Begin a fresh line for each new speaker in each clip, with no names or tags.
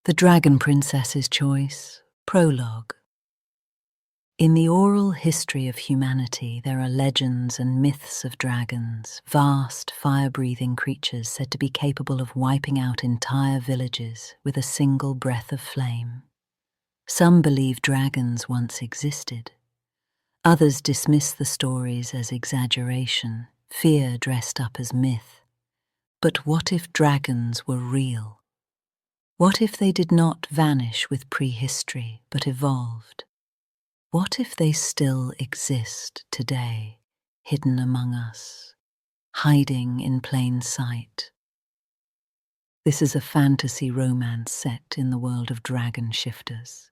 The Dragon Princess's Choice, Prologue. In the oral history of humanity, there are legends and myths of dragons, vast, fire-breathing creatures said to be capable of wiping out entire villages with a single breath of flame. Some believe dragons once existed. Others dismiss the stories as exaggeration, fear dressed up as myth. But what if dragons were real? What if they did not vanish with prehistory, but evolved? What if they still exist today, hidden among us, hiding in plain sight? This is a fantasy romance set in the world of dragon shifters.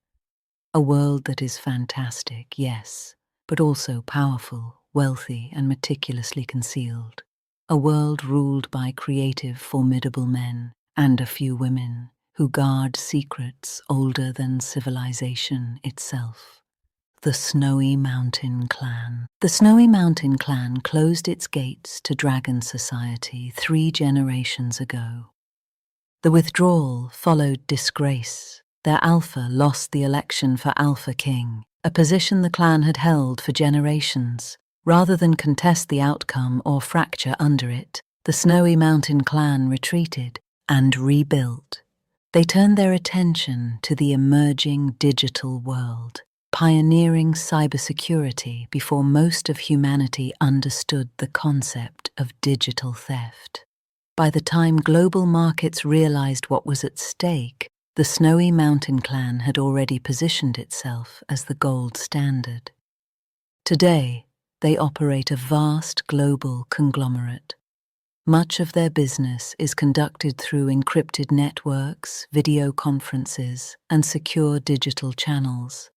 A world that is fantastic, yes, but also powerful, wealthy, and meticulously concealed. A world ruled by creative, formidable men and a few women who guard secrets older than civilization itself. The Snowy Mountain Clan. The Snowy Mountain Clan closed its gates to dragon society 3 generations ago. The withdrawal followed disgrace. Their alpha lost the election for Alpha King, a position the clan had held for generations. Rather than contest the outcome or fracture under it, the Snowy Mountain Clan retreated and rebuilt. They turned their attention to the emerging digital world, pioneering cybersecurity before most of humanity understood the concept of digital theft. By the time global markets realized what was at stake, the Snowy Mountain Clan had already positioned itself as the gold standard. Today, they operate a vast global conglomerate. Much of their business is conducted through encrypted networks, video conferences, and secure digital channels.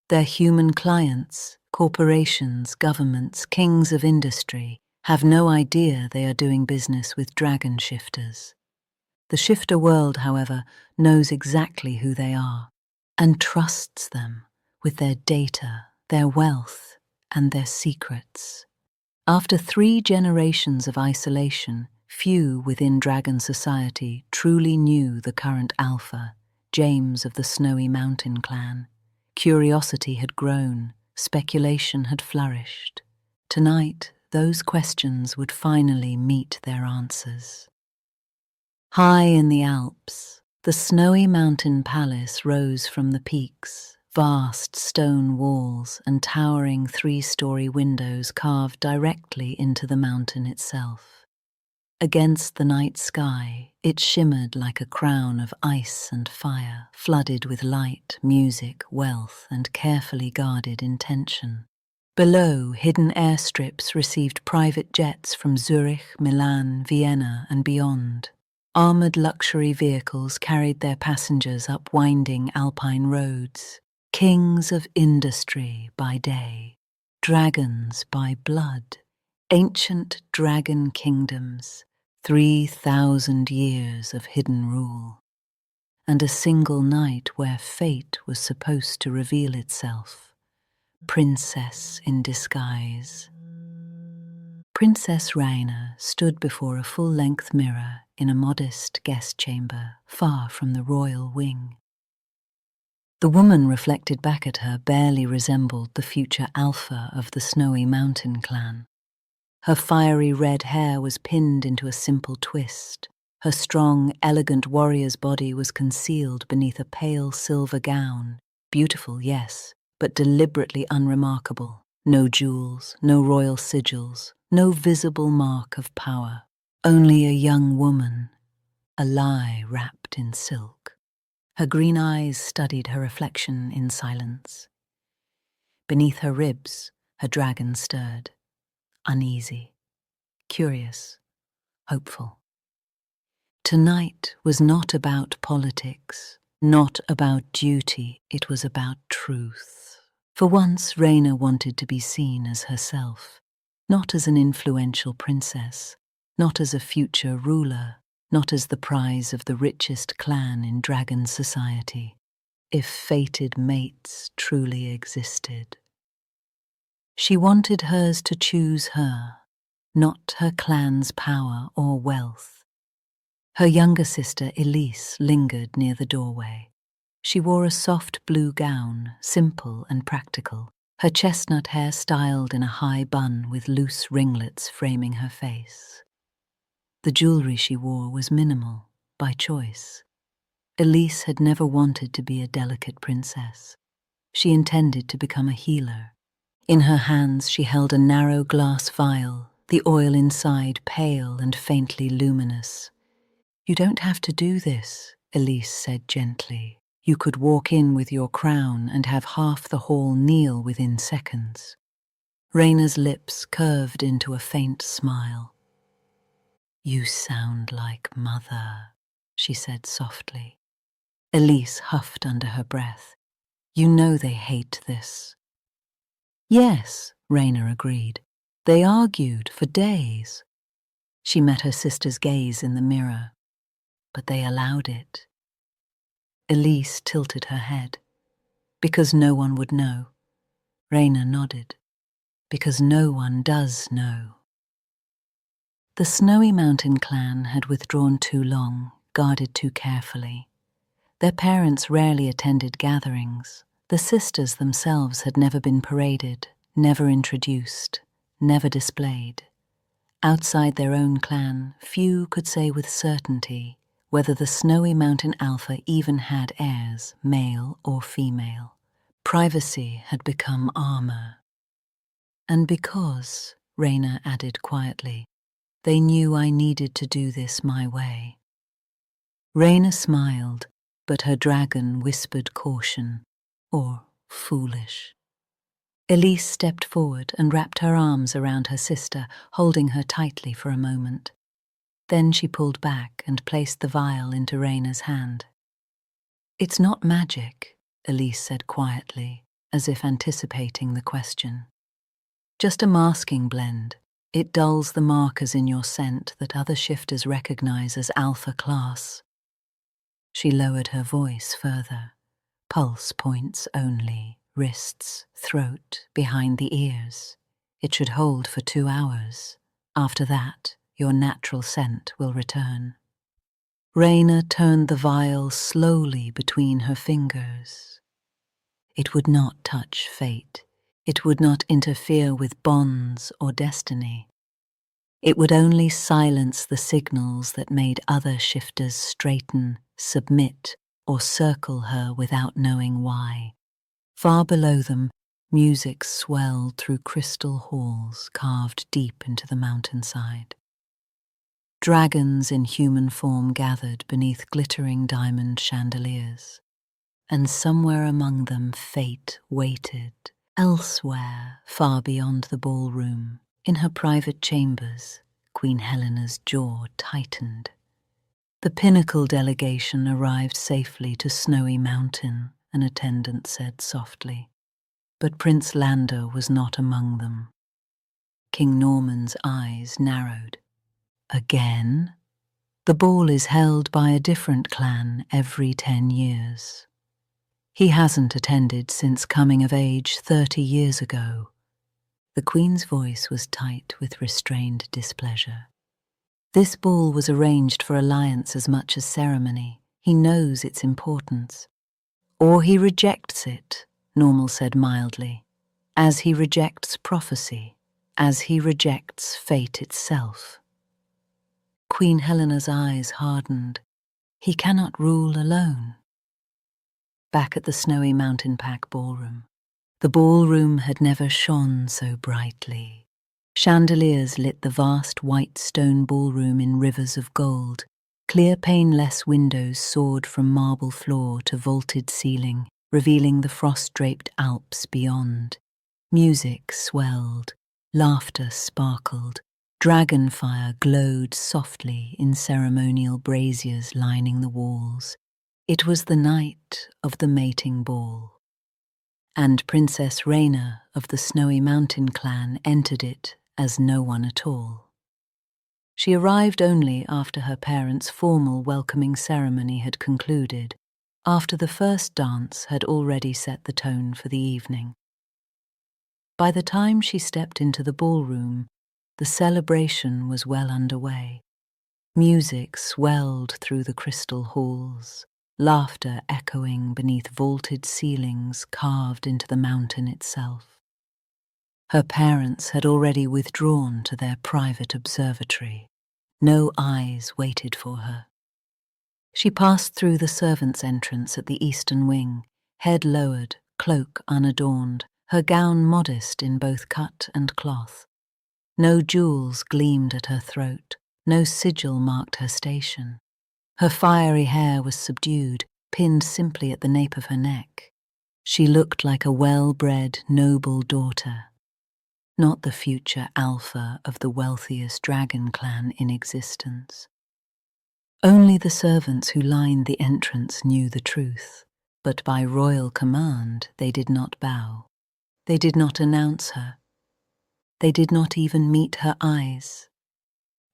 Their human clients, corporations, governments, kings of industry, have no idea they are doing business with dragon shifters. The shifter world, however, knows exactly who they are and trusts them with their data, their wealth, and their secrets. After 3 generations of isolation, few within dragon society truly knew the current alpha, James of the Snowy Mountain Clan. Curiosity had grown, speculation had flourished. Tonight, those questions would finally meet their answers. High in the Alps, the Snowy Mountain Palace rose from the peaks. Vast stone walls and towering 3-story windows carved directly into the mountain itself. Against the night sky, it shimmered like a crown of ice and fire, flooded with light, music, wealth, and carefully guarded intention. Below, hidden airstrips received private jets from Zurich, Milan, Vienna, and beyond. Armored luxury vehicles carried their passengers up winding alpine roads. Kings of industry by day, dragons by blood, ancient dragon kingdoms, 3,000 years of hidden rule, and a single night where fate was supposed to reveal itself. Princess in disguise. Princess Reina stood before a full-length mirror in a modest guest chamber far from the royal wing. The woman reflected back at her barely resembled the future alpha of the Snowy Mountain Clan. Her fiery red hair was pinned into a simple twist. Her strong, elegant warrior's body was concealed beneath a pale silver gown. Beautiful, yes, but deliberately unremarkable. No jewels, no royal sigils, no visible mark of power. Only a young woman, a lie wrapped in silk. Her green eyes studied her reflection in silence. Beneath her ribs, her dragon stirred, uneasy, curious, hopeful. Tonight was not about politics, not about duty, it was about truth. For once, Reina wanted to be seen as herself, not as an influential princess, not as a future ruler, not as the prize of the richest clan in dragon society, if fated mates truly existed. She wanted hers to choose her, not her clan's power or wealth. Her younger sister, Elise, lingered near the doorway. She wore a soft blue gown, simple and practical, her chestnut hair styled in a high bun with loose ringlets framing her face. The jewelry she wore was minimal, by choice. Elise had never wanted to be a delicate princess. She intended to become a healer. In her hands she held a narrow glass vial, the oil inside pale and faintly luminous. "You don't have to do this," Elise said gently. "You could walk in with your crown and have half the hall kneel within seconds." Reina's lips curved into a faint smile. "You sound like Mother," she said softly. Elise huffed under her breath. "You know they hate this." "Yes," Reina agreed. "They argued for days." She met her sister's gaze in the mirror, but they allowed it. Elise tilted her head. "Because no one would know." Reina nodded. "Because no one does know." The Snowy Mountain clan had withdrawn too long, guarded too carefully. Their parents rarely attended gatherings. The sisters themselves had never been paraded, never introduced, never displayed. Outside their own clan, few could say with certainty whether the Snowy Mountain Alpha even had heirs, male or female. Privacy had become armor. "And because," Reina added quietly, "they knew I needed to do this my way." Reina smiled, but her dragon whispered caution, or foolish. Elise stepped forward and wrapped her arms around her sister, holding her tightly for a moment. Then she pulled back and placed the vial into Reina's hand. "It's not magic," Elise said quietly, as if anticipating the question. "Just a masking blend. It dulls the markers in your scent that other shifters recognize as alpha class." She lowered her voice further. "Pulse points only, wrists, throat, behind the ears. It should hold for 2 hours. After that, your natural scent will return." Reina turned the vial slowly between her fingers. It would not touch fate. It would not interfere with bonds or destiny. It would only silence the signals that made other shifters straighten, submit, or circle her without knowing why. Far below them, music swelled through crystal halls carved deep into the mountainside. Dragons in human form gathered beneath glittering diamond chandeliers, and somewhere among them fate waited. Elsewhere, far beyond the ballroom, in her private chambers, Queen Helena's jaw tightened. The Pinnacle delegation arrived safely to Snowy Mountain, an attendant said softly. But Prince Lander was not among them. King Norman's eyes narrowed. "Again? The ball is held by a different clan every 10 years. He hasn't attended since coming of age 30 years ago." The Queen's voice was tight with restrained displeasure. "This ball was arranged for alliance as much as ceremony. He knows its importance." "Or he rejects it," Normal said mildly, "as he rejects prophecy, as he rejects fate itself." Queen Helena's eyes hardened. "He cannot rule alone." Back at the Snowy Mountain Pack ballroom. The ballroom had never shone so brightly. Chandeliers lit the vast white stone ballroom in rivers of gold. Clear paneless windows soared from marble floor to vaulted ceiling, revealing the frost-draped Alps beyond. Music swelled, laughter sparkled, dragonfire glowed softly in ceremonial braziers lining the walls. It was the night of the mating ball, and Princess Reina of the Snowy Mountain clan entered it as no one at all. She arrived only after her parents' formal welcoming ceremony had concluded, after the first dance had already set the tone for the evening. By the time she stepped into the ballroom, the celebration was well underway. Music swelled through the crystal halls, laughter echoing beneath vaulted ceilings carved into the mountain itself. Her parents had already withdrawn to their private observatory. No eyes waited for her. She passed through the servants' entrance at the eastern wing, head lowered, cloak unadorned, her gown modest in both cut and cloth. No jewels gleamed at her throat, no sigil marked her station. Her fiery hair was subdued, pinned simply at the nape of her neck. She looked like a well-bred, noble daughter, not the future alpha of the wealthiest dragon clan in existence. Only the servants who lined the entrance knew the truth, but by royal command they did not bow. They did not announce her. They did not even meet her eyes.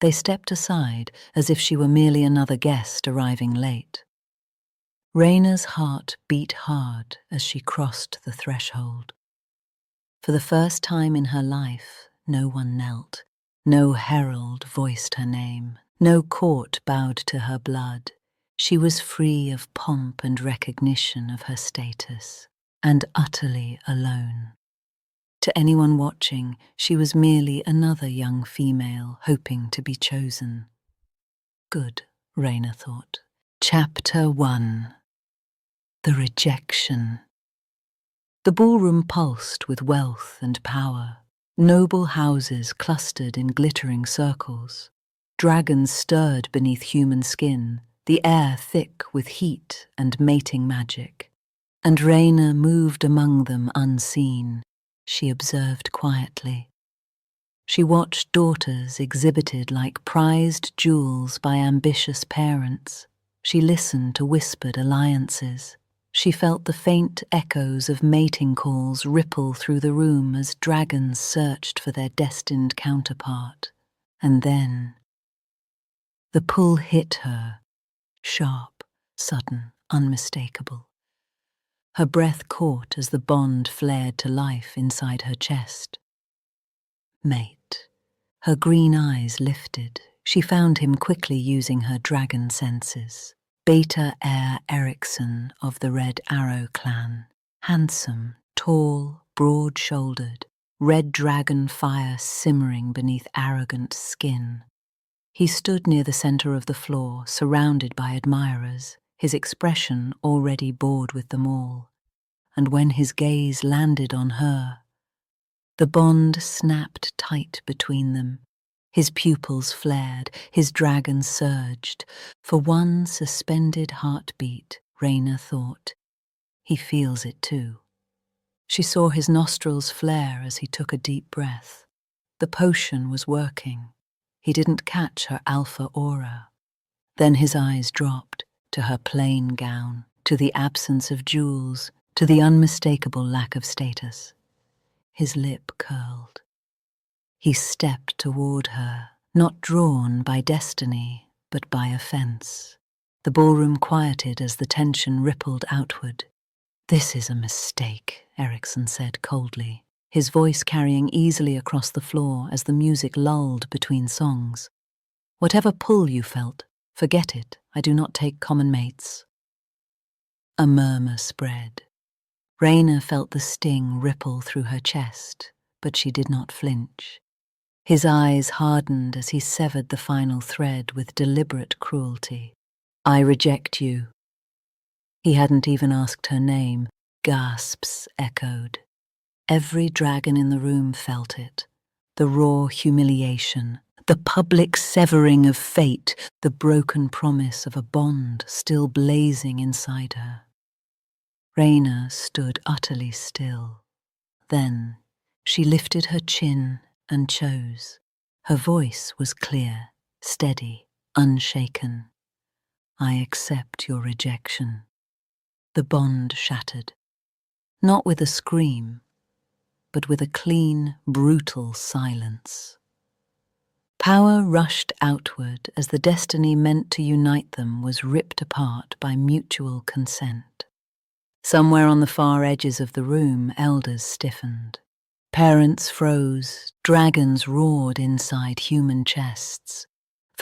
They stepped aside as if she were merely another guest arriving late. Reina's heart beat hard as she crossed the threshold. For the first time in her life, no one knelt, no herald voiced her name, no court bowed to her blood. She was free of pomp and recognition of her status, and utterly alone. To anyone watching, she was merely another young female hoping to be chosen. Good, Reina thought. Chapter 1. The Rejection. The ballroom pulsed with wealth and power. Noble houses clustered in glittering circles. Dragons stirred beneath human skin, the air thick with heat and mating magic. And Reina moved among them unseen. She observed quietly. She watched daughters exhibited like prized jewels by ambitious parents. She listened to whispered alliances. She felt the faint echoes of mating calls ripple through the room as dragons searched for their destined counterpart. And then the pull hit her, sharp, sudden, unmistakable. Her breath caught as the bond flared to life inside her chest. Mate. Her green eyes lifted. She found him quickly using her dragon senses. Beta Air Eriksson of the Red Arrow clan. Handsome, tall, broad-shouldered, red dragon fire simmering beneath arrogant skin. He stood near the center of the floor, surrounded by admirers, his expression already bored with them all. And when his gaze landed on her, the bond snapped tight between them. His pupils flared, his dragon surged. For one suspended heartbeat, Reina thought, he feels it too. She saw his nostrils flare as he took a deep breath. The potion was working. He didn't catch her alpha aura. Then his eyes dropped to her plain gown, to the absence of jewels, to the unmistakable lack of status. His lip curled. He stepped toward her, not drawn by destiny, but by offense. The ballroom quieted as the tension rippled outward. "This is a mistake," Eriksson said coldly, his voice carrying easily across the floor as the music lulled between songs. "Whatever pull you felt, forget it. I do not take common mates." A murmur spread. Reina felt the sting ripple through her chest, but she did not flinch. His eyes hardened as he severed the final thread with deliberate cruelty. "I reject you." He hadn't even asked her name. Gasps echoed. Every dragon in the room felt it. The raw humiliation, the public severing of fate, the broken promise of a bond still blazing inside her. Reina stood utterly still. Then she lifted her chin and chose. Her voice was clear, steady, unshaken. "I accept your rejection." The bond shattered, not with a scream, but with a clean, brutal silence. Power rushed outward as the destiny meant to unite them was ripped apart by mutual consent. Somewhere on the far edges of the room, elders stiffened. Parents froze, dragons roared inside human chests.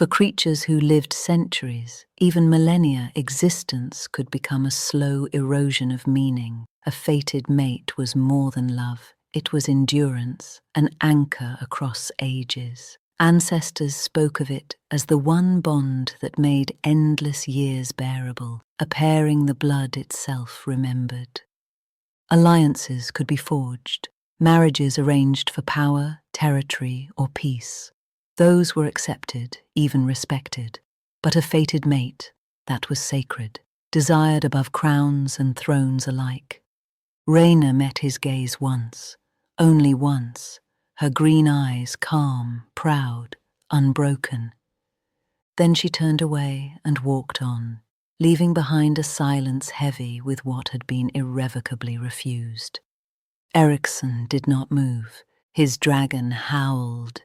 For creatures who lived centuries, even millennia, existence could become a slow erosion of meaning. A fated mate was more than love. It was endurance, an anchor across ages. Ancestors spoke of it as the one bond that made endless years bearable, a pairing the blood itself remembered. Alliances could be forged, marriages arranged for power, territory, or peace. Those were accepted, even respected. But a fated mate, that was sacred, desired above crowns and thrones alike. Reina met his gaze once, only once, her green eyes calm, proud, unbroken. Then she turned away and walked on, leaving behind a silence heavy with what had been irrevocably refused. Ericsson did not move. His dragon howled.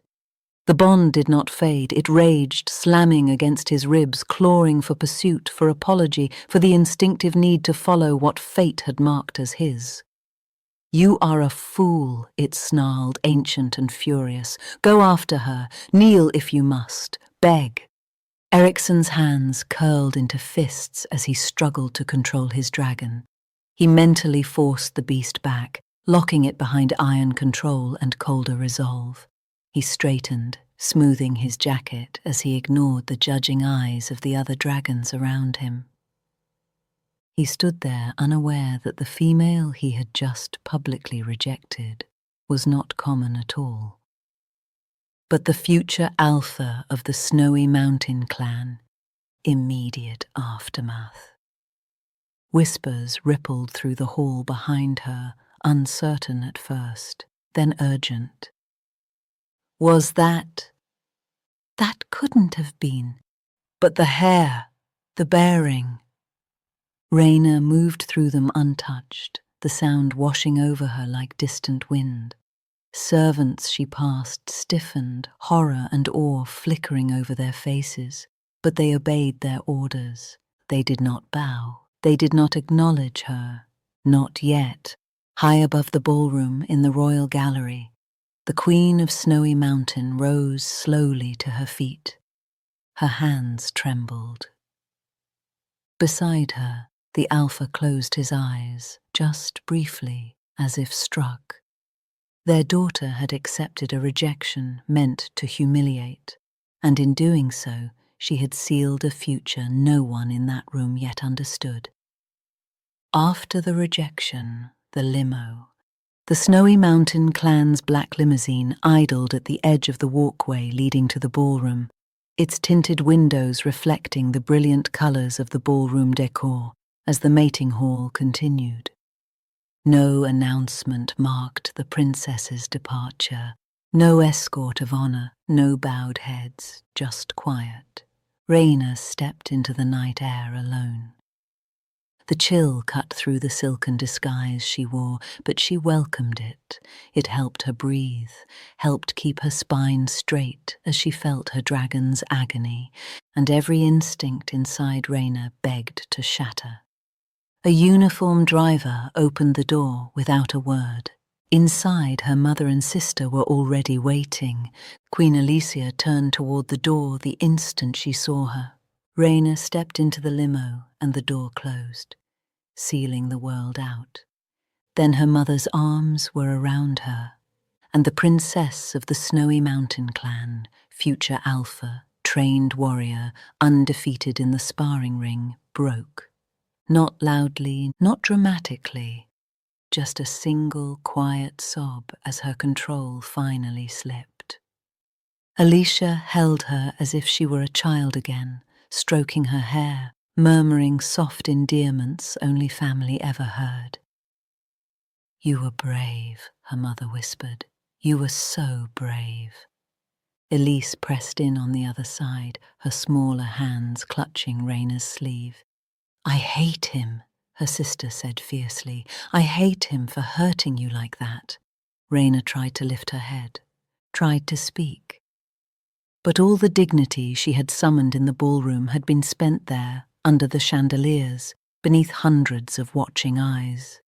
The bond did not fade. It raged, slamming against his ribs, clawing for pursuit, for apology, for the instinctive need to follow what fate had marked as his. "You are a fool," it snarled, ancient and furious. "Go after her. Kneel if you must. Beg." Ericsson's hands curled into fists as he struggled to control his dragon. He mentally forced the beast back, locking it behind iron control and colder resolve. He straightened, smoothing his jacket as he ignored the judging eyes of the other dragons around him. He stood there unaware that the female he had just publicly rejected was not common at all, but the future alpha of the Snowy Mountain clan. Immediate aftermath. Whispers rippled through the hall behind her, uncertain at first, then urgent. Was that? That couldn't have been. But the hair, the bearing. Reina moved through them untouched, the sound washing over her like distant wind. Servants she passed stiffened, horror and awe flickering over their faces, but they obeyed their orders. They did not bow. They did not acknowledge her. Not yet. High above the ballroom in the royal gallery, the Queen of Snowy Mountain rose slowly to her feet. Her hands trembled. Beside her, the alpha closed his eyes, just briefly, as if struck. Their daughter had accepted a rejection meant to humiliate, and in doing so, she had sealed a future no one in that room yet understood. After the rejection, the limo. The Snowy Mountain clan's black limousine idled at the edge of the walkway leading to the ballroom, its tinted windows reflecting the brilliant colors of the ballroom decor as the mating hall continued. No announcement marked the princess's departure, no escort of honor, no bowed heads, just quiet. Reina stepped into the night air alone. The chill cut through the silken disguise she wore, but she welcomed it. It helped her breathe, helped keep her spine straight as she felt her dragon's agony, and every instinct inside Reina begged to shatter. A uniformed driver opened the door without a word. Inside, her mother and sister were already waiting. Queen Alicia turned toward the door the instant she saw her. Reina stepped into the limo and the door closed, sealing the world out. Then her mother's arms were around her, and the princess of the Snowy Mountain clan, future alpha, trained warrior, undefeated in the sparring ring, broke. Not loudly, not dramatically, just a single quiet sob as her control finally slipped. Alicia held her as if she were a child again, stroking her hair, murmuring soft endearments only family ever heard. "You were brave," her mother whispered. "You were so brave." Elise pressed in on the other side, her smaller hands clutching Reina's sleeve. "I hate him," her sister said fiercely. "I hate him for hurting you like that." Reina tried to lift her head, tried to speak. But all the dignity she had summoned in the ballroom had been spent there, under the chandeliers, beneath hundreds of watching eyes.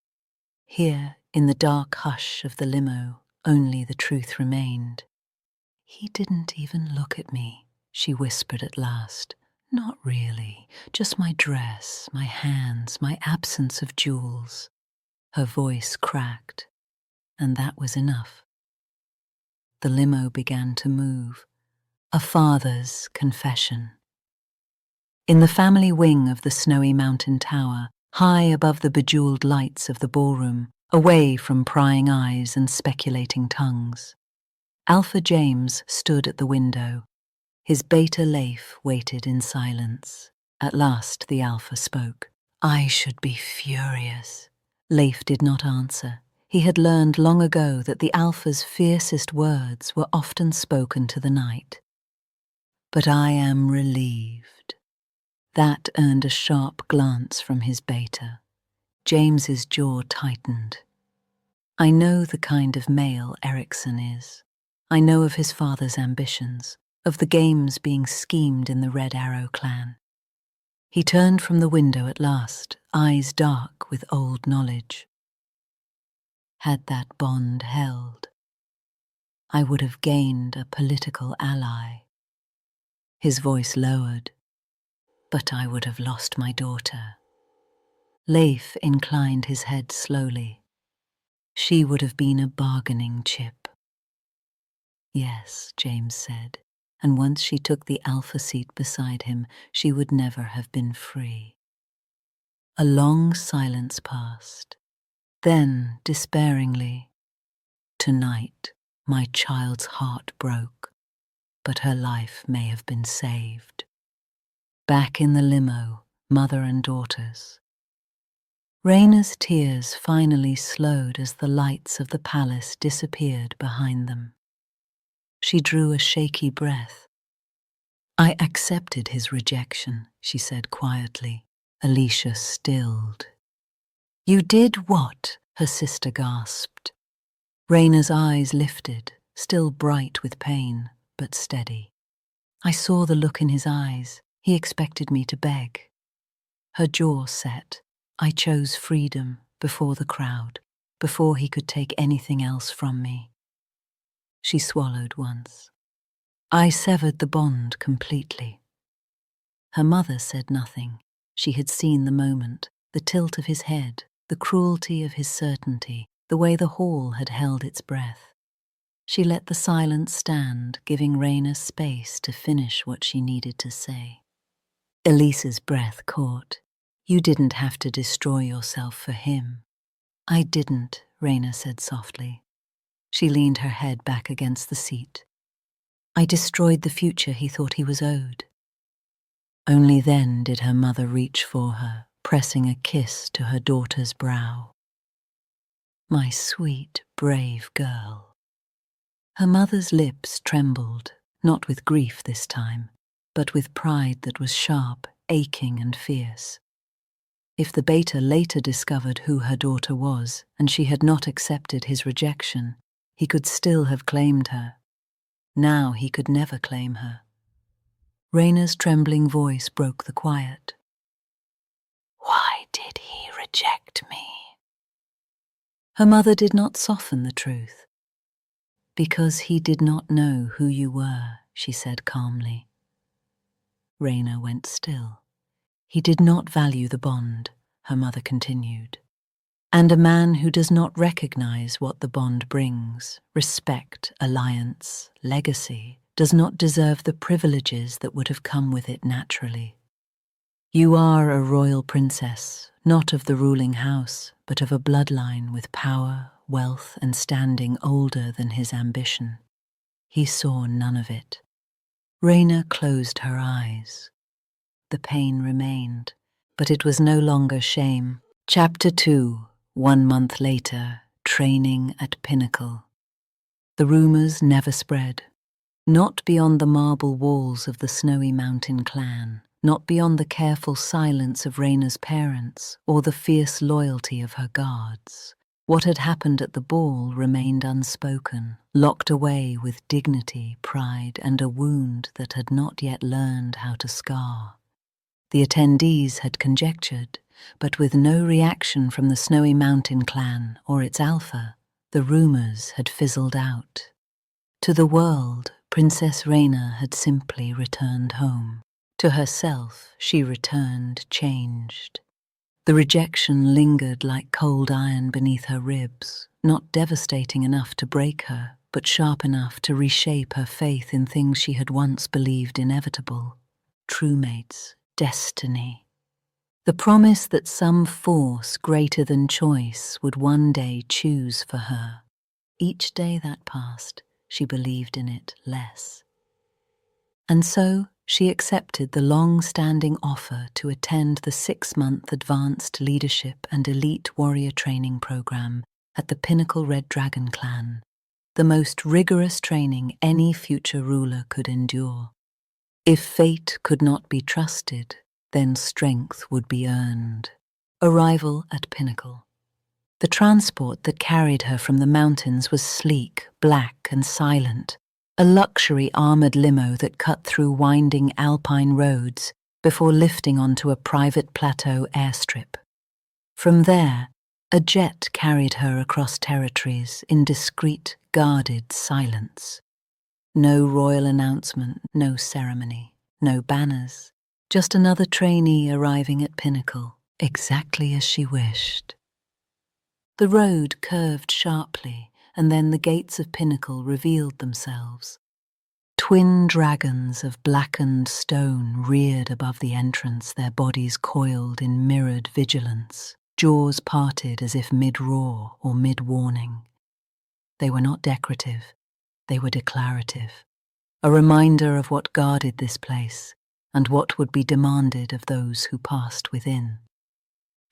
Here, in the dark hush of the limo, only the truth remained. "He didn't even look at me," she whispered at last. Not really, just my dress, my hands, my absence of jewels. Her voice cracked, and that was enough. The limo began to move. A father's confession. In the family wing of the Snowy Mountain Tower, high above the bejeweled lights of the ballroom, away from prying eyes and speculating tongues, Alpha James stood at the window. His beta Leif waited in silence. At last the Alpha spoke. I should be furious. Leif did not answer. He had learned long ago that the Alpha's fiercest words were often spoken to the night. But I am relieved. That earned a sharp glance from his beta. James's jaw tightened. I know the kind of male Erickson is. I know of his father's ambitions, of the games being schemed in the Red Arrow clan. He turned from the window at last, eyes dark with old knowledge. Had that bond held, I would have gained a political ally. His voice lowered. But I would have lost my daughter. Leif inclined his head slowly. She would have been a bargaining chip. Yes, James said, and once she took the Alpha seat beside him, she would never have been free. A long silence passed. Then, despairingly, tonight my child's heart broke, but her life may have been saved. Back in the limo, mother and daughters. Reina's tears finally slowed as the lights of the palace disappeared behind them. She drew a shaky breath. I accepted his rejection, she said quietly. Alicia stilled. You did what? Her sister gasped. Reina's eyes lifted, still bright with pain, but steady. I saw the look in his eyes. He expected me to beg. Her jaw set. I chose freedom before the crowd, before he could take anything else from me. She swallowed once. I severed the bond completely. Her mother said nothing. She had seen the moment, the tilt of his head, the cruelty of his certainty, the way the hall had held its breath. She let the silence stand, giving Reina space to finish what she needed to say. Elise's breath caught. You didn't have to destroy yourself for him. I didn't, Reina said softly. She leaned her head back against the seat. I destroyed the future he thought he was owed. Only then did her mother reach for her, pressing a kiss to her daughter's brow. My sweet, brave girl. Her mother's lips trembled, not with grief this time, but with pride that was sharp, aching and fierce. If the beta later discovered who her daughter was, and she had not accepted his rejection, he could still have claimed her. Now he could never claim her. Reina's trembling voice broke the quiet. Why did he reject me? Her mother did not soften the truth. Because he did not know who you were, she said calmly. Reina went still. He did not value the bond, her mother continued. And a man who does not recognize what the bond brings, respect, alliance, legacy, does not deserve the privileges that would have come with it naturally. You are a royal princess, not of the ruling house, but of a bloodline with power, wealth, and standing older than his ambition. He saw none of it. Reina closed her eyes. The pain remained, but it was no longer shame. Chapter 2, 1 month later, training at Pinnacle. The rumors never spread. Not beyond the marble walls of the Snowy Mountain clan, not beyond the careful silence of Reina's parents or the fierce loyalty of her guards. What had happened at the ball remained unspoken, locked away with dignity, pride, and a wound that had not yet learned how to scar. The attendees had conjectured, but with no reaction from the Snowy Mountain clan or its alpha, the rumors had fizzled out. To the world, Princess Reina had simply returned home. To herself, she returned changed. The rejection lingered like cold iron beneath her ribs, not devastating enough to break her, but sharp enough to reshape her faith in things she had once believed inevitable: true mates, destiny. The promise that some force greater than choice would one day choose for her. Each day that passed, she believed in it less. And so she accepted the long-standing offer to attend the 6-month Advanced Leadership and Elite Warrior Training Program at the Pinnacle Red Dragon Clan, the most rigorous training any future ruler could endure. If fate could not be trusted, then strength would be earned. Arrival at Pinnacle. The transport that carried her from the mountains was sleek, black, and silent, a luxury armored limo that cut through winding alpine roads before lifting onto a private plateau airstrip. From there, a jet carried her across territories in discreet, guarded silence. No royal announcement, no ceremony, no banners, just another trainee arriving at Pinnacle, exactly as she wished. The road curved sharply, and then the gates of Pinnacle revealed themselves. Twin dragons of blackened stone reared above the entrance, their bodies coiled in mirrored vigilance, jaws parted as if mid-roar or mid-warning. They were not decorative, they were declarative, a reminder of what guarded this place and what would be demanded of those who passed within.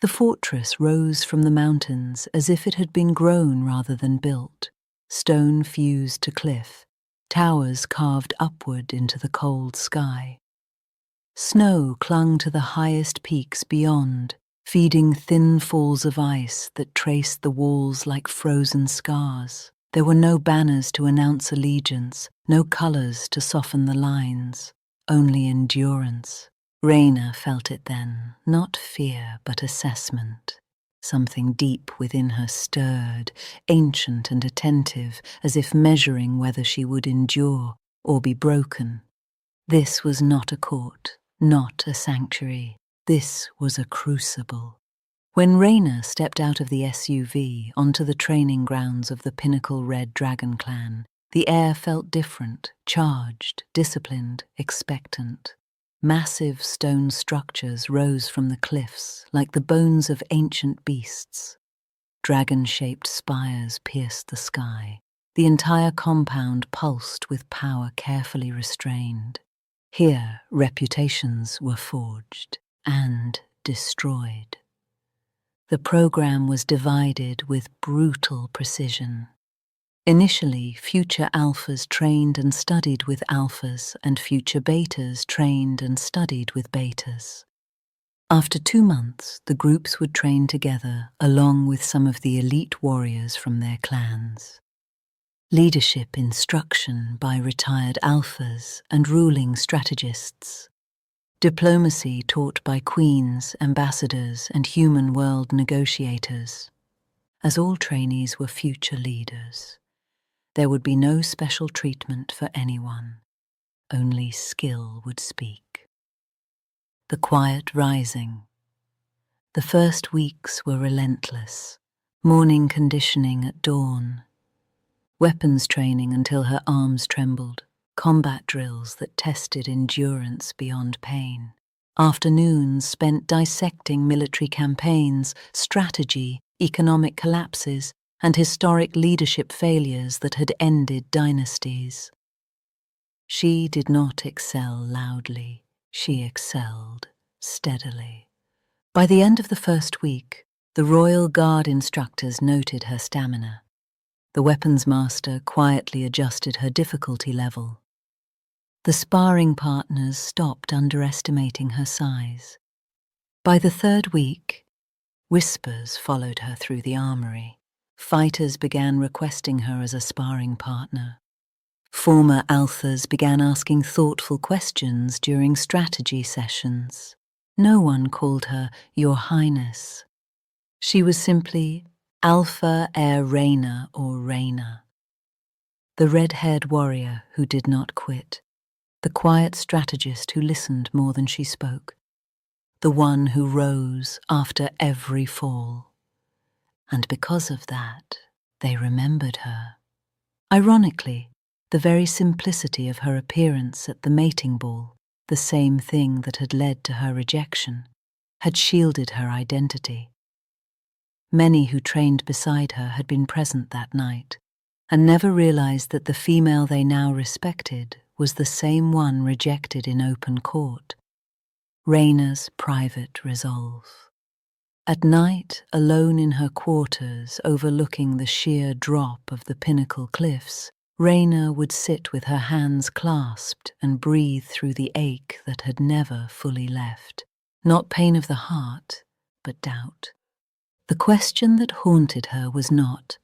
The fortress rose from the mountains as if it had been grown rather than built, stone fused to cliff, towers carved upward into the cold sky. Snow clung to the highest peaks beyond, feeding thin falls of ice that traced the walls like frozen scars. There were no banners to announce allegiance, no colors to soften the lines, only endurance. Reina felt it then, not fear but assessment. Something deep within her stirred, ancient and attentive, as if measuring whether she would endure or be broken. This was not a court, not a sanctuary. This was a crucible. When Reina stepped out of the SUV onto the training grounds of the Pinnacle Red Dragon Clan, the air felt different, charged, disciplined, expectant. Massive stone structures rose from the cliffs like the bones of ancient beasts. Dragon-shaped spires pierced the sky. The entire compound pulsed with power carefully restrained. Here, reputations were forged and destroyed. The program was divided with brutal precision. Initially, future alphas trained and studied with alphas, and future betas trained and studied with betas. After 2 months, the groups would train together along with some of the elite warriors from their clans. Leadership instruction by retired alphas and ruling strategists. Diplomacy taught by queens, ambassadors, and human world negotiators. As all trainees were future leaders, there would be no special treatment for anyone. Only skill would speak. The quiet rising. The first weeks were relentless. Morning conditioning at dawn. Weapons training until her arms trembled. Combat drills that tested endurance beyond pain. Afternoons spent dissecting military campaigns, strategy, economic collapses, and historic leadership failures that had ended dynasties. She did not excel loudly, she excelled steadily. By the end of the first week, the Royal Guard instructors noted her stamina. The weapons master quietly adjusted her difficulty level. The sparring partners stopped underestimating her size. By the 3rd week, whispers followed her through the armory. Fighters began requesting her as a sparring partner. Former alphas began asking thoughtful questions during strategy sessions. No one called her Your Highness. She was simply Alpha Air Reina or Reina. The red-haired warrior who did not quit, the quiet strategist who listened more than she spoke, the one who rose after every fall. And because of that, they remembered her. Ironically, the very simplicity of her appearance at the mating ball, the same thing that had led to her rejection, had shielded her identity. Many who trained beside her had been present that night, and never realized that the female they now respected was the same one rejected in open court. Reina's private resolve. At night, alone in her quarters overlooking the sheer drop of the Pinnacle cliffs, Reina would sit with her hands clasped and breathe through the ache that had never fully left. Not pain of the heart, but doubt. The question that haunted her was not,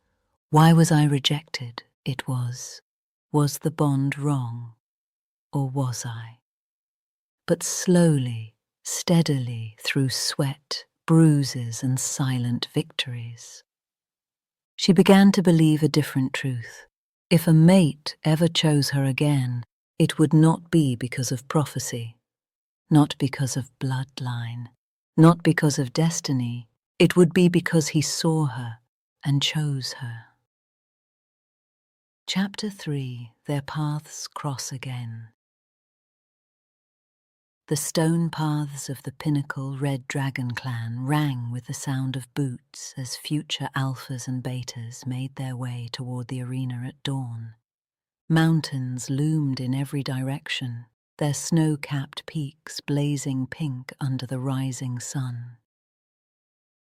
"Why was I rejected?" It was the bond wrong, or was I? But slowly, steadily, through sweat, bruises, and silent victories, she began to believe a different truth. If a mate ever chose her again, it would not be because of prophecy, not because of bloodline, not because of destiny. It would be because he saw her and chose her. Chapter 3. Their paths cross again. The stone paths of the Pinnacle Red Dragon clan rang with the sound of boots as future alphas and betas made their way toward the arena at dawn. Mountains loomed in every direction, their snow-capped peaks blazing pink under the rising sun.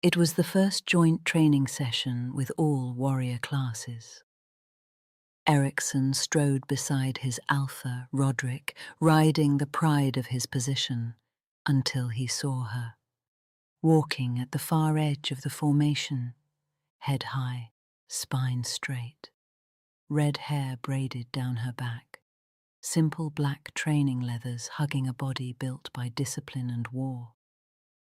It was the first joint training session with all warrior classes. Ericsson strode beside his alpha, Roderick, riding the pride of his position, until he saw her, walking at the far edge of the formation, head high, spine straight, red hair braided down her back, simple black training leathers hugging a body built by discipline and war.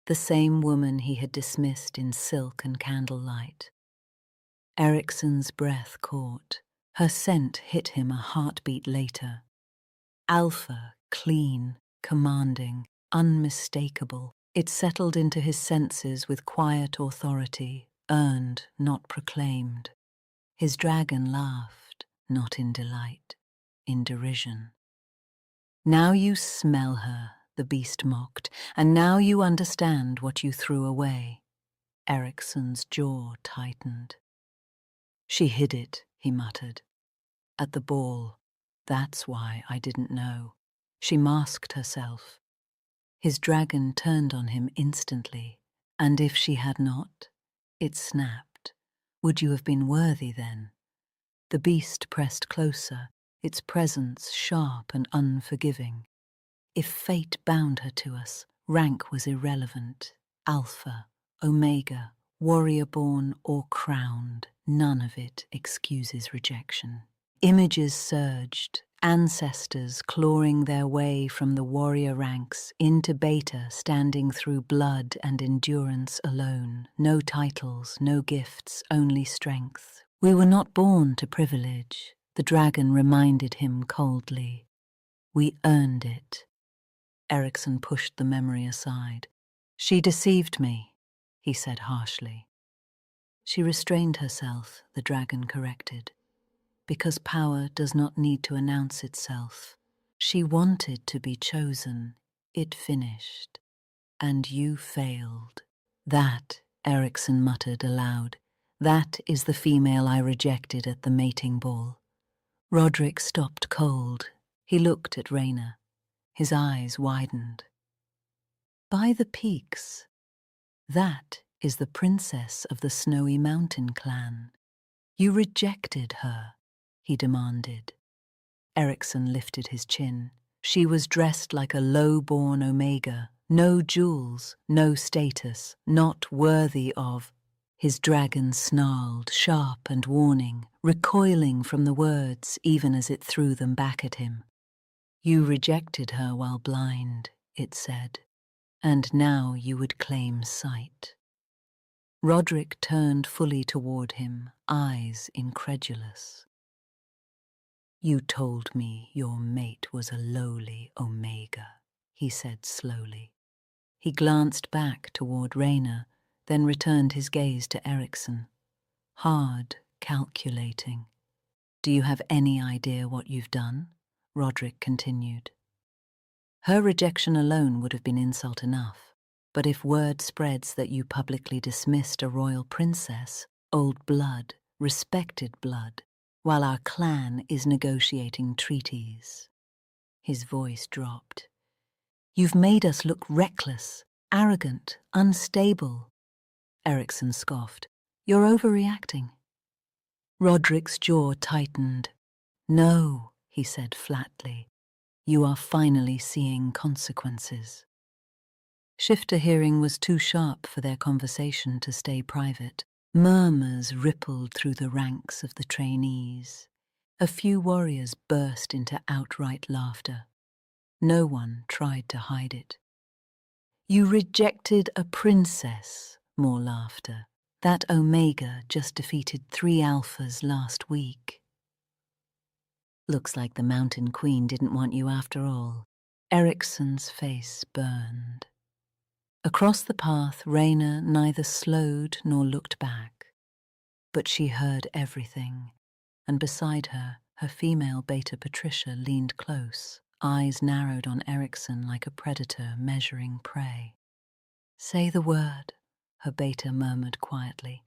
The same woman he had dismissed in silk and candlelight. Ericsson's breath caught. Her scent hit him a heartbeat later. Alpha, clean, commanding, unmistakable. It settled into his senses with quiet authority, earned, not proclaimed. His dragon laughed, not in delight, in derision. "Now you smell her," the beast mocked, "and now you understand what you threw away." Ericsson's jaw tightened. "She hid it," he muttered. "At the ball. That's why I didn't know. She masked herself." His dragon turned on him instantly. "And if she had not?" It snapped. "Would you have been worthy then?" The beast pressed closer, its presence sharp and unforgiving. If fate bound her to us, rank was irrelevant. Alpha, Omega, warrior-born or crowned, none of it excuses rejection. Images surged, ancestors clawing their way from the warrior ranks into beta, standing through blood and endurance alone. No titles, no gifts, only strength. "We were not born to privilege," the dragon reminded him coldly. "We earned it." Ericsson pushed the memory aside. "She deceived me," he said harshly. "She restrained herself," the dragon corrected. "Because power does not need to announce itself. She wanted to be chosen. It finished. And you failed." "That," Ericsson muttered aloud, "that is the female I rejected at the mating ball." Roderick stopped cold. He looked at Reina. His eyes widened. "By the peaks. That is the princess of the Snowy Mountain clan. You rejected her," he demanded. Ericsson lifted his chin. "She was dressed like a low-born Omega. No jewels, no status, not worthy of—" His dragon snarled, sharp and warning, recoiling from the words even as it threw them back at him. "You rejected her while blind," it said, "and now you would claim sight." Roderick turned fully toward him, eyes incredulous. You told me your mate was a lowly Omega, he said slowly. He glanced back toward Reina, then returned his gaze to Ericsson. Hard, calculating. Do you have any idea what you've done? Roderick continued. Her rejection alone would have been insult enough, but if word spreads that you publicly dismissed a royal princess, old blood, respected blood, while our clan is negotiating treaties. His voice dropped. You've made us look reckless, arrogant, unstable. Ericsson scoffed. You're overreacting. Roderick's jaw tightened. No, he said flatly. You are finally seeing consequences. Shifter hearing was too sharp for their conversation to stay private. Murmurs rippled through the ranks of the trainees. A few warriors burst into outright laughter. No one tried to hide it. You rejected a princess, more laughter. That Omega just defeated 3 alphas last week. Looks like the Mountain Queen didn't want you after all. Ericsson's face burned. Across the path, Reina neither slowed nor looked back. But she heard everything, and beside her, her female beta Patricia leaned close, eyes narrowed on Ericsson like a predator measuring prey. Say the word, her beta murmured quietly.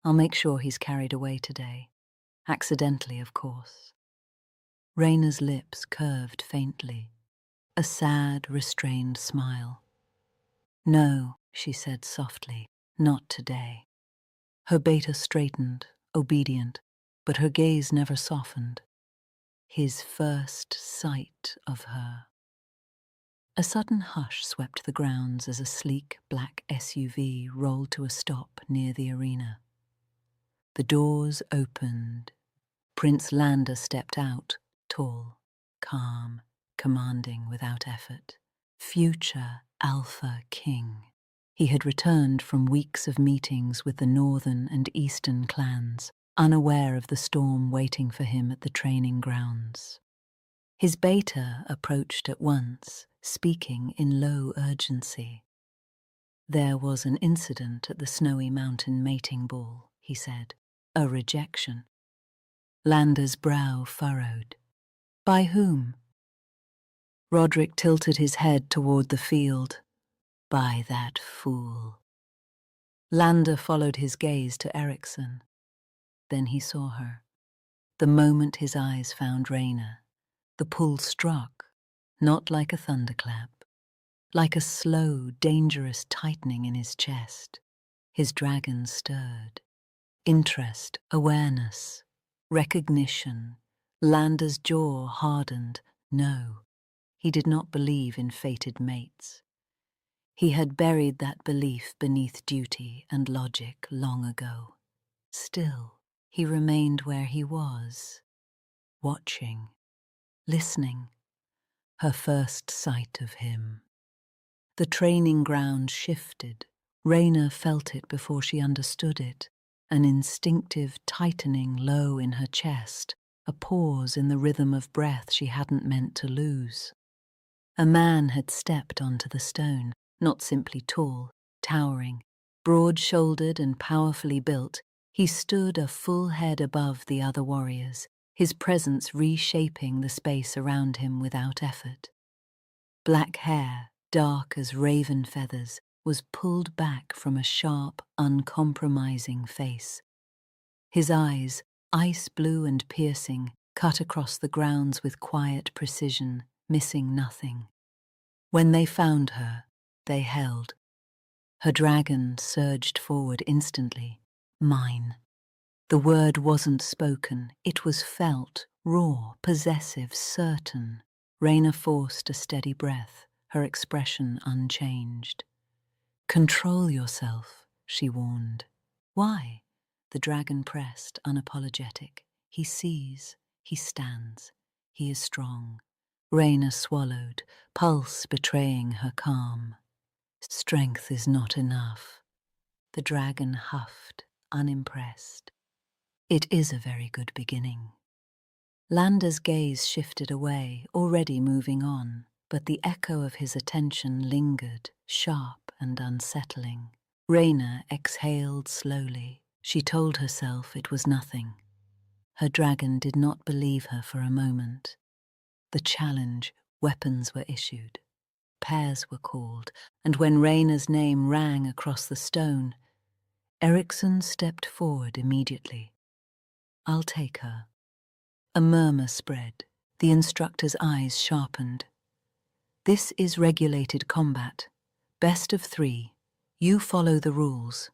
I'll make sure he's carried away today. Accidentally, of course. Reina's lips curved faintly, a sad, restrained smile. No, she said softly, not today. Her beta straightened, obedient, but her gaze never softened. His first sight of her. A sudden hush swept the grounds as a sleek black SUV rolled to a stop near the arena. The doors opened. Prince Lander stepped out, tall, calm, commanding without effort. Future Alpha King. He had returned from weeks of meetings with the northern and eastern clans, unaware of the storm waiting for him at the training grounds. His beta approached at once, speaking in low urgency. There was an incident at the Snowy Mountain mating ball, he said. A rejection. Lander's brow furrowed. By whom? Roderick tilted his head toward the field. By that fool. Lander followed his gaze to Ericsson. Then he saw her. The moment his eyes found Reina, the pull struck, not like a thunderclap, like a slow, dangerous tightening in his chest. His dragon stirred. Interest, awareness, recognition. Lander's jaw hardened. No, he did not believe in fated mates. He had buried that belief beneath duty and logic long ago. Still, he remained where he was, watching, listening. Her first sight of him. The training ground shifted. Reina felt it before she understood it. An instinctive tightening low in her chest, a pause in the rhythm of breath she hadn't meant to lose. A man had stepped onto the stone, not simply tall, towering, broad-shouldered and powerfully built. He stood a full head above the other warriors, his presence reshaping the space around him without effort. Black hair, dark as raven feathers, was pulled back from a sharp, uncompromising face. His eyes, ice blue and piercing, cut across the grounds with quiet precision, missing nothing. When they found her, they held. Her dragon surged forward instantly. Mine. The word wasn't spoken, it was felt, raw, possessive, certain. Reina forced a steady breath, her expression unchanged. Control yourself, she warned. Why? The dragon pressed, unapologetic. He sees, he stands, he is strong. Reina swallowed, pulse betraying her calm. Strength is not enough. The dragon huffed, unimpressed. It is a very good beginning. Lander's gaze shifted away, already moving on, but the echo of his attention lingered, sharp and unsettling. Reina exhaled slowly. She told herself it was nothing. Her dragon did not believe her for a moment. The challenge, weapons were issued. Pairs were called, and when Reina's name rang across the stone, Ericsson stepped forward immediately. "I'll take her." A murmur spread. The instructor's eyes sharpened. "This is regulated combat. Best of 3. You follow the rules."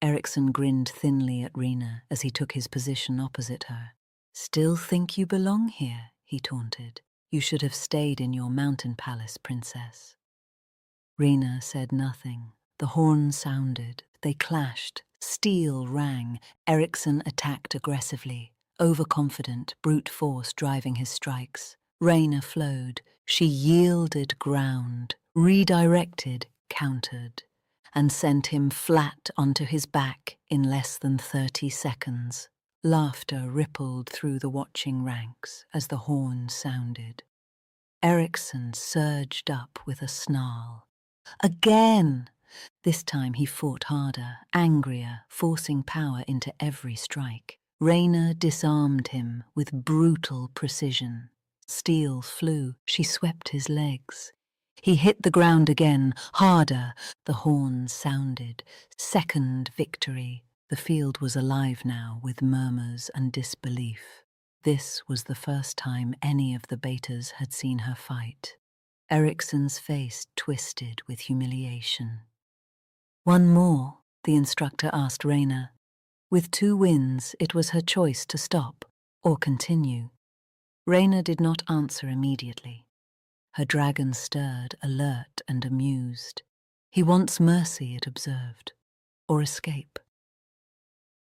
Ericsson grinned thinly at Reina as he took his position opposite her. "Still think you belong here?" he taunted. "You should have stayed in your mountain palace, princess." Reina said nothing. The horn sounded. They clashed. Steel rang. Ericsson attacked aggressively, overconfident, brute force driving his strikes. Reina flowed. She yielded ground, redirected, countered, and sent him flat onto his back in less than 30 seconds. Laughter rippled through the watching ranks as the horn sounded. Ericsson surged up with a snarl. Again! This time he fought harder, angrier, forcing power into every strike. Reina disarmed him with brutal precision. Steel flew. She swept his legs. He hit the ground again, harder. The horn sounded. Second victory. The field was alive now with murmurs and disbelief. This was the first time any of the betas had seen her fight. Ericsson's face twisted with humiliation. "One more?" the instructor asked Reina. With 2 wins, it was her choice to stop or continue. Reina did not answer immediately. Her dragon stirred, alert and amused. "He wants mercy," it observed, "or escape."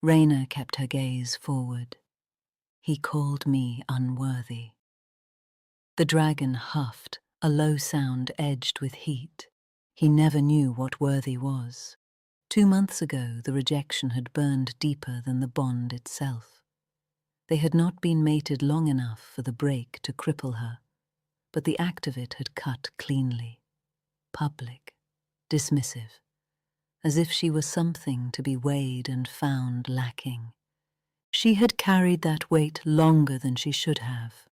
Reina kept her gaze forward. "He called me unworthy." The dragon huffed, a low sound edged with heat. He never knew what worthy was. 2 months ago, the rejection had burned deeper than the bond itself. They had not been mated long enough for the break to cripple her, but the act of it had cut cleanly, public, dismissive, as if she was something to be weighed and found lacking. She had carried that weight longer than she should have,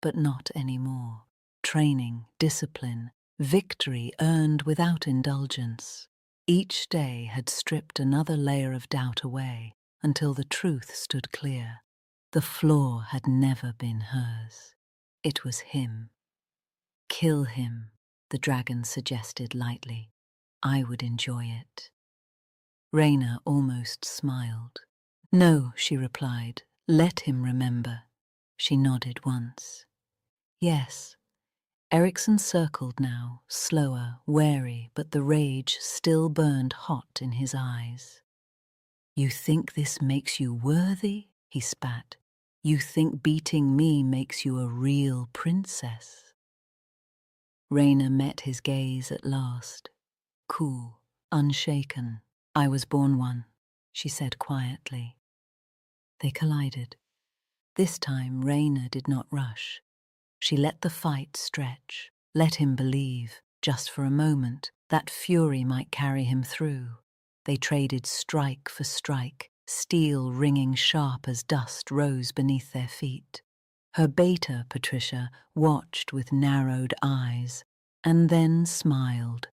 but not anymore. Training, discipline, victory earned without indulgence. Each day had stripped another layer of doubt away until the truth stood clear. The flaw had never been hers. It was him. "Kill him," the dragon suggested lightly. "I would enjoy it." Reina almost smiled. "No," she replied. "Let him remember." She nodded once. "Yes." Ericsson circled now, slower, wary, but the rage still burned hot in his eyes. "You think this makes you worthy?" he spat. "You think beating me makes you a real princess?" Reina met his gaze at last. Cool, unshaken. "I was born one," she said quietly. They collided. This time Reina did not rush. She let the fight stretch, let him believe, just for a moment, that fury might carry him through. They traded strike for strike, steel ringing sharp as dust rose beneath their feet. Her beta, Patricia, watched with narrowed eyes, and then smiled.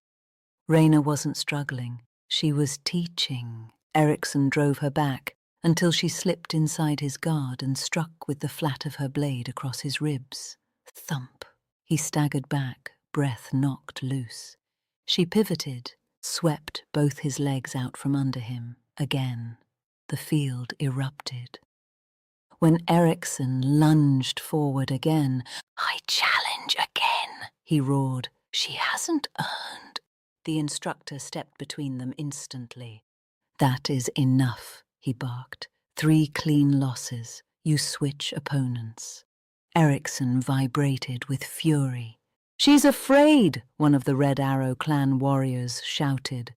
Reina wasn't struggling. She was teaching. Ericsson drove her back until she slipped inside his guard and struck with the flat of her blade across his ribs. Thump. He staggered back, breath knocked loose. She pivoted, swept both his legs out from under him. Again. The field erupted. When Ericsson lunged forward again, "I challenge again," he roared. "She hasn't earned." The instructor stepped between them instantly. "That is enough," he barked. 3 clean losses. You switch opponents." Ericsson vibrated with fury. "She's afraid," one of the Red Arrow clan warriors shouted.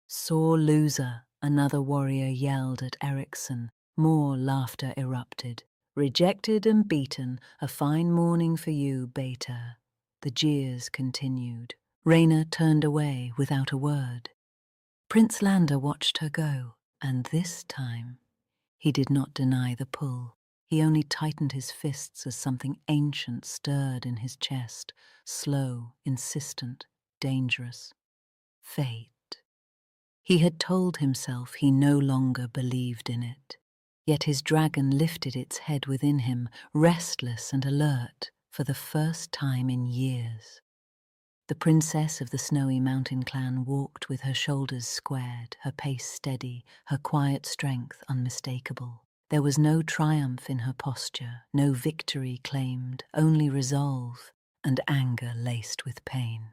"Sore loser," another warrior yelled at Ericsson. More laughter erupted. Rejected and beaten, a fine morning for you, Beta. The jeers continued. Reina turned away without a word. Prince Lander watched her go, and this time he did not deny the pull. He only tightened his fists as something ancient stirred in his chest, slow, insistent, dangerous. Fate. He had told himself he no longer believed in it. Yet his dragon lifted its head within him, restless and alert, for the first time in years. The princess of the Snowy Mountain clan walked with her shoulders squared, her pace steady, her quiet strength unmistakable. There was no triumph in her posture, no victory claimed, only resolve and anger laced with pain.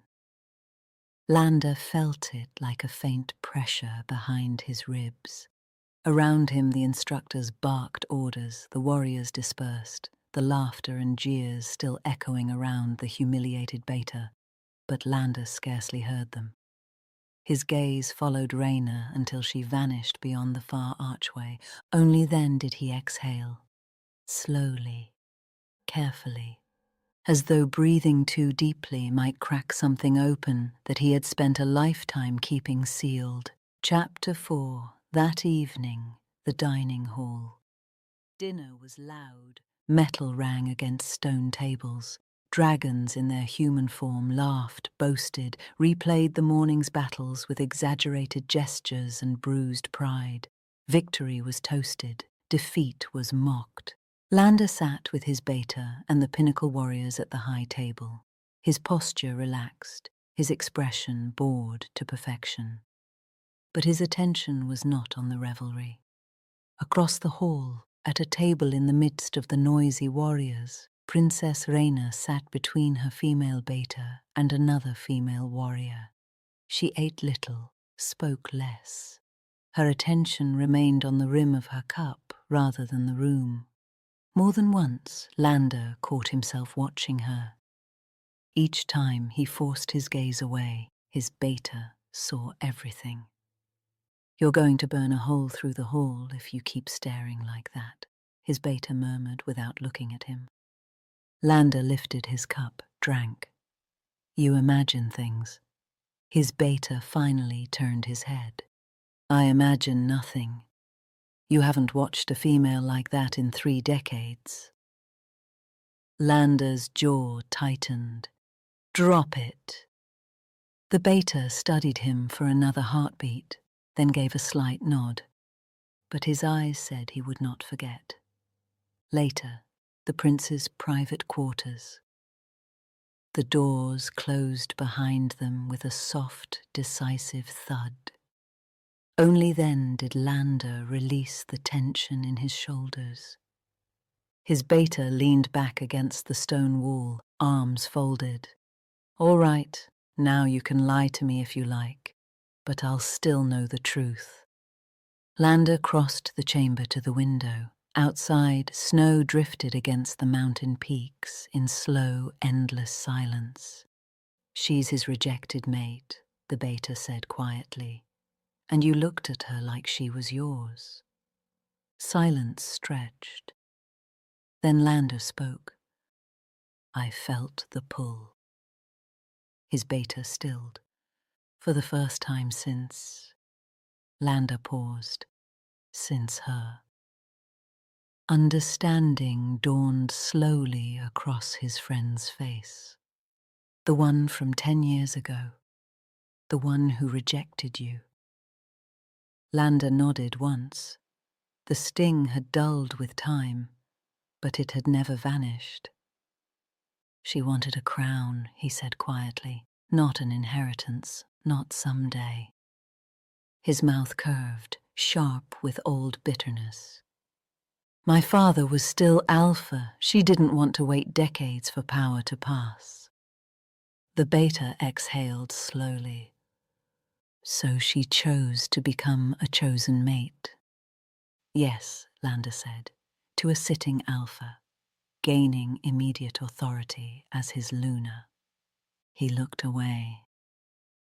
Lander felt it like a faint pressure behind his ribs. Around him the instructors barked orders, the warriors dispersed, the laughter and jeers still echoing around the humiliated Beta, but Lander scarcely heard them. His gaze followed Reina until she vanished beyond the far archway. Only then did he exhale, slowly, carefully, as though breathing too deeply might crack something open that he had spent a lifetime keeping sealed. Chapter 4. That evening, the dining hall. Dinner was loud. Metal rang against stone tables. Dragons in their human form laughed, boasted, replayed the morning's battles with exaggerated gestures and bruised pride. Victory was toasted, defeat was mocked. Lander sat with his Beta and the Pinnacle warriors at the high table, his posture relaxed, his expression bored to perfection. But his attention was not on the revelry. Across the hall, at a table in the midst of the noisy warriors, Princess Reina sat between her female Beta and another female warrior. She ate little, spoke less. Her attention remained on the rim of her cup rather than the room. More than once, Lander caught himself watching her. Each time he forced his gaze away, his Beta saw everything. "You're going to burn a hole through the hall if you keep staring like that," his Beta murmured without looking at him. Lander lifted his cup, drank. "You imagine things." His Beta finally turned his head. "I imagine nothing. You haven't watched a female like that in 3 decades. Lander's jaw tightened. "Drop it." The Beta studied him for another heartbeat, then gave a slight nod. But his eyes said he would not forget. Later, the prince's private quarters. The doors closed behind them with a soft, decisive thud. Only then did Lander release the tension in his shoulders. His Beta leaned back against the stone wall, arms folded. "All right, now you can lie to me if you like, but I'll still know the truth." Lander crossed the chamber to the window. Outside, snow drifted against the mountain peaks in slow, endless silence. "She's his rejected mate," the Beta said quietly, "and you looked at her like she was yours." Silence stretched. Then Lander spoke. "I felt the pull." His Beta stilled. For the first time since... Lander paused. Since her. Understanding dawned slowly across his friend's face. "The one from 10 years ago. The one who rejected you." Lander nodded once. The sting had dulled with time, but it had never vanished. "She wanted a crown," he said quietly, "not an inheritance, not someday." His mouth curved, sharp with old bitterness. "My father was still alpha. She didn't want to wait decades for power to pass." The Beta exhaled slowly. "So she chose to become a chosen mate." "Yes," Lander said, "to a sitting alpha, gaining immediate authority as his Luna." He looked away.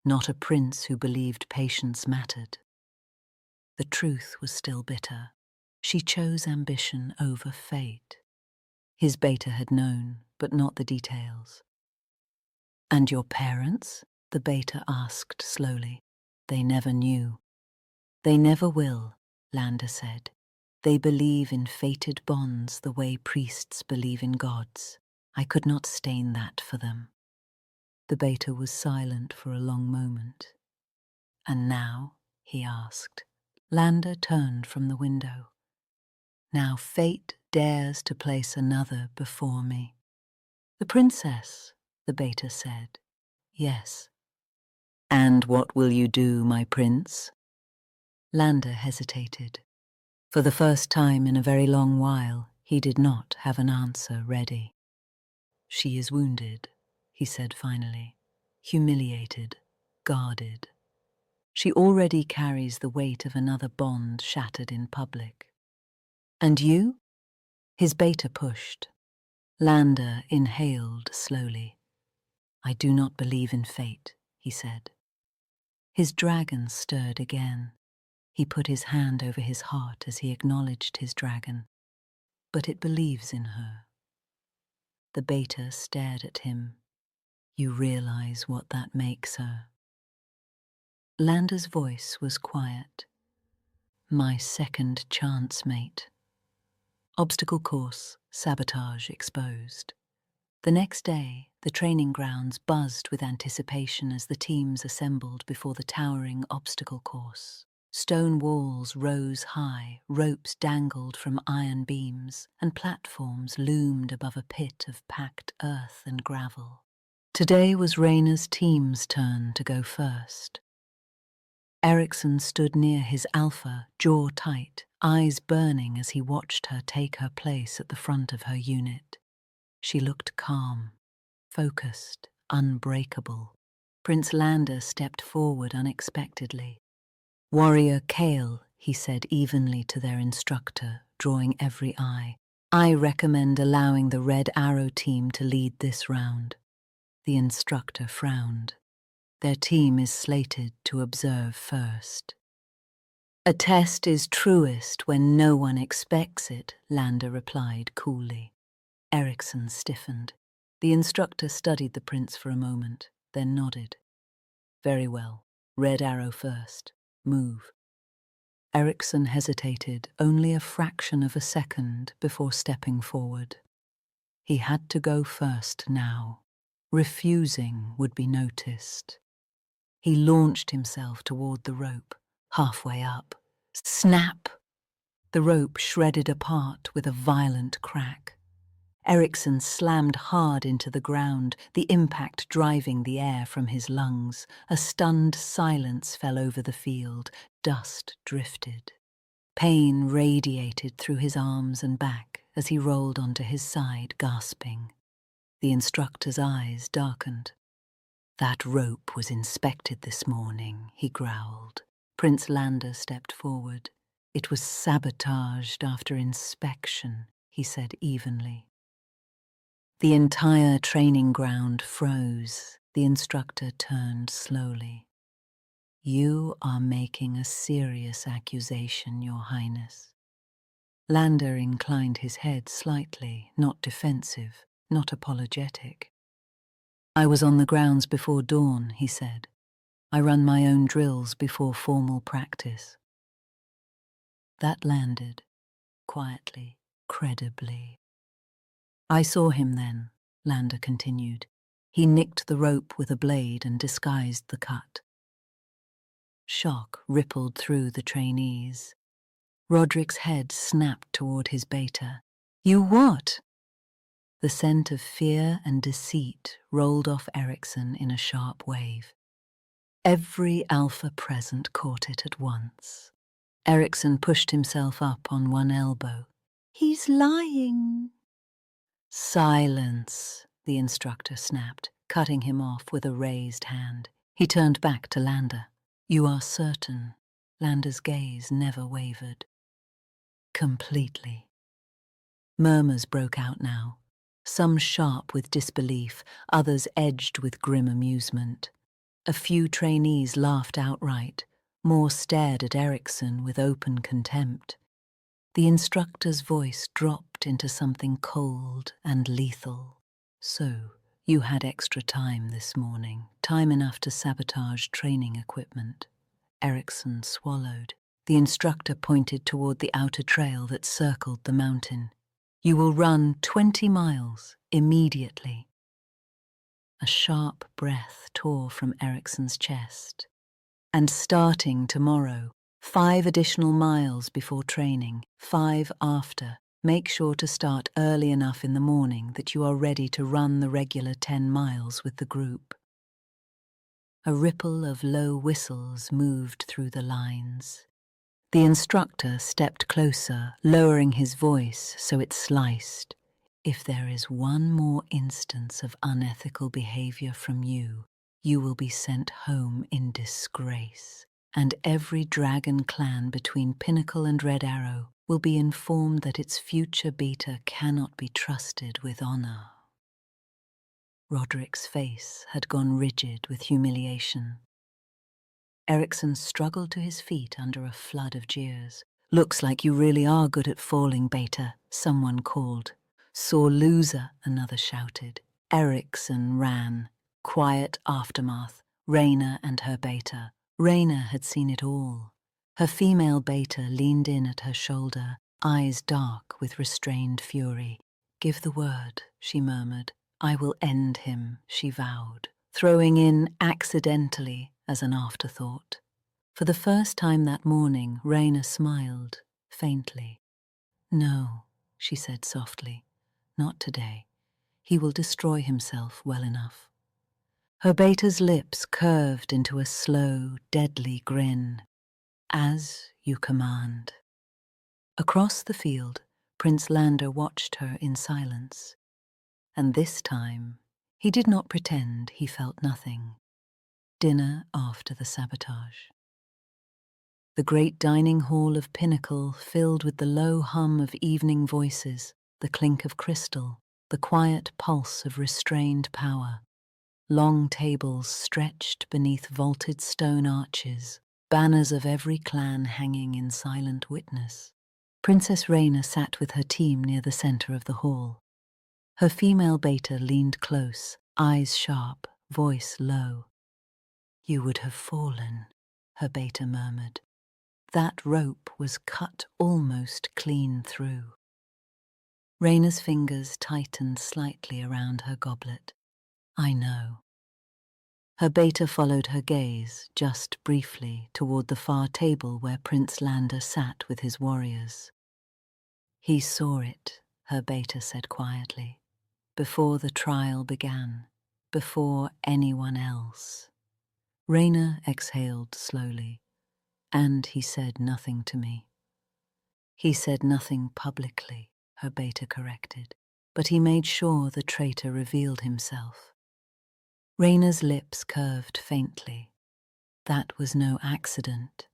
Not a prince who believed patience mattered. The truth was still bitter. She chose ambition over fate. His beta had known, but not the details. "And your parents?" the beta asked slowly. "They never knew." "They never will," Lander said. "They believe in fated bonds the way priests believe in gods. I could not stain that for them." The beta was silent for a long moment. "And now?" he asked. Lander turned from the window. "Now fate dares to place another before me." "The princess," the beta said. "Yes." "And what will you do, my prince?" Lander hesitated. For the first time in a very long while, he did not have an answer ready. "She is wounded," he said finally, "humiliated, guarded. She already carries the weight of another bond shattered in public." "And you?" His beta pushed. Lander inhaled slowly. "I do not believe in fate," he said. His dragon stirred again. He put his hand over his heart as he acknowledged his dragon. "But it believes in her." The beta stared at him. "You realize what that makes her?" Lander's voice was quiet. "My second chance mate." Obstacle course, sabotage exposed. The next day, the training grounds buzzed with anticipation as the teams assembled before the towering obstacle course. Stone walls rose high, ropes dangled from iron beams, and platforms loomed above a pit of packed earth and gravel. Today was Reina's team's turn to go first. Ericsson stood near his alpha, jaw tight, eyes burning as he watched her take her place at the front of her unit. She looked calm, focused, unbreakable. Prince Lander stepped forward unexpectedly. "Warrior Kale," he said evenly to their instructor, drawing every eye, "I recommend allowing the Red Arrow team to lead this round." The instructor frowned. "Their team is slated to observe first." "A test is truest when no one expects it," Lander replied coolly. Ericsson stiffened. The instructor studied the prince for a moment, then nodded. "Very well. Red Arrow first. Move." Ericsson hesitated only a fraction of a second before stepping forward. He had to go first now. Refusing would be noticed. He launched himself toward the rope, halfway up. Snap! The rope shredded apart with a violent crack. Ericsson slammed hard into the ground, the impact driving the air from his lungs. A stunned silence fell over the field. Dust drifted. Pain radiated through his arms and back as he rolled onto his side, gasping. The instructor's eyes darkened. "That rope was inspected this morning," he growled. Prince Lander stepped forward. "It was sabotaged after inspection," he said evenly. The entire training ground froze. The instructor turned slowly. "You are making a serious accusation, Your Highness." Lander inclined his head slightly, not defensive, not apologetic. "I was on the grounds before dawn," he said. "I run my own drills before formal practice." That landed, quietly, credibly. "I saw him then," Lander continued. "He nicked the rope with a blade and disguised the cut." Shock rippled through the trainees. Roderick's head snapped toward his beta. "You what?" The scent of fear and deceit rolled off Ericsson in a sharp wave. Every alpha present caught it at once. Ericsson pushed himself up on one elbow. "He's lying." "Silence," the instructor snapped, cutting him off with a raised hand. He turned back to Lander. "You are certain?" Lander's gaze never wavered. "Completely." Murmurs broke out now, some sharp with disbelief, others edged with grim amusement. A few trainees laughed outright, more stared at Ericsson with open contempt. The instructor's voice dropped walked into something cold and lethal. So, you had extra time this morning, time enough to sabotage training equipment. Erickson swallowed. The instructor pointed toward the outer trail that circled the mountain. You will run 20 miles immediately. A sharp breath tore from Erickson's chest. And starting tomorrow, 5 additional miles before training, 5 after. Make sure to start early enough in the morning that you are ready to run the regular 10 miles with the group. A ripple of low whistles moved through the lines. The instructor stepped closer, lowering his voice so it sliced. If there is one more instance of unethical behavior from you, you will be sent home in disgrace, and every dragon clan between Pinnacle and Red Arrow will be informed that its future beta cannot be trusted with honor. Roderick's face had gone rigid with humiliation. Erickson struggled to his feet under a flood of jeers. Looks like you really are good at falling, beta, someone called. Sore loser, another shouted. Erickson ran. Quiet aftermath. Reina and her beta. Reina had seen it all. Her female beta leaned in at her shoulder, eyes dark with restrained fury. Give the word, she murmured. I will end him, she vowed, throwing in accidentally as an afterthought. For the first time that morning, Reina smiled, faintly. No, she said softly, not today. He will destroy himself well enough. Her beta's lips curved into a slow, deadly grin. As you command. Across the field, Prince Lander watched her in silence. And this time, he did not pretend he felt nothing. Dinner after the sabotage. The great dining hall of Pinnacle filled with the low hum of evening voices, the clink of crystal, the quiet pulse of restrained power. Long tables stretched beneath vaulted stone arches, banners of every clan hanging in silent witness. Princess Reina sat with her team near the center of the hall. Her female beta leaned close, eyes sharp, voice low. You would have fallen, her beta murmured. That rope was cut almost clean through. Reina's fingers tightened slightly around her goblet. I know. Her beta followed her gaze, just briefly, toward the far table where Prince Lander sat with his warriors. He saw it, her beta said quietly, before the trial began, before anyone else. Reina exhaled slowly, and he said nothing to me. He said nothing publicly, her beta corrected, but he made sure the traitor revealed himself. Reina's lips curved faintly. That was no accident.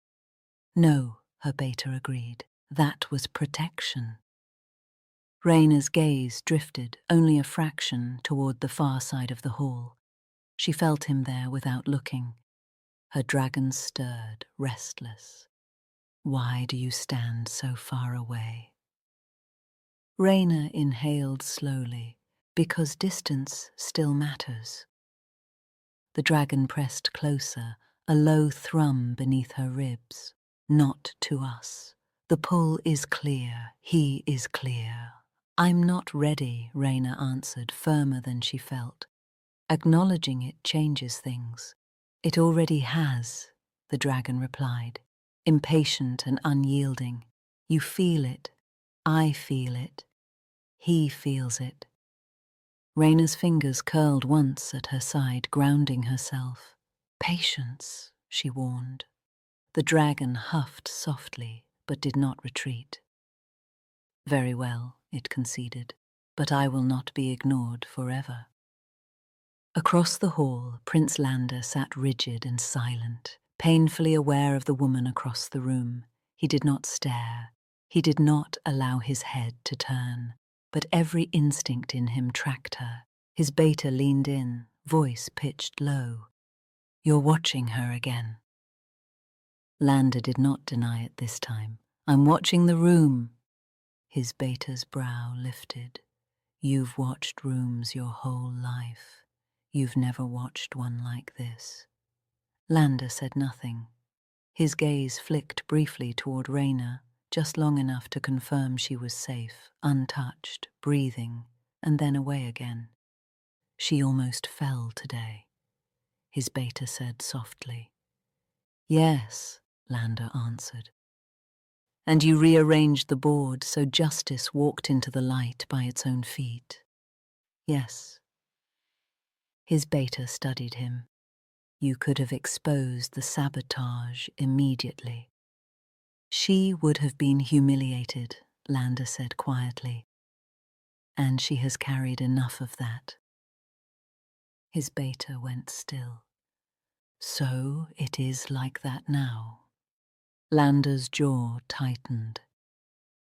No, her beta agreed. That was protection. Reina's gaze drifted only a fraction toward the far side of the hall. She felt him there without looking. Her dragon stirred, restless. Why do you stand so far away? Reina inhaled slowly, because distance still matters. The dragon pressed closer, a low thrum beneath her ribs. Not to us. The pull is clear. He is clear. I'm not ready, Reina answered, firmer than she felt. Acknowledging it changes things. It already has, the dragon replied, impatient and unyielding. You feel it. I feel it. He feels it. Reina's fingers curled once at her side, grounding herself. Patience, she warned. The dragon huffed softly, but did not retreat. Very well, it conceded, but I will not be ignored forever. Across the hall, Prince Lander sat rigid and silent, painfully aware of the woman across the room. He did not stare. He did not allow his head to turn, but every instinct in him tracked her. His beta leaned in, voice pitched low. You're watching her again. Lander did not deny it this time. I'm watching the room. His beta's brow lifted. You've watched rooms your whole life. You've never watched one like this. Lander said nothing. His gaze flicked briefly toward Reina, just long enough to confirm she was safe, untouched, breathing, and then away again. She almost fell today, his beta said softly. Yes, Lander answered. And you rearranged the board so justice walked into the light by its own feet. Yes. His beta studied him. You could have exposed the sabotage immediately. She would have been humiliated, Lander said quietly. And she has carried enough of that. His beta went still. So it is like that now. Lander's jaw tightened.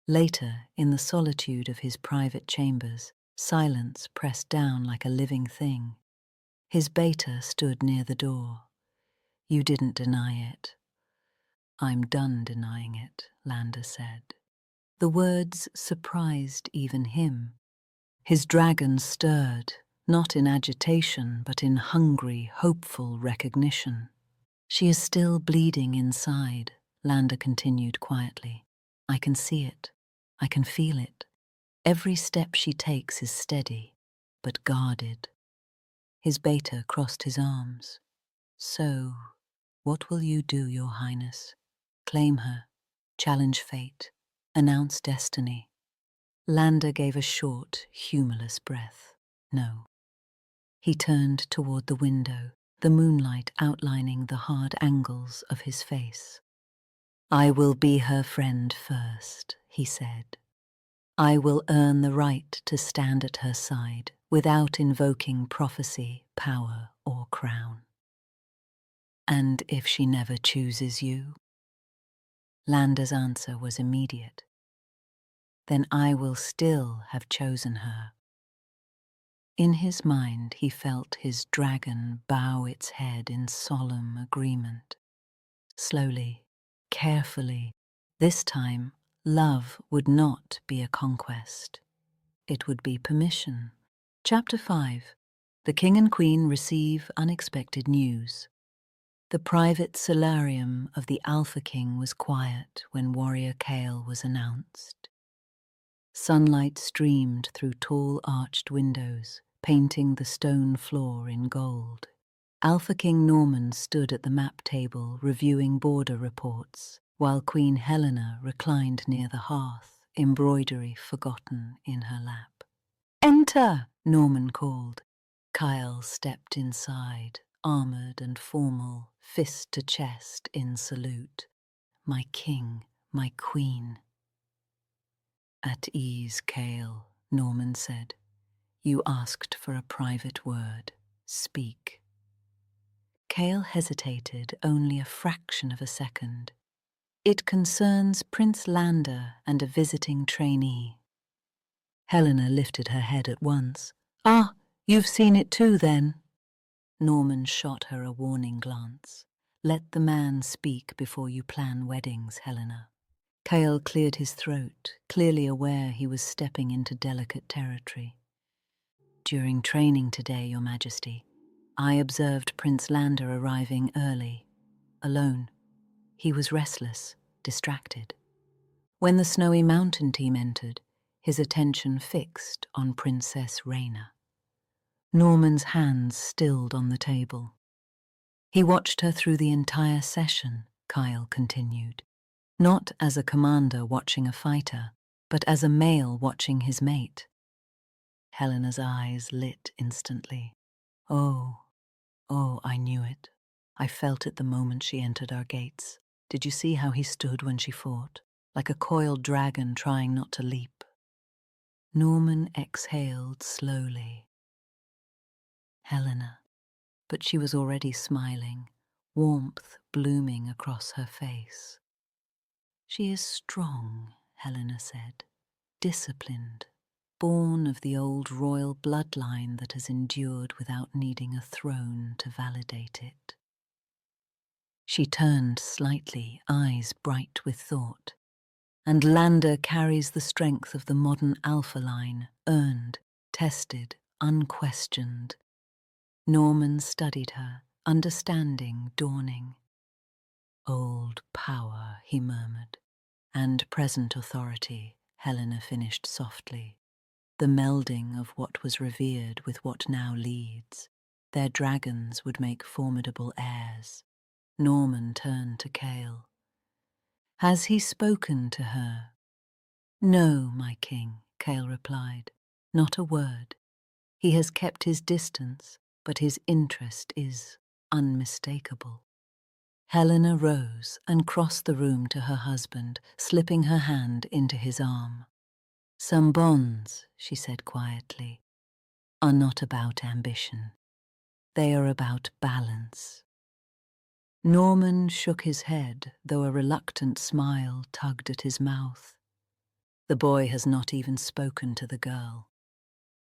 Later, in the solitude of his private chambers, silence pressed down like a living thing. His beta stood near the door. You didn't deny it. I'm done denying it, Lander said. The words surprised even him. His dragon stirred, not in agitation, but in hungry, hopeful recognition. She is still bleeding inside, Lander continued quietly. I can see it. I can feel it. Every step she takes is steady, but guarded. His beta crossed his arms. So, what will you do, Your Highness? Claim her, challenge fate, announce destiny. Lander gave a short, humorless breath. No. He turned toward the window, the moonlight outlining the hard angles of his face. I will be her friend first, he said. I will earn the right to stand at her side without invoking prophecy, power, or crown. And if she never chooses you? Lander's answer was immediate. Then I will still have chosen her. In his mind, he felt his dragon bow its head in solemn agreement. Slowly, carefully, this time, love would not be a conquest. It would be permission. Chapter 5. The King and Queen receive unexpected news. The private solarium of the Alpha King was quiet when Warrior Kale was announced. Sunlight streamed through tall arched windows, painting the stone floor in gold. Alpha King Norman stood at the map table reviewing border reports, while Queen Helena reclined near the hearth, embroidery forgotten in her lap. Enter, Norman called. Kyle stepped inside, armored and formal, fist to chest in salute. My king, my queen. At ease, Kale, Norman said. You asked for a private word. Speak. Kale hesitated only a fraction of a second. It concerns Prince Lander and a visiting trainee. Helena lifted her head at once. Ah, you've seen it too, then? Norman shot her a warning glance. Let the man speak before you plan weddings, Helena. Kale cleared his throat, clearly aware he was stepping into delicate territory. During training today, Your Majesty, I observed Prince Lander arriving early, alone. He was restless, distracted. When the Snowy Mountain team entered, his attention fixed on Princess Reina. Norman's hands stilled on the table. He watched her through the entire session, Kyle continued. Not as a commander watching a fighter, but as a male watching his mate. Helena's eyes lit instantly. Oh, I knew it. I felt it the moment she entered our gates. Did you see how he stood when she fought? Like a coiled dragon trying not to leap. Norman exhaled slowly. Helena. But she was already smiling, warmth blooming across her face. She is strong, Helena said, disciplined, born of the old royal bloodline that has endured without needing a throne to validate it. She turned slightly, eyes bright with thought. and Lander carries the strength of the modern alpha line, earned, tested, unquestioned. Norman studied her, understanding dawning. Old power, he murmured, and present authority, Helena finished softly. The melding of what was revered with what now leads. Their dragons would make formidable heirs. Norman turned to Cale. Has he spoken to her? No, my king, Cale replied. Not a word. He has kept his distance, but his interest is unmistakable. Helena rose and crossed the room to her husband, slipping her hand into his arm. Some bonds, she said quietly, are not about ambition. They are about balance. Norman shook his head, though a reluctant smile tugged at his mouth. The boy has not even spoken to the girl.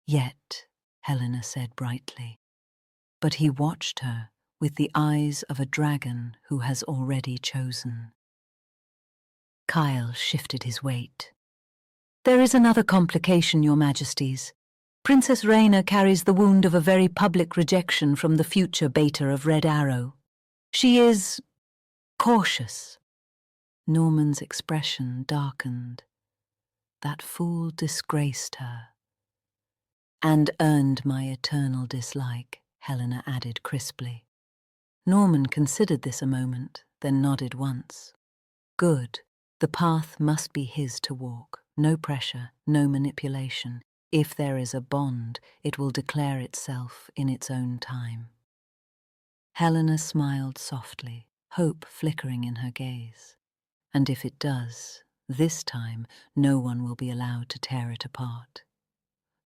Yet, Helena said brightly. But he watched her with the eyes of a dragon who has already chosen. Kyle shifted his weight. There is another complication, Your Majesties. Princess Reina carries the wound of a very public rejection from the future beta of Red Arrow. She is cautious. Norman's expression darkened. That fool disgraced her. And earned my eternal dislike, Helena added crisply. Norman considered this a moment, then nodded once. Good. The path must be his to walk. No pressure, no manipulation. If there is a bond, it will declare itself in its own time. Helena smiled softly, hope flickering in her gaze. And if it does, this time no one will be allowed to tear it apart.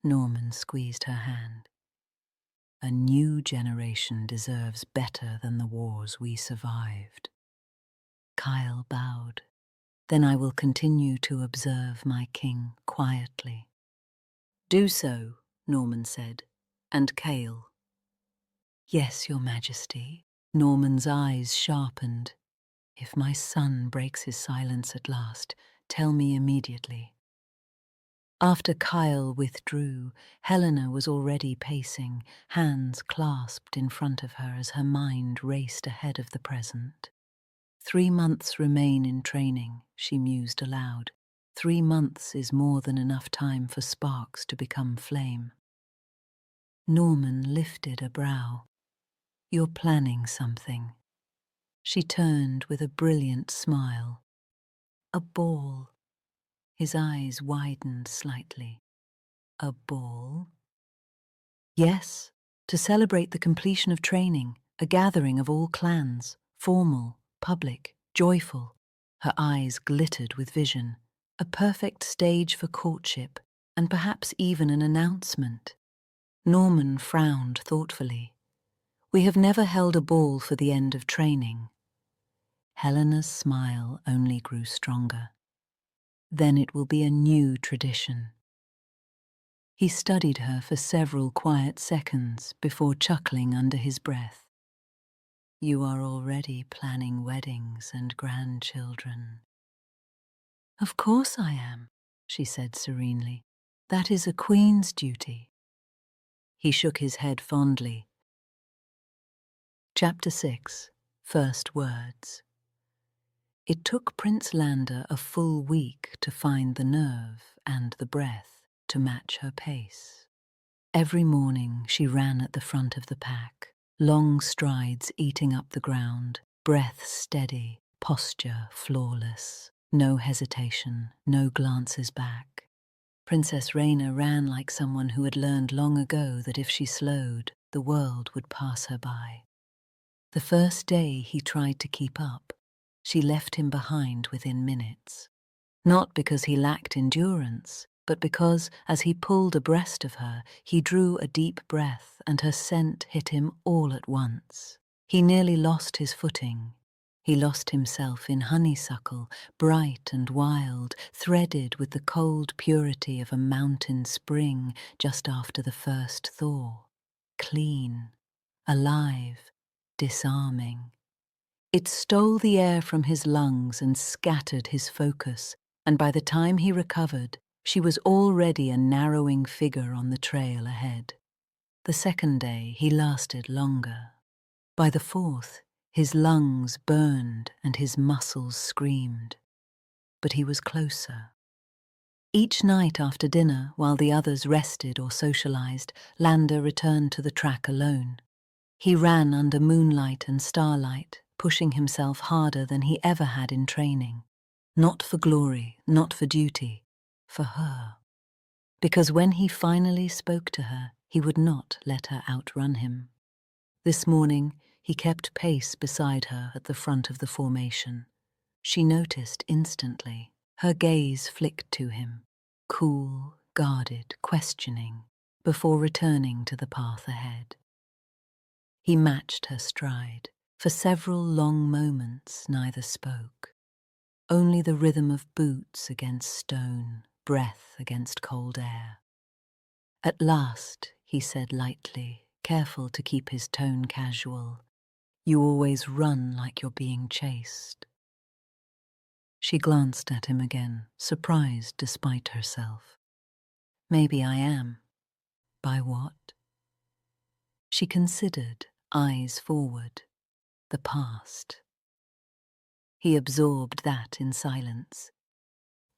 Norman squeezed her hand. A new generation deserves better than the wars we survived. Kyle bowed. Then I will continue to observe my king quietly. Do so, Norman said, and Cale. Yes, Your Majesty. Norman's eyes sharpened. If my son breaks his silence at last, tell me immediately. After Kyle withdrew, Helena was already pacing, hands clasped in front of her as her mind raced ahead of the present. 3 months remain in training, she mused aloud. 3 months is more than enough time for sparks to become flame. Norman lifted a brow. You're planning something. She turned with a brilliant smile. A ball. His eyes widened slightly. A ball? Yes, to celebrate the completion of training, a gathering of all clans, formal, public, joyful. Her eyes glittered with vision. A perfect stage for courtship, and perhaps even an announcement. Norman frowned thoughtfully. We have never held a ball for the end of training. Helena's smile only grew stronger. Then it will be a new tradition. He studied her for several quiet seconds before chuckling under his breath. You are already planning weddings and grandchildren. Of course I am, she said serenely. That is a queen's duty. He shook his head fondly. Chapter 6. First Words. It took Prince Lander a full week to find the nerve and the breath to match her pace. Every morning she ran at the front of the pack, long strides eating up the ground, breath steady, posture flawless, no hesitation, no glances back. Princess Reina ran like someone who had learned long ago that if she slowed, the world would pass her by. The first day he tried to keep up, she left him behind within minutes. Not because he lacked endurance, but because, as he pulled abreast of her, he drew a deep breath and her scent hit him all at once. He nearly lost his footing. He lost himself in honeysuckle, bright and wild, threaded with the cold purity of a mountain spring just after the first thaw. Clean, alive, disarming. It stole the air from his lungs and scattered his focus, and by the time he recovered, she was already a narrowing figure on the trail ahead. The second day, he lasted longer. By the fourth, his lungs burned and his muscles screamed. But he was closer. Each night after dinner, while the others rested or socialized, Lander returned to the track alone. He ran under moonlight and starlight, pushing himself harder than he ever had in training. Not for glory, not for duty, for her. Because when he finally spoke to her, he would not let her outrun him. This morning, he kept pace beside her at the front of the formation. She noticed instantly. Her gaze flicked to him, cool, guarded, questioning, before returning to the path ahead. He matched her stride. For several long moments, neither spoke. Only the rhythm of boots against stone, breath against cold air. At last, he said lightly, careful to keep his tone casual, "You always run like you're being chased." She glanced at him again, surprised despite herself. "Maybe I am. By what?" She considered, eyes forward, the past. He absorbed that in silence.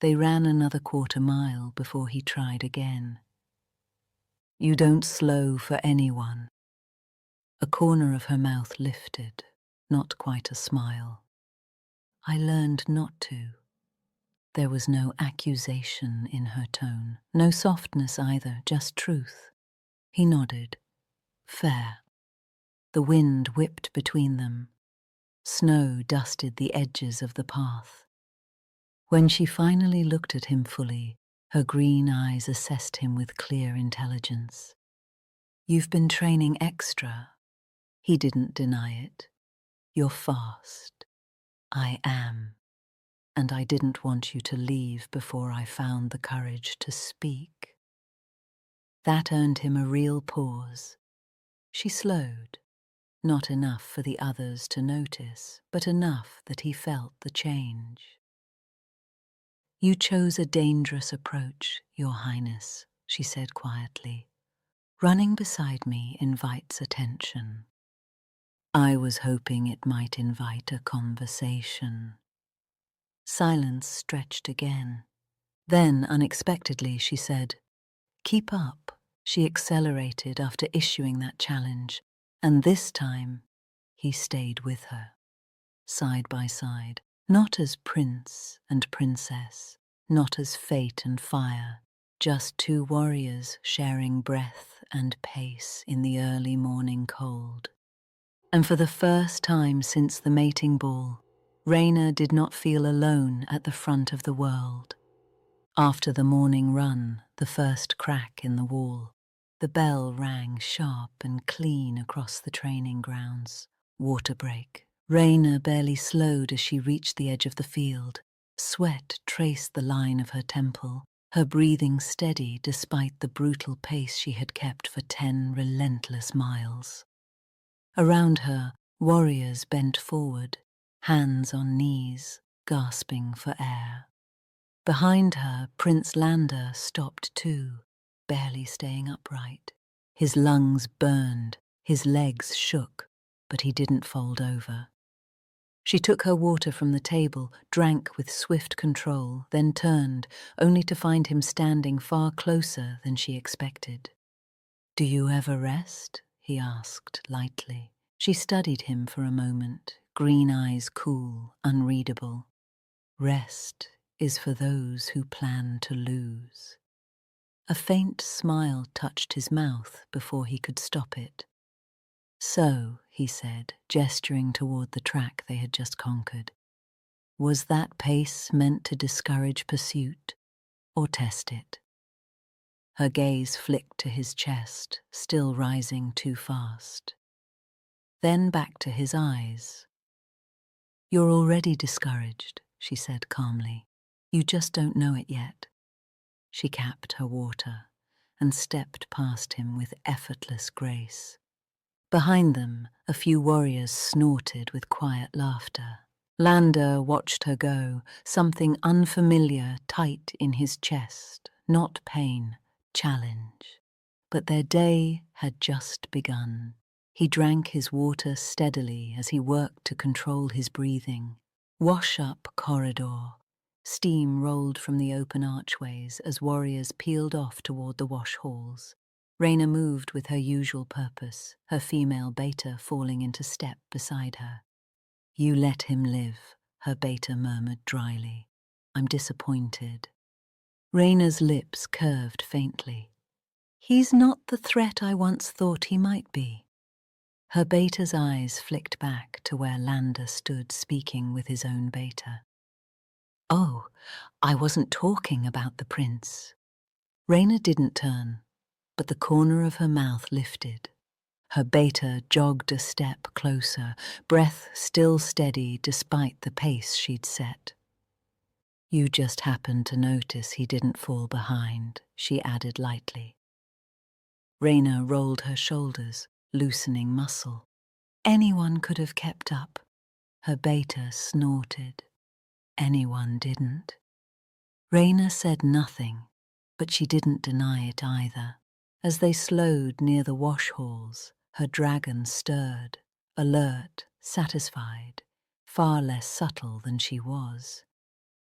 They ran another quarter-mile before he tried again. "You don't slow for anyone." A corner of her mouth lifted, not quite a smile. "I learned not to." There was no accusation in her tone, no softness either, just truth. He nodded. "Fair." The wind whipped between them. Snow dusted the edges of the path. When she finally looked at him fully, her green eyes assessed him with clear intelligence. "You've been training extra." He didn't deny it. "You're fast." "I am. And I didn't want you to leave before I found the courage to speak." That earned him a real pause. She slowed. Not enough for the others to notice, but enough that he felt the change. "You chose a dangerous approach, Your Highness," she said quietly. "Running beside me invites attention. I was hoping it might invite a conversation." Silence stretched again. Then, unexpectedly, she said, "Keep up." She accelerated after issuing that challenge, and this time he stayed with her, side by side, not as prince and princess, not as fate and fire, just two warriors sharing breath and pace in the early morning cold. And for the first time since the mating ball, Reina did not feel alone at the front of the world. After the morning run, the first crack in the wall, the bell rang sharp and clean across the training grounds. Water break. Reina barely slowed as she reached the edge of the field. Sweat traced the line of her temple, her breathing steady despite the brutal pace she had kept for 10 relentless miles. Around her, warriors bent forward, hands on knees, gasping for air. Behind her, Prince Lander stopped too, barely staying upright. His lungs burned, his legs shook, but he didn't fold over. She took her water from the table, drank with swift control, then turned, only to find him standing far closer than she expected. "Do you ever rest?" he asked lightly. She studied him for a moment, green eyes cool, unreadable. "Rest is for those who plan to lose." A faint smile touched his mouth before he could stop it. "So," he said, gesturing toward the track they had just conquered, "was that pace meant to discourage pursuit or test it?" Her gaze flicked to his chest, still rising too fast. Then back to his eyes. "You're already discouraged," she said calmly. "You just don't know it yet." She capped her water and stepped past him with effortless grace. Behind them, a few warriors snorted with quiet laughter. Lander watched her go, something unfamiliar tight in his chest, not pain, challenge. But their day had just begun. He drank his water steadily as he worked to control his breathing. Wash-up corridor. Steam rolled from the open archways as warriors peeled off toward the wash halls. Reina moved with her usual purpose, her female beta falling into step beside her. "You let him live," her beta murmured dryly. "I'm disappointed." Reina's lips curved faintly. "He's not the threat I once thought he might be." Her beta's eyes flicked back to where Lander stood speaking with his own beta. "Oh, I wasn't talking about the prince." Reina didn't turn, but the corner of her mouth lifted. Her beta jogged a step closer, breath still steady despite the pace she'd set. "You just happened to notice he didn't fall behind," she added lightly. Reina rolled her shoulders, loosening muscle. "Anyone could have kept up." Her beta snorted. "Anyone didn't." Reina said nothing, but she didn't deny it either. As they slowed near the wash halls, her dragon stirred, alert, satisfied, far less subtle than she was.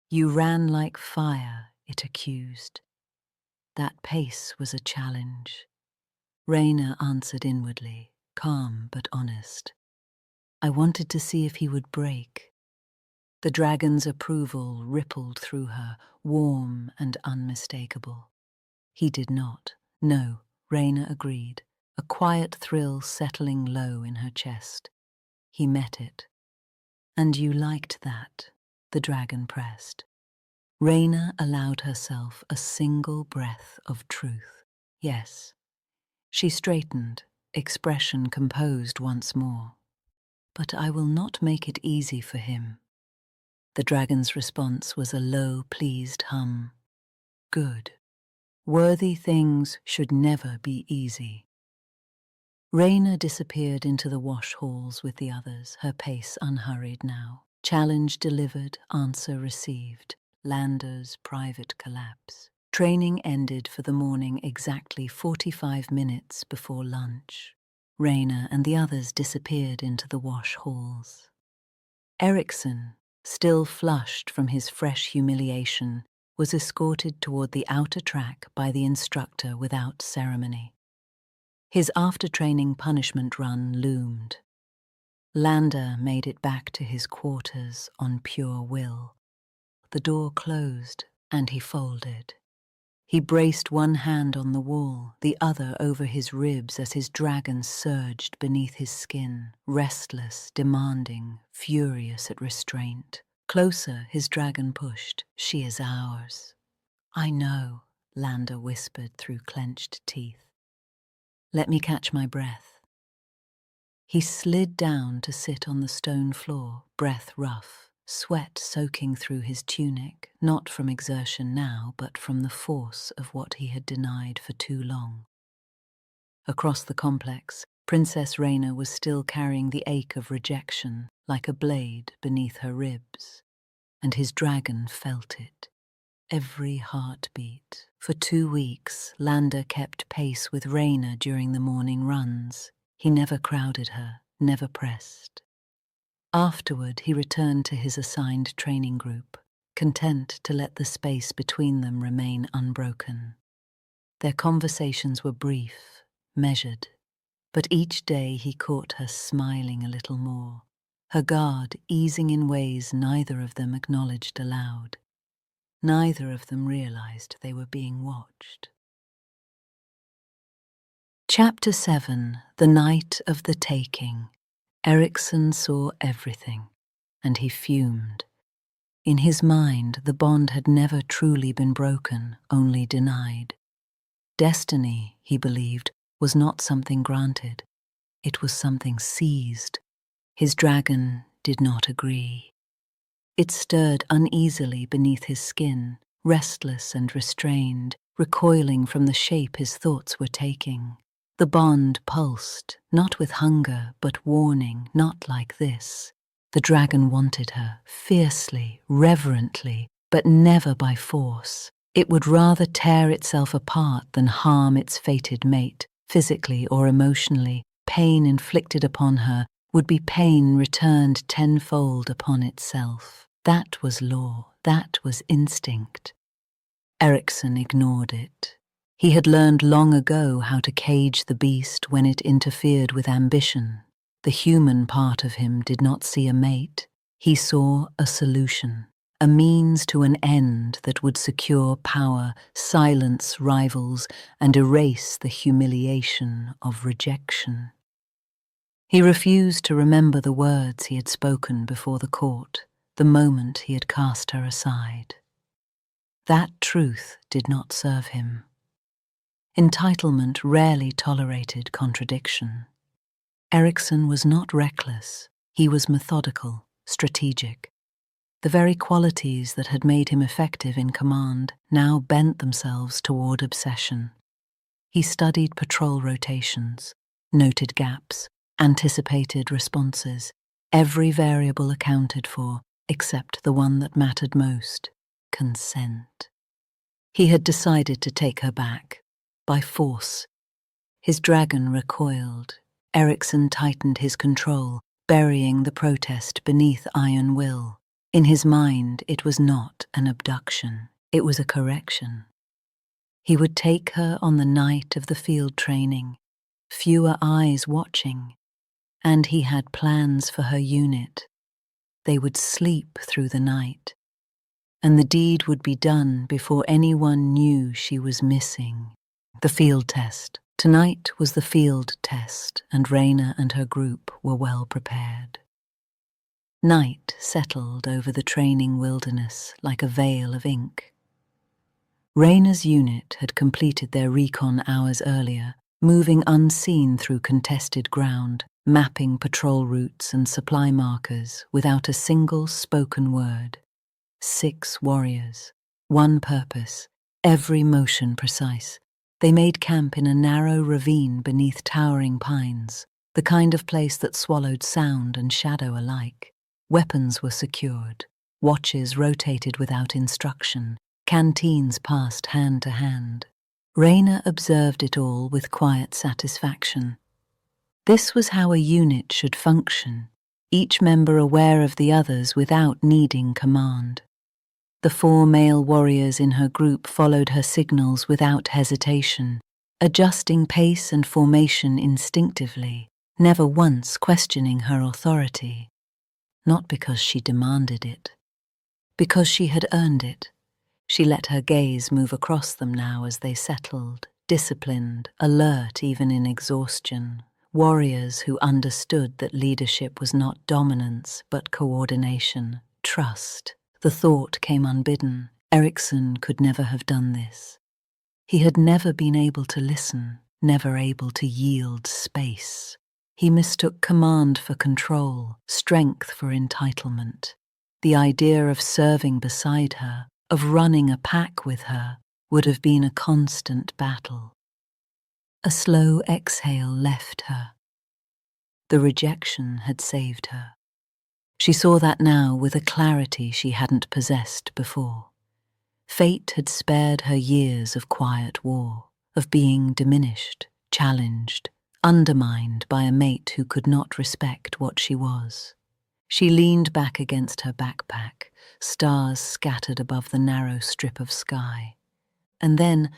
"You ran like fire," it accused. That pace was a challenge. Reina answered inwardly, calm but honest. "I wanted to see if he would break." The dragon's approval rippled through her, warm and unmistakable. He did not. "No," Reina agreed, a quiet thrill settling low in her chest. "He met it." "And you liked that," the dragon pressed. Reina allowed herself a single breath of truth. "Yes." She straightened, expression composed once more. "But I will not make it easy for him." The dragon's response was a low, pleased hum. "Good. Worthy things should never be easy." Reina disappeared into the wash halls with the others, her pace unhurried now. Challenge delivered, answer received. Lander's private collapse. Training ended for the morning exactly 45 minutes before lunch. Reina and the others disappeared into the wash halls. Ericsson, still flushed from his fresh humiliation, was escorted toward the outer track by the instructor without ceremony. His after-training punishment run loomed. Lander made it back to his quarters on pure will. The door closed, and he folded. He braced one hand on the wall, the other over his ribs as his dragon surged beneath his skin, restless, demanding, furious at restraint. Closer his dragon pushed. "She is ours." "I know," Lander whispered through clenched teeth. "Let me catch my breath." He slid down to sit on the stone floor, breath rough, sweat soaking through his tunic, not from exertion now, but from the force of what he had denied for too long. Across the complex, Princess Reina was still carrying the ache of rejection like a blade beneath her ribs, and his dragon felt it. Every heartbeat. For 2 weeks, Lander kept pace with Reina during the morning runs. He never crowded her, never pressed. Afterward, he returned to his assigned training group, content to let the space between them remain unbroken. Their conversations were brief, measured, but each day he caught her smiling a little more, her guard easing in ways neither of them acknowledged aloud. Neither of them realized they were being watched. Chapter 7. The Night of the Taking. Ericsson saw everything, and he fumed. In his mind, the bond had never truly been broken, only denied. Destiny, he believed, was not something granted. It was something seized. His dragon did not agree. It stirred uneasily beneath his skin, restless and restrained, recoiling from the shape his thoughts were taking. The bond pulsed, not with hunger, but warning, not like this. The dragon wanted her, fiercely, reverently, but never by force. It would rather tear itself apart than harm its fated mate, physically or emotionally. Pain inflicted upon her would be pain returned tenfold upon itself. That was law, that was instinct. Ericsson ignored it. He had learned long ago how to cage the beast when it interfered with ambition. The human part of him did not see a mate. He saw a solution, a means to an end that would secure power, silence rivals, and erase the humiliation of rejection. He refused to remember the words he had spoken before the court, the moment he had cast her aside. That truth did not serve him. Entitlement rarely tolerated contradiction. Ericsson was not reckless. He was methodical, strategic. The very qualities that had made him effective in command now bent themselves toward obsession. He studied patrol rotations, noted gaps, anticipated responses, every variable accounted for, except the one that mattered most: consent. He had decided to take her back, by force. His dragon recoiled. Ericsson tightened his control, burying the protest beneath iron will. In his mind, it was not an abduction. It was a correction. He would take her on the night of the field training, fewer eyes watching, and he had plans for her unit. They would sleep through the night, and the deed would be done before anyone knew she was missing. The field test. Tonight was the field test, and Reina and her group were well prepared. Night settled over the training wilderness like a veil of ink. Reina's unit had completed their recon hours earlier, moving unseen through contested ground, mapping patrol routes and supply markers without a single spoken word. 6 warriors, one purpose, every motion precise. They made camp in a narrow ravine beneath towering pines, the kind of place that swallowed sound and shadow alike. Weapons were secured, watches rotated without instruction, canteens passed hand to hand. Reina observed it all with quiet satisfaction. This was how a unit should function, each member aware of the others without needing command. The 4 male warriors in her group followed her signals without hesitation, adjusting pace and formation instinctively, never once questioning her authority. Not because she demanded it, because she had earned it. She let her gaze move across them now as they settled, disciplined, alert even in exhaustion. Warriors who understood that leadership was not dominance but coordination, trust. The thought came unbidden. Ericsson could never have done this. He had never been able to listen, never able to yield space. He mistook command for control, strength for entitlement. The idea of serving beside her, of running a pack with her, would have been a constant battle. A slow exhale left her. The rejection had saved her. She saw that now with a clarity she hadn't possessed before. Fate had spared her years of quiet war, of being diminished, challenged, undermined by a mate who could not respect what she was. She leaned back against her backpack, stars scattered above the narrow strip of sky. And then,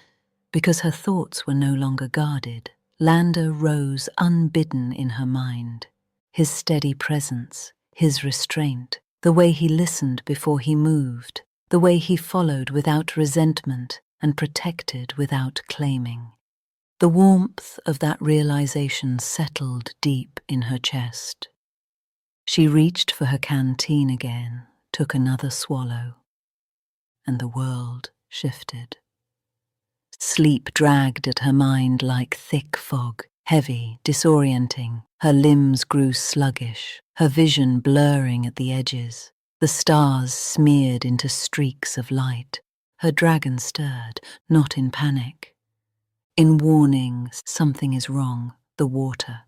because her thoughts were no longer guarded, Lander rose unbidden in her mind. His steady presence, his restraint, the way he listened before he moved, the way he followed without resentment and protected without claiming. The warmth of that realization settled deep in her chest. She reached for her canteen again, took another swallow, and the world shifted. Sleep dragged at her mind like thick fog, heavy, disorienting. Her limbs grew sluggish, her vision blurring at the edges. The stars smeared into streaks of light. Her dragon stirred, not in panic. In warning, something is wrong, the water.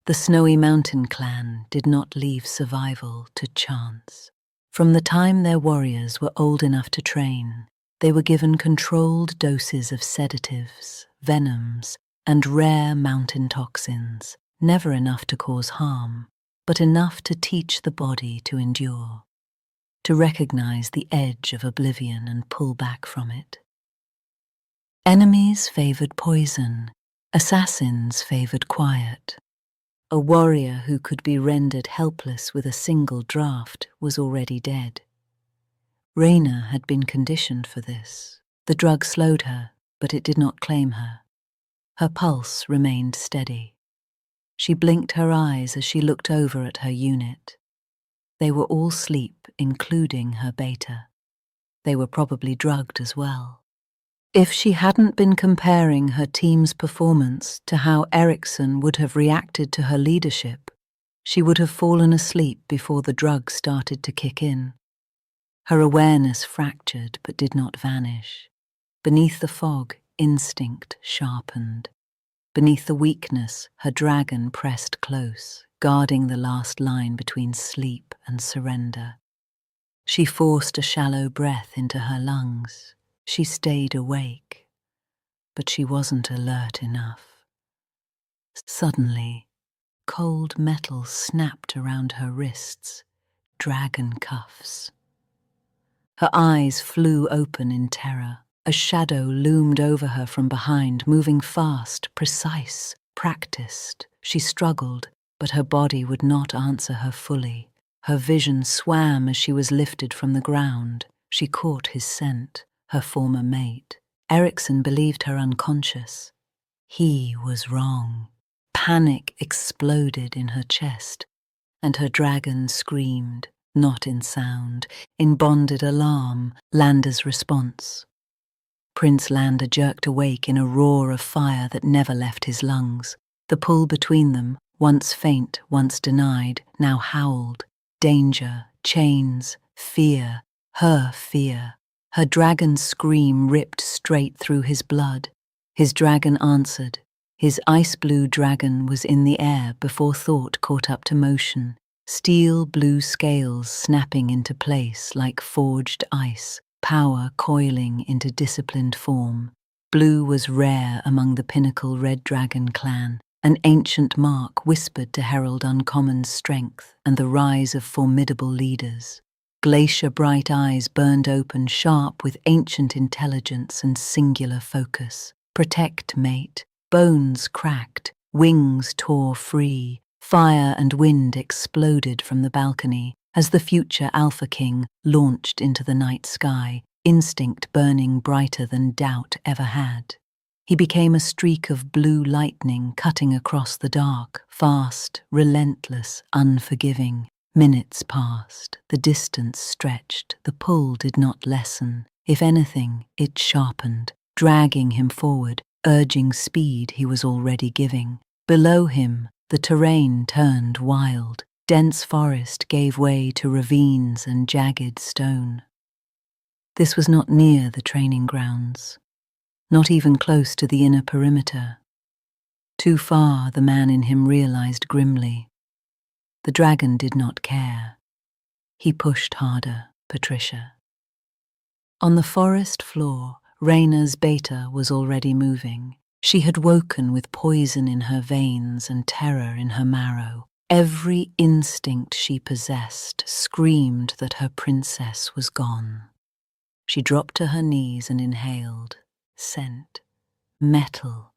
The Snowy Mountain clan did not leave survival to chance. From the time their warriors were old enough to train, they were given controlled doses of sedatives, venoms, and rare mountain toxins, never enough to cause harm, but enough to teach the body to endure, to recognize the edge of oblivion and pull back from it. Enemies favored poison, assassins favored quiet. A warrior who could be rendered helpless with a single draught was already dead. Reina had been conditioned for this. The drug slowed her, but it did not claim her. Her pulse remained steady. She blinked her eyes as she looked over at her unit. They were all asleep, including her beta. They were probably drugged as well. If she hadn't been comparing her team's performance to how Erickson would have reacted to her leadership, she would have fallen asleep before the drug started to kick in. Her awareness fractured but did not vanish. Beneath the fog, instinct sharpened. Beneath the weakness, her dragon pressed close, guarding the last line between sleep and surrender. She forced a shallow breath into her lungs. She stayed awake, but she wasn't alert enough. Suddenly, cold metal snapped around her wrists, dragon cuffs. Her eyes flew open in terror. A shadow loomed over her from behind, moving fast, precise, practiced. She struggled, but her body would not answer her fully. Her vision swam as she was lifted from the ground. She caught his scent, her former mate. Erickson believed her unconscious. He was wrong. Panic exploded in her chest, and her dragon screamed, not in sound, in bonded alarm, Lander's response. Prince Lander jerked awake in a roar of fire that never left his lungs. The pull between them, once faint, once denied, now howled. Danger, chains, fear, her fear. Her dragon's scream ripped straight through his blood. His dragon answered. His ice-blue dragon was in the air before thought caught up to motion, steel blue scales snapping into place like forged ice, power coiling into disciplined form. Blue was rare among the Pinnacle Red Dragon clan, an ancient mark whispered to herald uncommon strength and the rise of formidable leaders. Glacier-bright eyes burned open, sharp with ancient intelligence and singular focus. Protect, mate. Bones cracked, wings tore free. Fire and wind exploded from the balcony as the future Alpha King launched into the night sky, instinct burning brighter than doubt ever had. He became a streak of blue lightning cutting across the dark, fast, relentless, unforgiving. Minutes passed, the distance stretched, the pull did not lessen. If anything, it sharpened, dragging him forward, urging speed he was already giving. Below him, the terrain turned wild. Dense forest gave way to ravines and jagged stone. This was not near the training grounds, not even close to the inner perimeter. Too far, the man in him realized grimly. The dragon did not care. He pushed harder, Patricia. On the forest floor, Reina's beta was already moving. She had woken with poison in her veins and terror in her marrow. Every instinct she possessed screamed that her princess was gone. She dropped to her knees and inhaled. Scent, metal,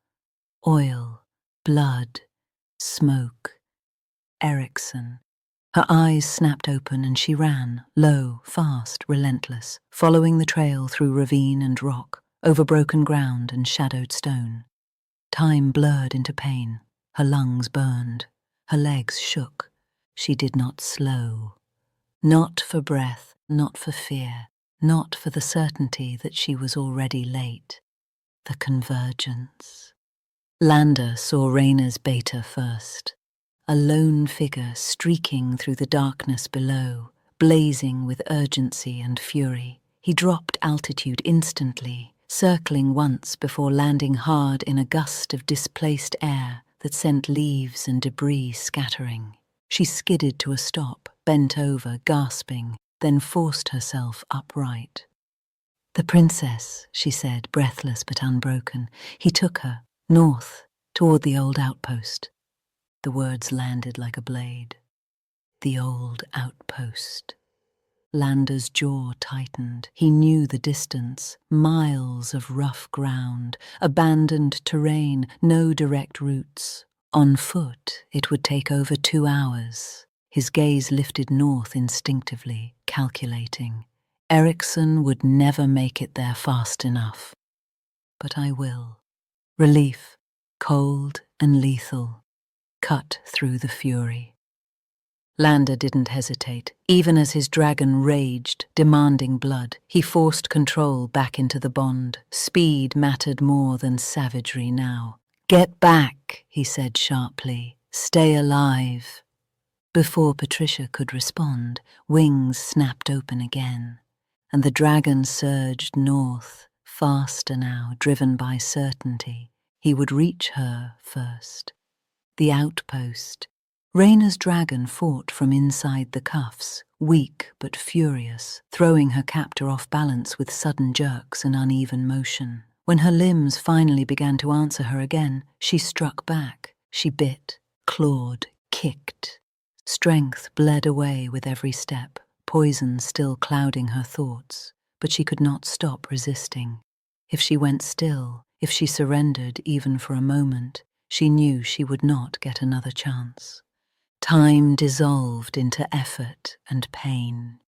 oil, blood, smoke. Erickson. Her eyes snapped open and she ran, low, fast, relentless, following the trail through ravine and rock, over broken ground and shadowed stone. Time blurred into pain. Her lungs burned. Her legs shook. She did not slow. Not for breath, not for fear, not for the certainty that she was already late. The convergence. Lander saw Reina's beta first. A lone figure streaking through the darkness below, blazing with urgency and fury. He dropped altitude instantly, circling once before landing hard in a gust of displaced air that sent leaves and debris scattering. She skidded to a stop, bent over, gasping, then forced herself upright. "The princess," she said, breathless but unbroken. He took her, north, toward the old outpost. The words landed like a blade. The old outpost. Lander's jaw tightened. He knew the distance, miles of rough ground, abandoned terrain, no direct routes. On foot, it would take over 2 hours. His gaze lifted north instinctively, calculating. Ericsson would never make it there fast enough. But I will. Relief, cold and lethal, cut through the fury. Lander didn't hesitate. Even as his dragon raged, demanding blood, he forced control back into the bond. Speed mattered more than savagery now. "Get back," he said sharply. "Stay alive." Before Patricia could respond, wings snapped open again, and the dragon surged north, faster now, driven by certainty. He would reach her first. The outpost. Reina's dragon fought from inside the cuffs, weak but furious, throwing her captor off balance with sudden jerks and uneven motion. When her limbs finally began to answer her again, she struck back. She bit, clawed, kicked. Strength bled away with every step, poison still clouding her thoughts, but she could not stop resisting. If she went still, if she surrendered even for a moment, she knew she would not get another chance. Time dissolved into effort and pain.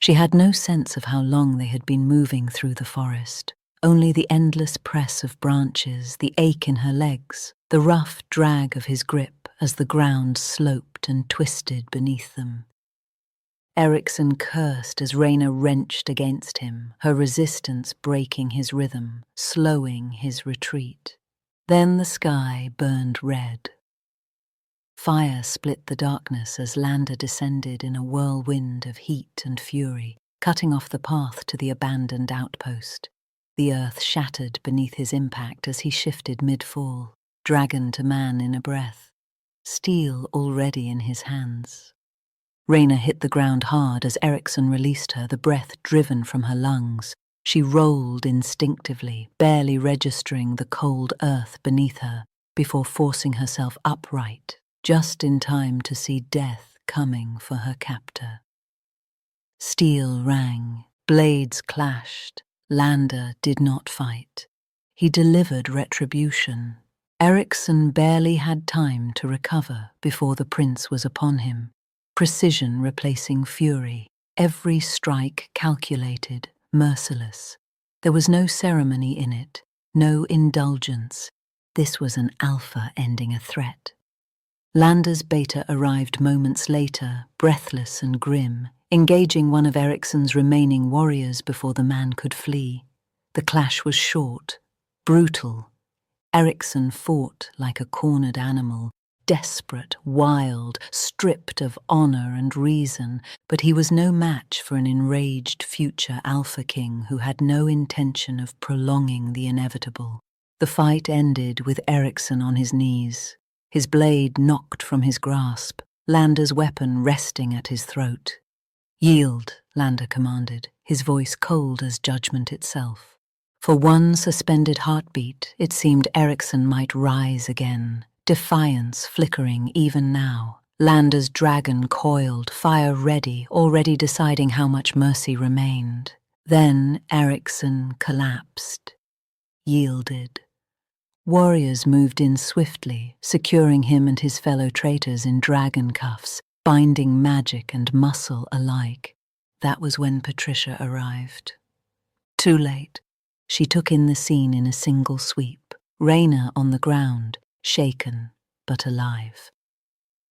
She had no sense of how long they had been moving through the forest, only the endless press of branches, the ache in her legs, the rough drag of his grip as the ground sloped and twisted beneath them. Ericsson cursed as Reina wrenched against him, her resistance breaking his rhythm, slowing his retreat. Then the sky burned red. Fire split the darkness as Lander descended in a whirlwind of heat and fury, cutting off the path to the abandoned outpost. The earth shattered beneath his impact as he shifted mid-fall, dragon to man in a breath, steel already in his hands. Reina hit the ground hard as Ericsson released her, the breath driven from her lungs. She rolled instinctively, barely registering the cold earth beneath her, before forcing herself upright, just in time to see death coming for her captor. Steel rang, blades clashed. Lander did not fight. He delivered retribution. Ericsson barely had time to recover before the prince was upon him, precision replacing fury, every strike calculated, merciless. There was no ceremony in it, no indulgence. This was an alpha ending a threat. Lander's beta arrived moments later, breathless and grim, engaging one of Ericsson's remaining warriors before the man could flee. The clash was short, brutal. Ericsson fought like a cornered animal, desperate, wild, stripped of honor and reason, but he was no match for an enraged future Alpha King who had no intention of prolonging the inevitable. The fight ended with Ericsson on his knees, his blade knocked from his grasp, Lander's weapon resting at his throat. "Yield," Lander commanded, his voice cold as judgment itself. For one suspended heartbeat, it seemed Ericsson might rise again, defiance flickering even now. Lander's dragon coiled, fire ready, already deciding how much mercy remained. Then Ericsson collapsed, yielded. Warriors moved in swiftly, securing him and his fellow traitors in dragon cuffs, binding magic and muscle alike. That was when Patricia arrived. Too late. She took in the scene in a single sweep, Reina on the ground, shaken but alive.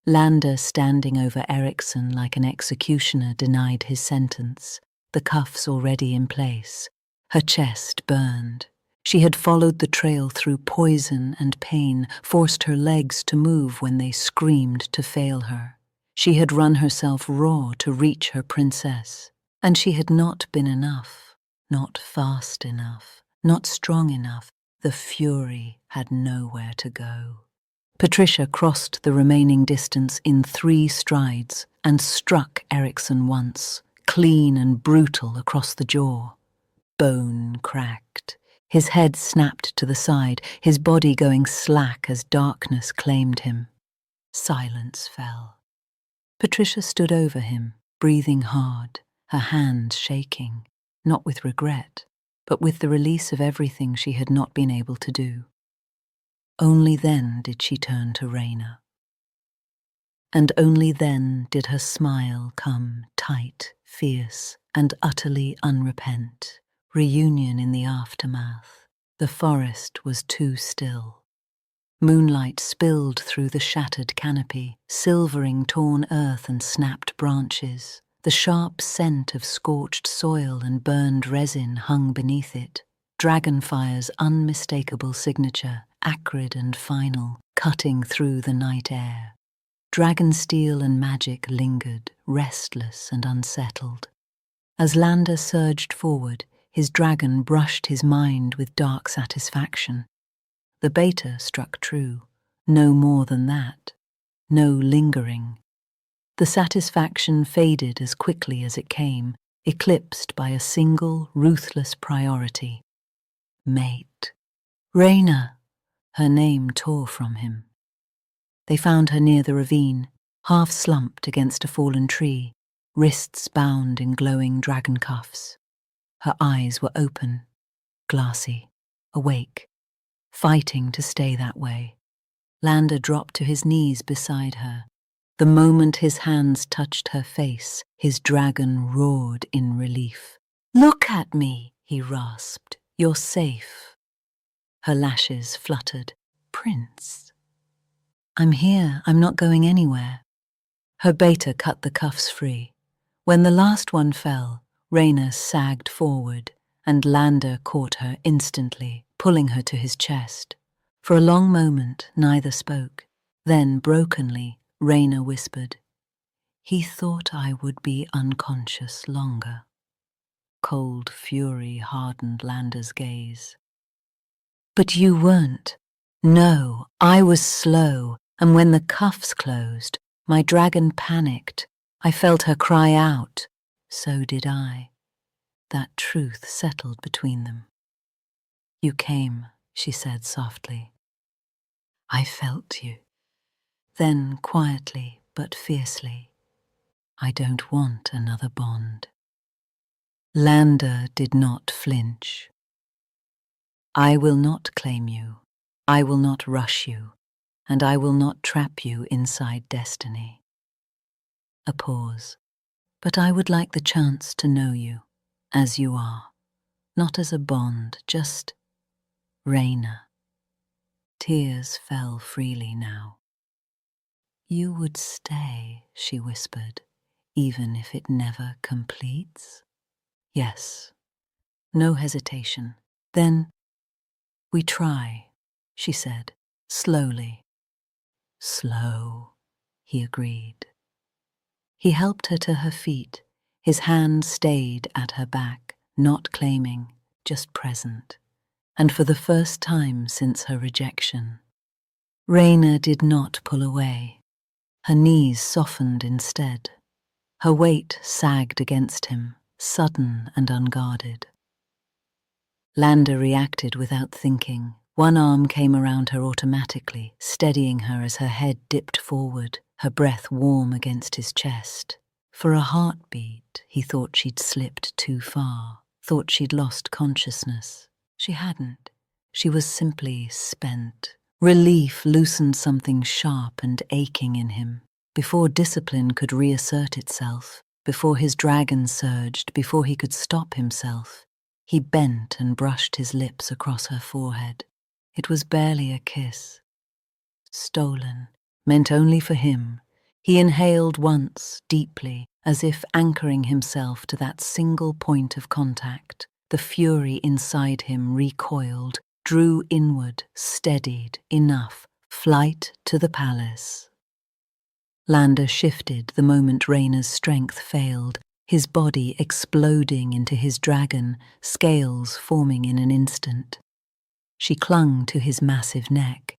Lander standing over Ericsson like an executioner denied his sentence, the cuffs already in place. Her chest burned. She had followed the trail through poison and pain, forced her legs to move when they screamed to fail her. She had run herself raw to reach her princess, and she had not been enough, not fast enough, not strong enough. The fury had nowhere to go. Patricia crossed the remaining distance in 3 strides and struck Ericsson once, clean and brutal across the jaw. Bone cracked. His head snapped to the side, his body going slack as darkness claimed him. Silence fell. Patricia stood over him, breathing hard, her hands shaking, not with regret, but with the release of everything she had not been able to do. Only then did she turn to Reina. And only then did her smile come tight, fierce, and utterly unrepent. Reunion in the aftermath. The forest was too still. Moonlight spilled through the shattered canopy, silvering torn earth and snapped branches. The sharp scent of scorched soil and burned resin hung beneath it. Dragonfire's unmistakable signature, acrid and final, cutting through the night air. Dragonsteel and magic lingered, restless and unsettled. As Lander surged forward, his dragon brushed his mind with dark satisfaction. The beta struck true, no more than that, no lingering. The satisfaction faded as quickly as it came, eclipsed by a single, ruthless priority. Mate. Reina! Her name tore from him. They found her near the ravine, half slumped against a fallen tree, wrists bound in glowing dragon cuffs. Her eyes were open, glassy, awake, fighting to stay that way. Lander dropped to his knees beside her. The moment his hands touched her face, his dragon roared in relief. "Look at me," he rasped. "You're safe." Her lashes fluttered. "Prince." "I'm here. I'm not going anywhere." Her beta cut the cuffs free. When the last one fell, Reina sagged forward, and Lander caught her instantly, pulling her to his chest. For a long moment, neither spoke. Then, brokenly, Reina whispered, "He thought I would be unconscious longer." Cold fury hardened Lander's gaze. "But you weren't." "No, I was slow, and when the cuffs closed, my dragon panicked. I felt her cry out. So did I." That truth settled between them. "You came," she said softly. "I felt you." Then, quietly but fiercely, "I don't want another bond." Lander did not flinch. "I will not claim you. I will not rush you, and I will not trap you inside destiny." A pause. "But I would like the chance to know you, as you are, not as a bond, just Reina." Tears fell freely now. "You would stay," she whispered, "even if it never completes?" "Yes." No hesitation. "Then we try," she said, slowly. "Slow," he agreed. He helped her to her feet. His hand stayed at her back, not claiming, just present. And for the first time since her rejection, Reina did not pull away. Her knees softened instead. Her weight sagged against him, sudden and unguarded. Lander reacted without thinking. One arm came around her automatically, steadying her as her head dipped forward, her breath warm against his chest. For a heartbeat, he thought she'd slipped too far, thought she'd lost consciousness. She hadn't. She was simply spent. Relief loosened something sharp and aching in him. Before discipline could reassert itself, before his dragon surged, before he could stop himself, he bent and brushed his lips across her forehead. It was barely a kiss. Stolen, meant only for him. He inhaled once, deeply, as if anchoring himself to that single point of contact. The fury inside him recoiled, drew inward, steadied, enough. Flight to the palace. Lander shifted the moment Reina's strength failed, his body exploding into his dragon, scales forming in an instant. She clung to his massive neck.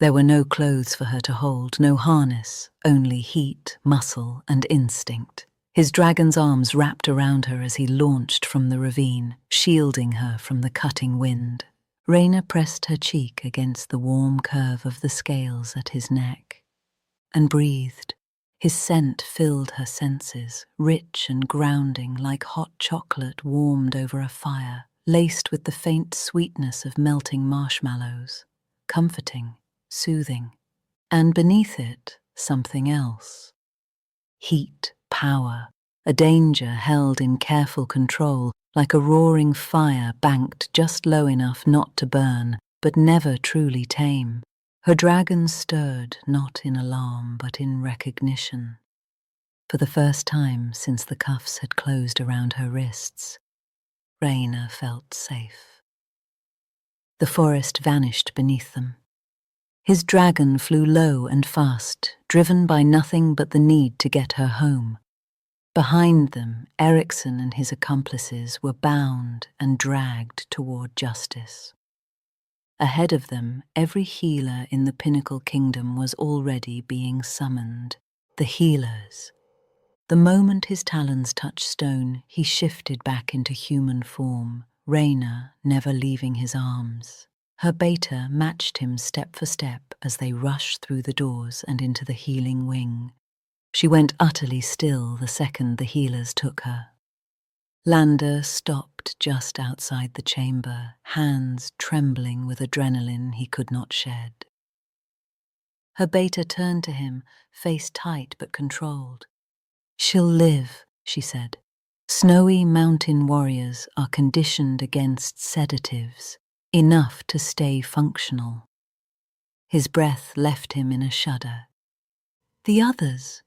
There were no clothes for her to hold, no harness, only heat, muscle, and instinct. His dragon's arms wrapped around her as he launched from the ravine, shielding her from the cutting wind. Reina pressed her cheek against the warm curve of the scales at his neck and breathed. His scent filled her senses, rich and grounding like hot chocolate warmed over a fire, laced with the faint sweetness of melting marshmallows, comforting, soothing. And beneath it, something else. Heat, power, a danger held in careful control, like a roaring fire banked just low enough not to burn, but never truly tame. Her dragon stirred, not in alarm, but in recognition. For the first time since the cuffs had closed around her wrists, Reina felt safe. The forest vanished beneath them. His dragon flew low and fast, driven by nothing but the need to get her home. Behind them, Ericsson and his accomplices were bound and dragged toward justice. Ahead of them, every healer in the Pinnacle Kingdom was already being summoned. The healers. The moment his talons touched stone, he shifted back into human form, Reina never leaving his arms. Her beta matched him step for step as they rushed through the doors and into the healing wing. She went utterly still the second the healers took her. Lander stopped just outside the chamber, hands trembling with adrenaline he could not shed. Her beta turned to him, face tight but controlled. "She'll live," she said. "Snowy Mountain warriors are conditioned against sedatives, enough to stay functional." His breath left him in a shudder. The others?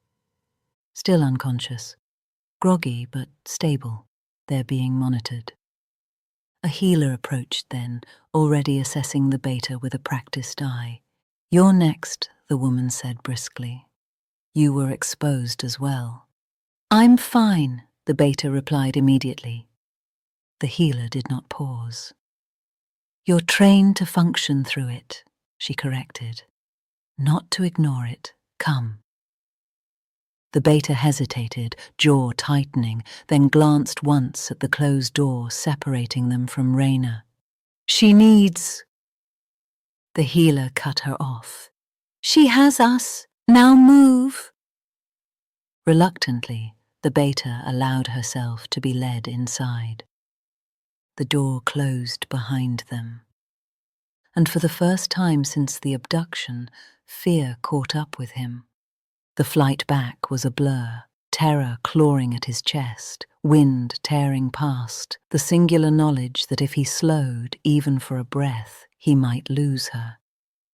Still unconscious, groggy but stable. They're being monitored. A healer approached then, already assessing the beta with a practiced eye. "You're next," the woman said briskly. "You were exposed as well." "I'm fine," the beta replied immediately. The healer did not pause. "You're trained to function through it," she corrected. "Not to ignore it. Come." The beta hesitated, jaw tightening, then glanced once at the closed door separating them from Reina. "She needs—" The healer cut her off. "She has us. Now move." Reluctantly, the beta allowed herself to be led inside. The door closed behind them. And for the first time since the abduction, fear caught up with him. The flight back was a blur, terror clawing at his chest, wind tearing past, the singular knowledge that if he slowed, even for a breath, he might lose her.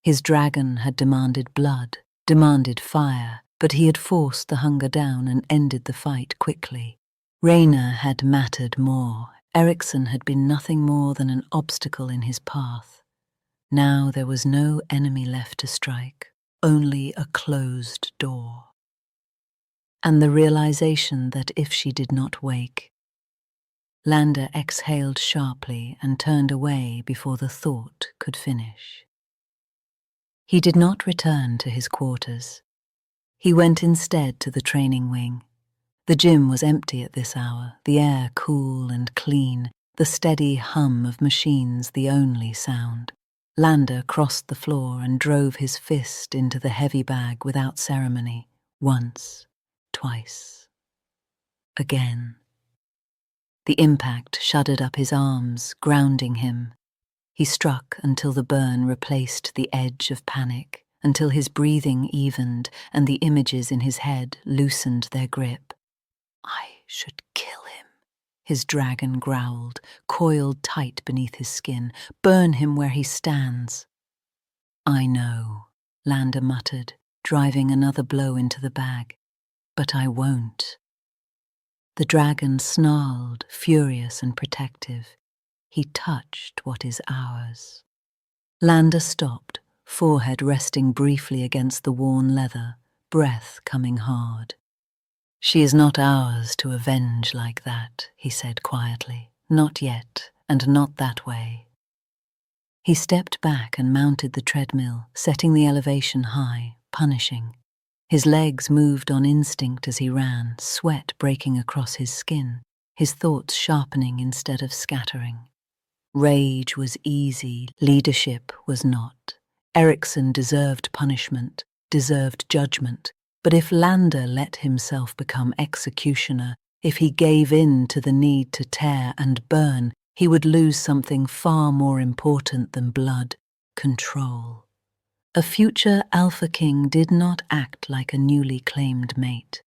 His dragon had demanded blood, demanded fire, but he had forced the hunger down and ended the fight quickly. Reina had mattered more. Ericsson had been nothing more than an obstacle in his path. Now there was no enemy left to strike. Only a closed door. And the realization that if she did not wake— Lander exhaled sharply and turned away before the thought could finish. He did not return to his quarters. He went instead to the training wing. The gym was empty at this hour, the air cool and clean, the steady hum of machines the only sound. Lander crossed the floor and drove his fist into the heavy bag without ceremony. Once, twice. Again. The impact shuddered up his arms, grounding him. He struck until the burn replaced the edge of panic, until his breathing evened and the images in his head loosened their grip. "I should kill him," his dragon growled, coiled tight beneath his skin. "Burn him where he stands." "I know," Lander muttered, driving another blow into the bag. "But I won't." The dragon snarled, furious and protective. He touched what is ours. Lander stopped, forehead resting briefly against the worn leather, breath coming hard. "She is not ours to avenge like that," he said quietly. "Not yet, and not that way." He stepped back and mounted the treadmill, setting the elevation high, punishing. His legs moved on instinct as he ran, sweat breaking across his skin, his thoughts sharpening instead of scattering. Rage was easy, leadership was not. Ericsson deserved punishment, deserved judgment, but if Lander let himself become executioner, if he gave in to the need to tear and burn, he would lose something far more important than blood: control. A future Alpha King did not act like a newly claimed mate.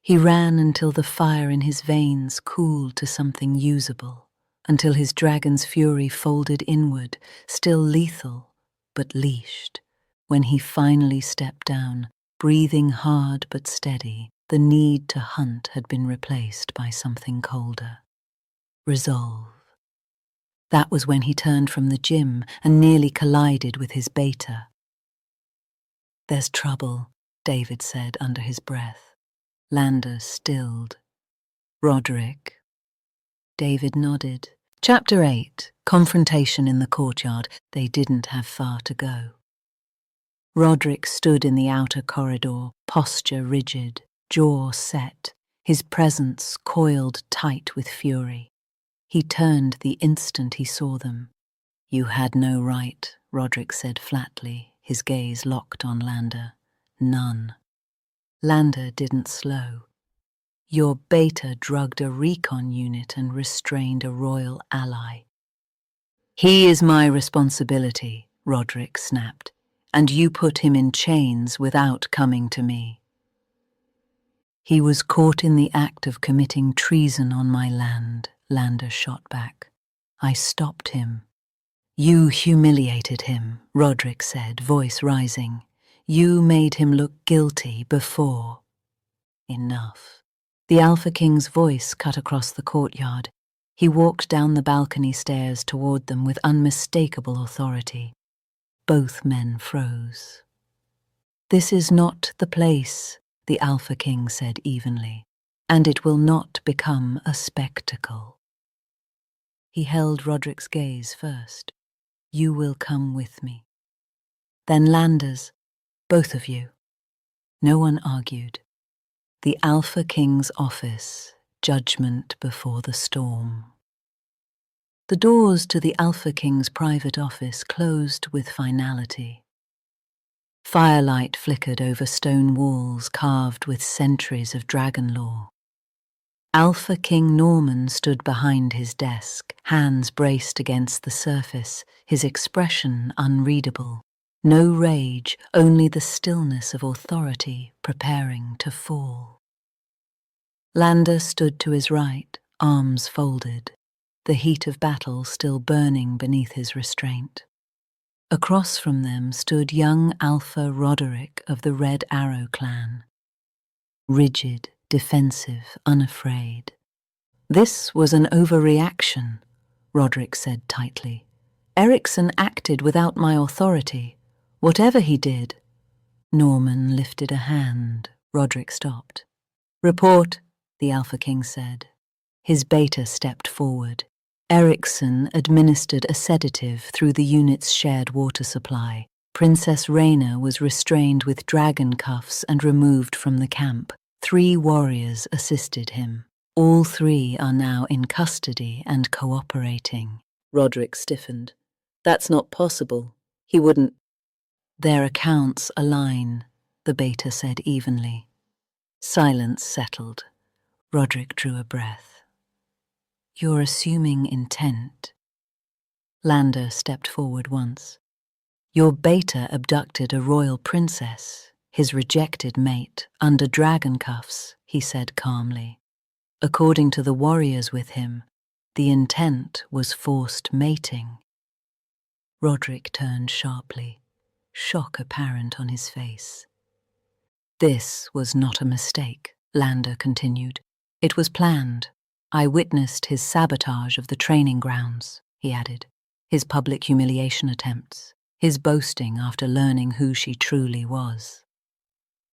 He ran until the fire in his veins cooled to something usable, until his dragon's fury folded inward, still lethal, but leashed. When he finally stepped down, breathing hard but steady, the need to hunt had been replaced by something colder: resolve. That was when he turned from the gym and nearly collided with his beta. "There's trouble," David said under his breath. Lander stilled. "Roderick?" David nodded. Chapter 8. Confrontation in the courtyard. They didn't have far to go. Roderick stood in the outer corridor, posture rigid, jaw set, his presence coiled tight with fury. He turned the instant he saw them. "You had no right," Roderick said flatly, his gaze locked on Lander. "None." Lander didn't slow. "Your beta drugged a recon unit and restrained a royal ally." "He is my responsibility," Roderick snapped, "and you put him in chains without coming to me." "He was caught in the act of committing treason on my land," Lander shot back. "I stopped him." "You humiliated him," Roderick said, voice rising. "You made him look guilty before." "Enough." The Alpha King's voice cut across the courtyard. He walked down the balcony stairs toward them with unmistakable authority. Both men froze. "This is not the place," the Alpha King said evenly, "and it will not become a spectacle." He held Roderick's gaze first. "You will come with me." "Then Lander's, both of you." No one argued. The Alpha King's office, judgment before the storm. The doors to the Alpha King's private office closed with finality. Firelight flickered over stone walls carved with centuries of dragon lore. Alpha King Norman stood behind his desk, hands braced against the surface, his expression unreadable. No rage, only the stillness of authority preparing to fall. Lander stood to his right, arms folded, the heat of battle still burning beneath his restraint. Across from them stood young Alpha Roderick of the Red Arrow clan. Rigid, defensive, unafraid. "This was an overreaction," Roderick said tightly. "Ericsson acted without my authority. Whatever he did." Norman lifted a hand. Roderick stopped. "Report," the Alpha King said. His beta stepped forward. Ericsson administered a sedative through the unit's shared water supply. Princess Reina was restrained with dragon cuffs and removed from the camp. 3 warriors assisted him. All 3 are now in custody and cooperating. Roderick stiffened. "That's not possible. He wouldn't." "Their accounts align," the beta said evenly. Silence settled. Roderick drew a breath. "You're assuming intent." Lander stepped forward once. "Your beta abducted a royal princess, his rejected mate, under dragon cuffs," he said calmly. "According to the warriors with him, the intent was forced mating." Roderick turned sharply, shock apparent on his face. "This was not a mistake," Lander continued. "It was planned. I witnessed his sabotage of the training grounds," he added, "his public humiliation attempts, his boasting after learning who she truly was."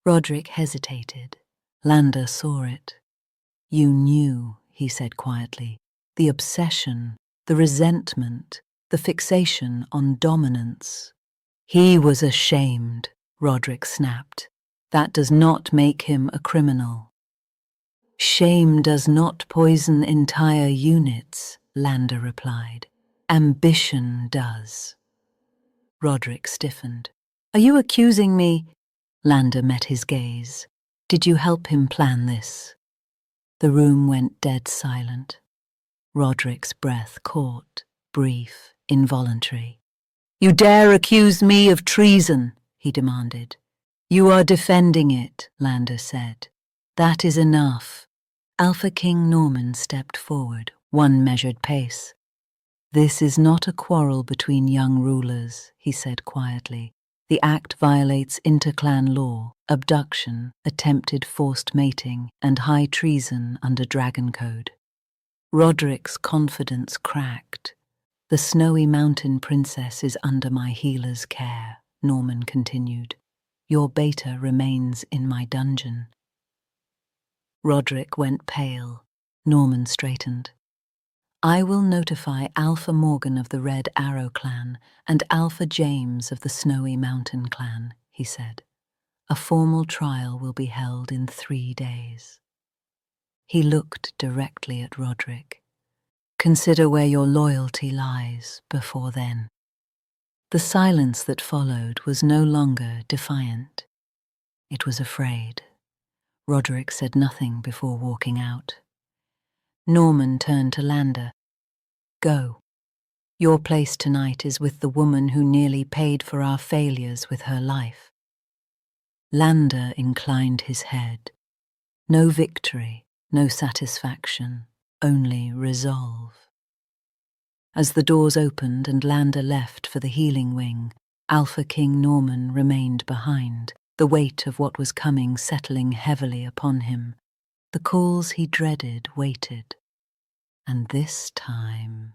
Roderick hesitated. Lander saw it. "You knew," he said quietly, "the obsession, the resentment, the fixation on dominance. "He was ashamed," Roderick snapped. "That does not make him a criminal." "Shame does not poison entire units," Landa replied. "Ambition does." Roderick stiffened. "Are you accusing me?" Landa met his gaze. "Did you help him plan this?" The room went dead silent. Roderick's breath caught, brief, involuntary. "You dare accuse me of treason?" he demanded. "You are defending it," Landa said. "That is enough." Alpha King Norman stepped forward, one measured pace. "This is not a quarrel between young rulers," he said quietly. "The act violates interclan law, abduction, attempted forced mating, and high treason under Dragon Code." Roderick's confidence cracked. "The Snowy Mountain princess is under my healer's care," Norman continued. "Your beta remains in my dungeon." Roderick went pale. Norman straightened. "I will notify Alpha Morgan of the Red Arrow clan and Alpha James of the Snowy Mountain clan," he said. "A formal trial will be held in 3 days." He looked directly at Roderick. "Consider where your loyalty lies before then." The silence that followed was no longer defiant. It was afraid. Roderick said nothing before walking out. Norman turned to Landa. "Go. Your place tonight is with the woman who nearly paid for our failures with her life." Landa inclined his head. No victory, no satisfaction, only resolve. As the doors opened and Landa left for the healing wing, Alpha King Norman remained behind, the weight of what was coming settling heavily upon him. The calls he dreaded waited. And this time,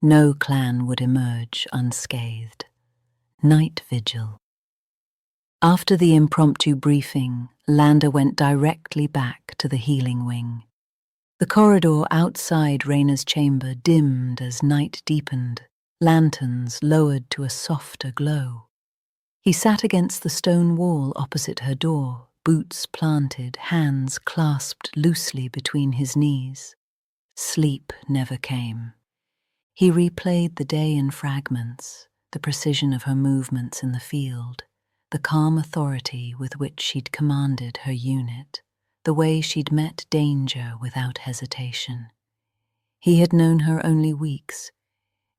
no clan would emerge unscathed. Night vigil. After the impromptu briefing, Landa went directly back to the healing wing. The corridor outside Reina's chamber dimmed as night deepened, lanterns lowered to a softer glow. He sat against the stone wall opposite her door, boots planted, hands clasped loosely between his knees. Sleep never came. He replayed the day in fragments, the precision of her movements in the field, the calm authority with which she'd commanded her unit, the way she'd met danger without hesitation. He had known her only weeks,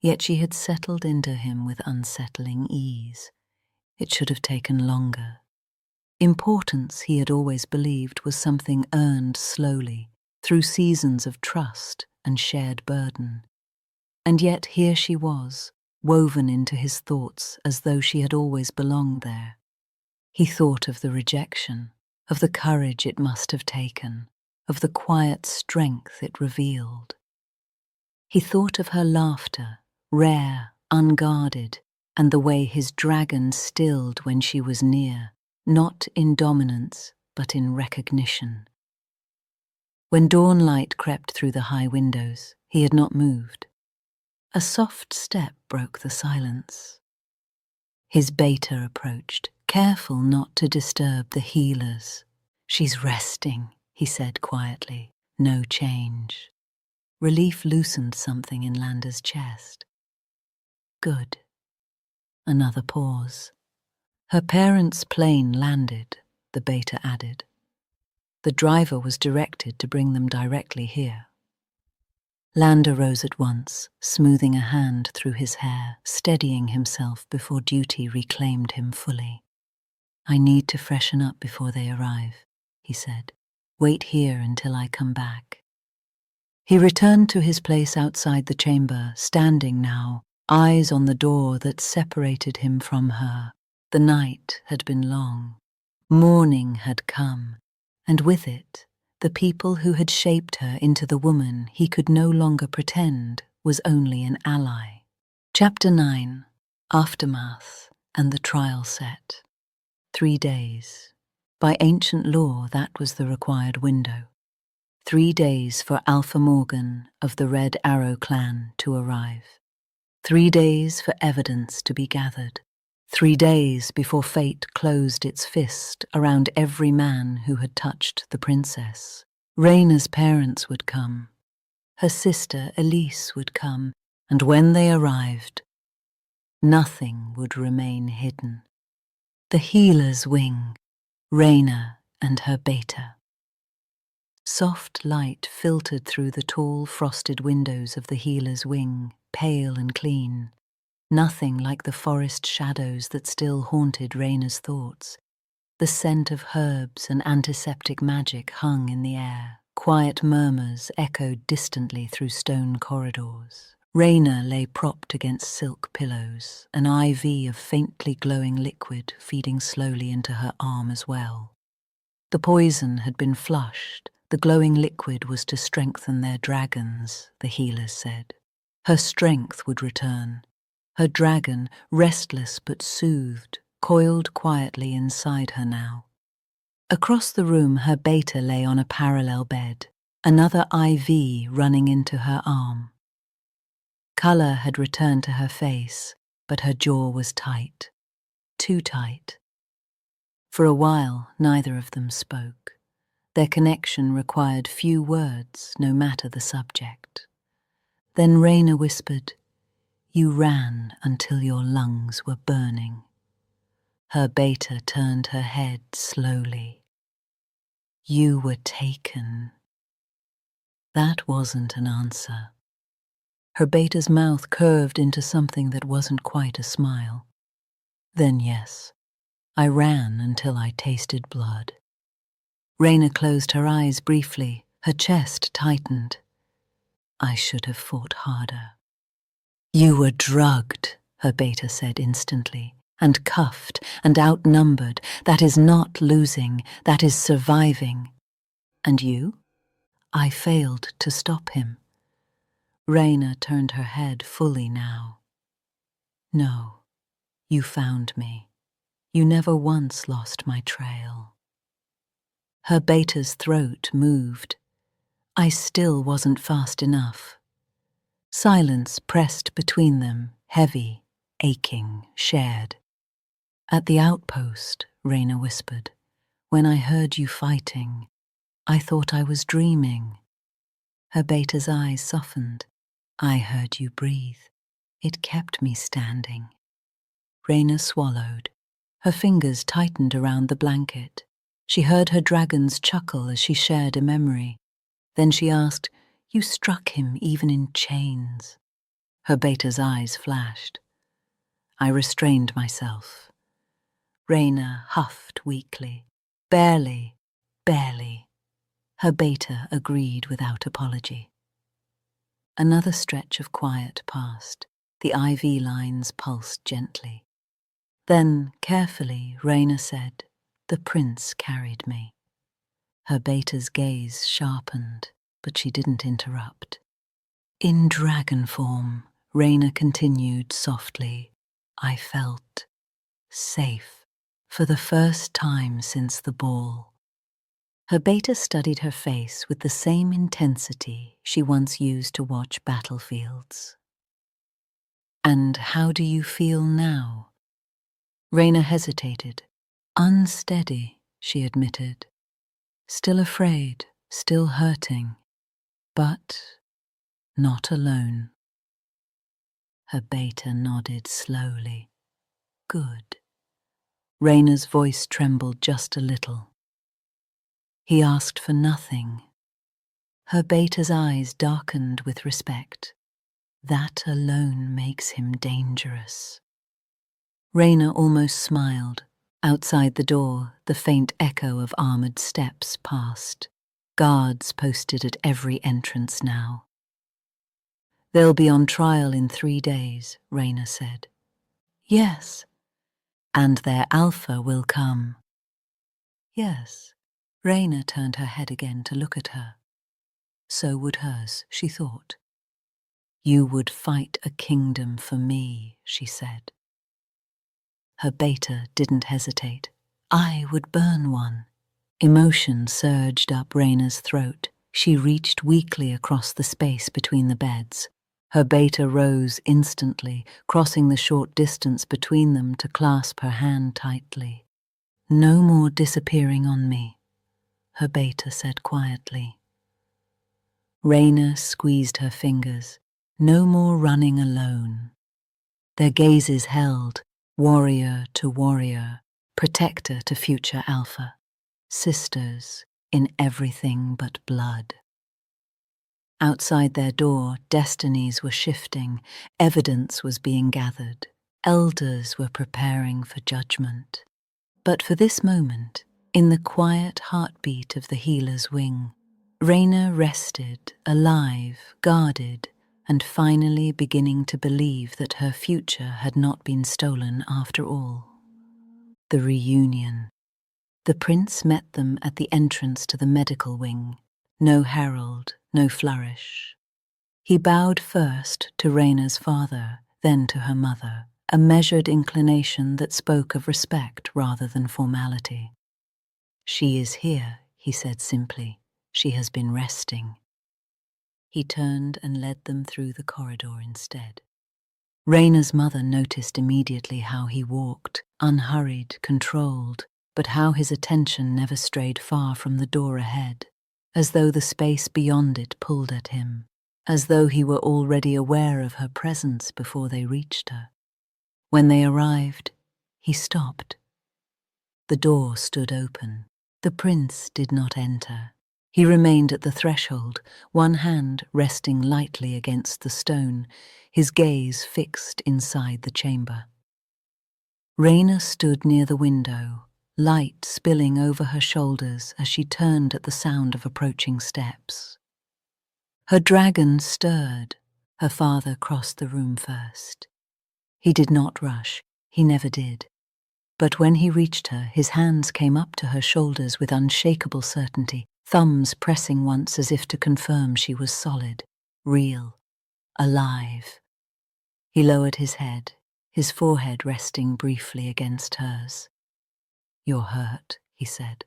yet she had settled into him with unsettling ease. It should have taken longer. Importance, he had always believed, was something earned slowly, through seasons of trust and shared burden. And yet here she was, woven into his thoughts as though she had always belonged there. He thought of the rejection, of the courage it must have taken, of the quiet strength it revealed. He thought of her laughter, rare, unguarded, and the way his dragon stilled when she was near, not in dominance, but in recognition. When dawnlight crept through the high windows, he had not moved. A soft step broke the silence. His beta approached, careful not to disturb the healers. "She's resting," he said quietly. "No change." Relief loosened something in Landa's chest. "Good." Another pause. "Her parents' plane landed," the beta added. "The driver was directed to bring them directly here." Landa rose at once, smoothing a hand through his hair, steadying himself before duty reclaimed him fully. "I need to freshen up before they arrive," he said. "Wait here until I come back." He returned to his place outside the chamber, standing now, eyes on the door that separated him from her. The night had been long. Morning had come, and with it, the people who had shaped her into the woman he could no longer pretend was only an ally. Chapter 9. Aftermath and the trial set. 3 days. By ancient law, that was the required window. 3 days for Alpha Morgan of the Red Arrow clan to arrive. 3 days for evidence to be gathered. 3 days before fate closed its fist around every man who had touched the princess. Reina's parents would come. Her sister Elise would come, and when they arrived, nothing would remain hidden. The healer's wing, Reina and her beta. Soft light filtered through the tall frosted windows of the healer's wing, pale and clean. Nothing like the forest shadows that still haunted Reina's thoughts. The scent of herbs and antiseptic magic hung in the air. Quiet murmurs echoed distantly through stone corridors. Reina lay propped against silk pillows, an IV of faintly glowing liquid feeding slowly into her arm as well. The poison had been flushed. The glowing liquid was to strengthen their dragons, the healers said. Her strength would return. Her dragon, restless but soothed, coiled quietly inside her now. Across the room, her beta lay on a parallel bed, another IV running into her arm. Colour had returned to her face, but her jaw was tight. Too tight. For a while, neither of them spoke. Their connection required few words, no matter the subject. Then Reina whispered, "You ran until your lungs were burning." Her beta turned her head slowly. "You were taken." That wasn't an answer. Her beta's mouth curved into something that wasn't quite a smile. "Then yes, I ran until I tasted blood." Reina closed her eyes briefly, her chest tightened. "I should have fought harder." "You were drugged," her beta said instantly, "and cuffed and outnumbered. That is not losing, that is surviving." "And you?" "I failed to stop him." Reina turned her head fully now. "No, you found me. You never once lost my trail." Her beta's throat moved. "I still wasn't fast enough." Silence pressed between them, heavy, aching, shared. "At the outpost," Reina whispered, "when I heard you fighting, I thought I was dreaming." Her beta's eyes softened. "I heard you breathe. It kept me standing." Reina swallowed. Her fingers tightened around the blanket. She heard her dragons chuckle as she shared a memory. Then she asked, "You struck him even in chains?" Her beta's eyes flashed. "I restrained myself." Reina huffed weakly. "Barely, barely." Her beta agreed without apology. Another stretch of quiet passed. The IV lines pulsed gently. Then, carefully, Reina said, "The prince carried me." Her beta's gaze sharpened, but she didn't interrupt. "In dragon form," Reina continued softly, "I felt safe for the first time since the ball." Her beta studied her face with the same intensity she once used to watch battlefields. "And how do you feel now?" Reina hesitated. "Unsteady," she admitted. "Still afraid, still hurting, but not alone." Her beta nodded slowly. "Good." Reina's voice trembled just a little. "He asked for nothing." Her beta's eyes darkened with respect. "That alone makes him dangerous." Reina almost smiled. Outside the door, the faint echo of armored steps passed. Guards posted at every entrance now. "They'll be on trial in 3 days," Reina said. "Yes." "And their alpha will come." "Yes." Reina turned her head again to look at her. So would hers, she thought. "You would fight a kingdom for me," she said. Her beta didn't hesitate. "I would burn one." Emotion surged up Reina's throat. She reached weakly across the space between the beds. Her beta rose instantly, crossing the short distance between them to clasp her hand tightly. "No more disappearing on me," her beta said quietly. Reina squeezed her fingers. "No more running alone." Their gazes held, warrior to warrior, protector to future alpha, sisters in everything but blood. Outside their door, destinies were shifting, evidence was being gathered, elders were preparing for judgment. But for this moment, in the quiet heartbeat of the healer's wing, Reina rested, alive, guarded, and finally beginning to believe that her future had not been stolen after all. The reunion. The prince met them at the entrance to the medical wing. No herald, no flourish. He bowed first to Reina's father, then to her mother, a measured inclination that spoke of respect rather than formality. "She is here," he said simply. "She has been resting." He turned and led them through the corridor instead. Reina's mother noticed immediately how he walked, unhurried, controlled, but how his attention never strayed far from the door ahead, as though the space beyond it pulled at him, as though he were already aware of her presence before they reached her. When they arrived, he stopped. The door stood open. The prince did not enter. He remained at the threshold, one hand resting lightly against the stone, his gaze fixed inside the chamber. Reina stood near the window, light spilling over her shoulders as she turned at the sound of approaching steps. Her dragon stirred. Her father crossed the room first. He did not rush, he never did. But when he reached her, his hands came up to her shoulders with unshakable certainty, thumbs pressing once as if to confirm she was solid, real, alive. He lowered his head, his forehead resting briefly against hers. "You're hurt," he said.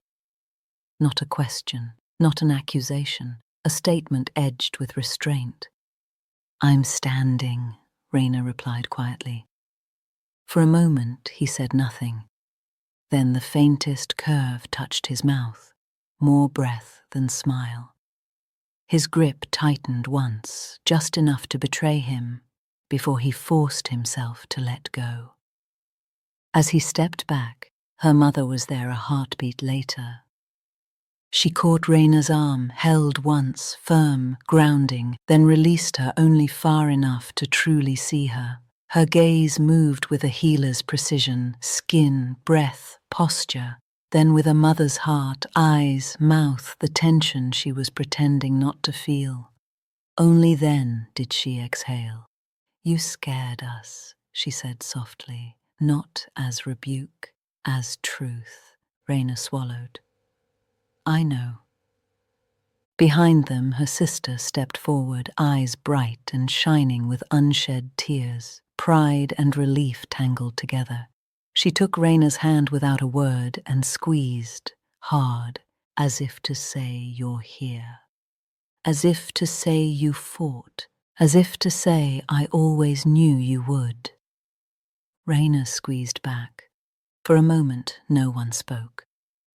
Not a question, not an accusation, a statement edged with restraint. "I'm standing," Reina replied quietly. For a moment he said nothing. Then the faintest curve touched his mouth, more breath than smile. His grip tightened once, just enough to betray him, before he forced himself to let go. As he stepped back, her mother was there a heartbeat later. She caught Reina's arm, held once, firm, grounding, then released her only far enough to truly see her. Her gaze moved with a healer's precision, skin, breath, posture, then with a mother's heart, eyes, mouth, the tension she was pretending not to feel. Only then did she exhale. "You scared us," she said softly, not as rebuke, as truth. Reina swallowed. "I know." Behind them, her sister stepped forward, eyes bright and shining with unshed tears, pride and relief tangled together. She took Reina's hand without a word and squeezed, hard, as if to say, "You're here." As if to say you fought, as if to say, "I always knew you would." Reina squeezed back. For a moment, no one spoke.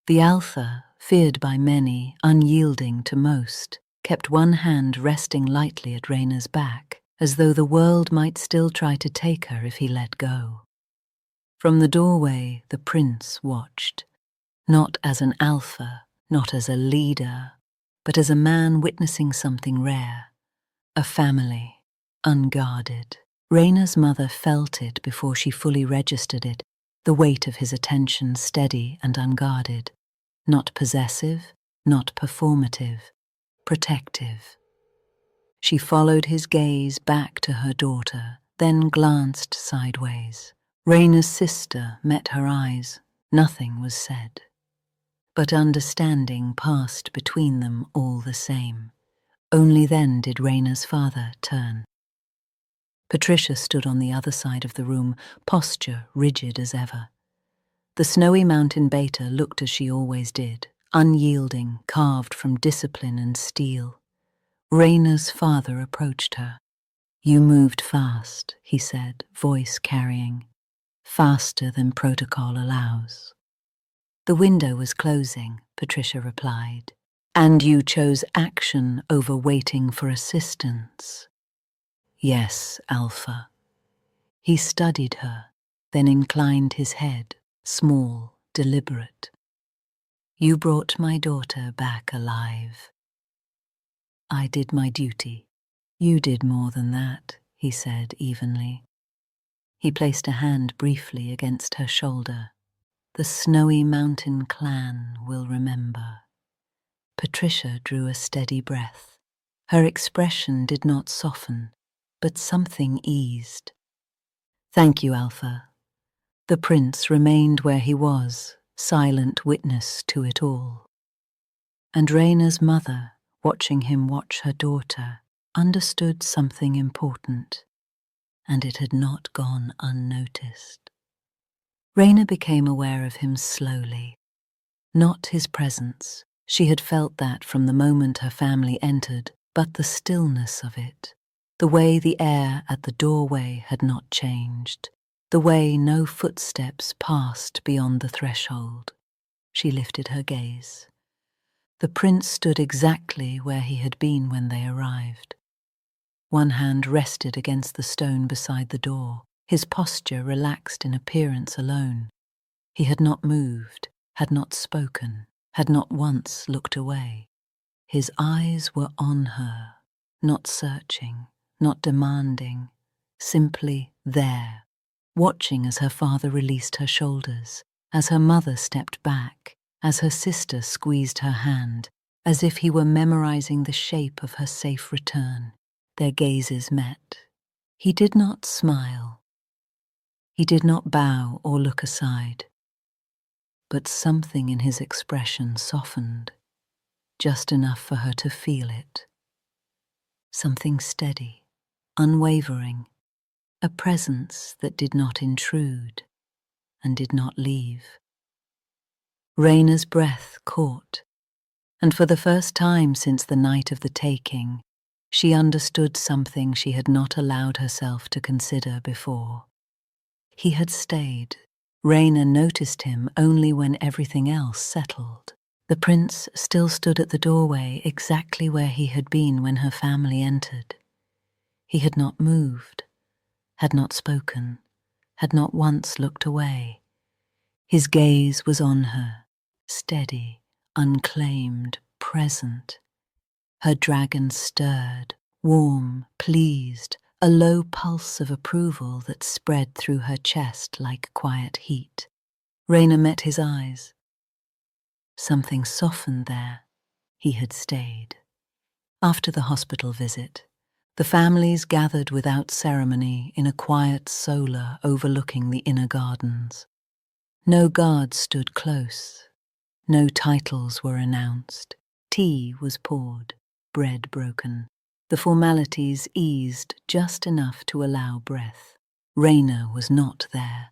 The Alpha, feared by many, unyielding to most, kept one hand resting lightly at Reina's back, as though the world might still try to take her if he let go. From the doorway, the prince watched, not as an alpha, not as a leader, but as a man witnessing something rare, a family, unguarded. Reina's mother felt it before she fully registered it, the weight of his attention steady and unguarded, not possessive, not performative, protective. She followed his gaze back to her daughter, then glanced sideways. Reina's sister met her eyes. Nothing was said. But understanding passed between them all the same. Only then did Reina's father turn. Patricia stood on the other side of the room, posture rigid as ever. The Snowy Mountain beta looked as she always did, unyielding, carved from discipline and steel. Reina's father approached her. You moved fast, he said, voice carrying, faster than protocol allows. The window was closing, Patricia replied, and you chose action over waiting for assistance. Yes, Alpha. He studied her, then inclined his head, small, deliberate. You brought my daughter back alive. I did my duty. You did more than that, he said evenly. He placed a hand briefly against her shoulder. The Snowy Mountain clan will remember. Patricia drew a steady breath. Her expression did not soften, but something eased. Thank you, Alpha. The prince remained where he was, silent witness to it all. And Reina's mother, watching him watch her daughter, understood something important, and it had not gone unnoticed. Reina became aware of him slowly. Not his presence, she had felt that from the moment her family entered, but the stillness of it, the way the air at the doorway had not changed, the way no footsteps passed beyond the threshold. She lifted her gaze. The prince stood exactly where he had been when they arrived. One hand rested against the stone beside the door, his posture relaxed in appearance alone. He had not moved, had not spoken, had not once looked away. His eyes were on her, not searching, not demanding, simply there, watching as her father released her shoulders, as her mother stepped back, as her sister squeezed her hand, as if he were memorizing the shape of her safe return. Their gazes met. He did not smile. He did not bow or look aside. But something in his expression softened, just enough for her to feel it. Something steady, unwavering, a presence that did not intrude and did not leave. Reina's breath caught, and for the first time since the night of the taking, she understood something she had not allowed herself to consider before. He had stayed. Reina noticed him only when everything else settled. The prince still stood at the doorway exactly where he had been when her family entered. He had not moved, had not spoken, had not once looked away. His gaze was on her, steady, unclaimed, present. Her dragon stirred, warm, pleased, a low pulse of approval that spread through her chest like quiet heat. Reina met his eyes. Something softened there. He had stayed. After the hospital visit, the families gathered without ceremony in a quiet solar overlooking the inner gardens. No guards stood close. No titles were announced. Tea was poured, bread broken. The formalities eased just enough to allow breath. Reina was not there.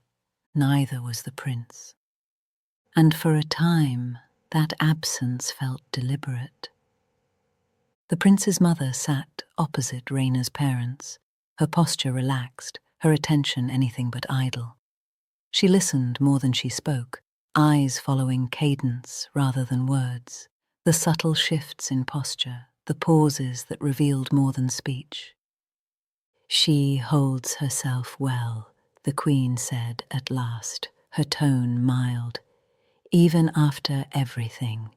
Neither was the prince. And for a time, that absence felt deliberate. The prince's mother sat opposite Reina's parents, her posture relaxed, her attention anything but idle. She listened more than she spoke, eyes following cadence rather than words, the subtle shifts in posture, the pauses that revealed more than speech. She holds herself well, the queen said at last, her tone mild. Even after everything.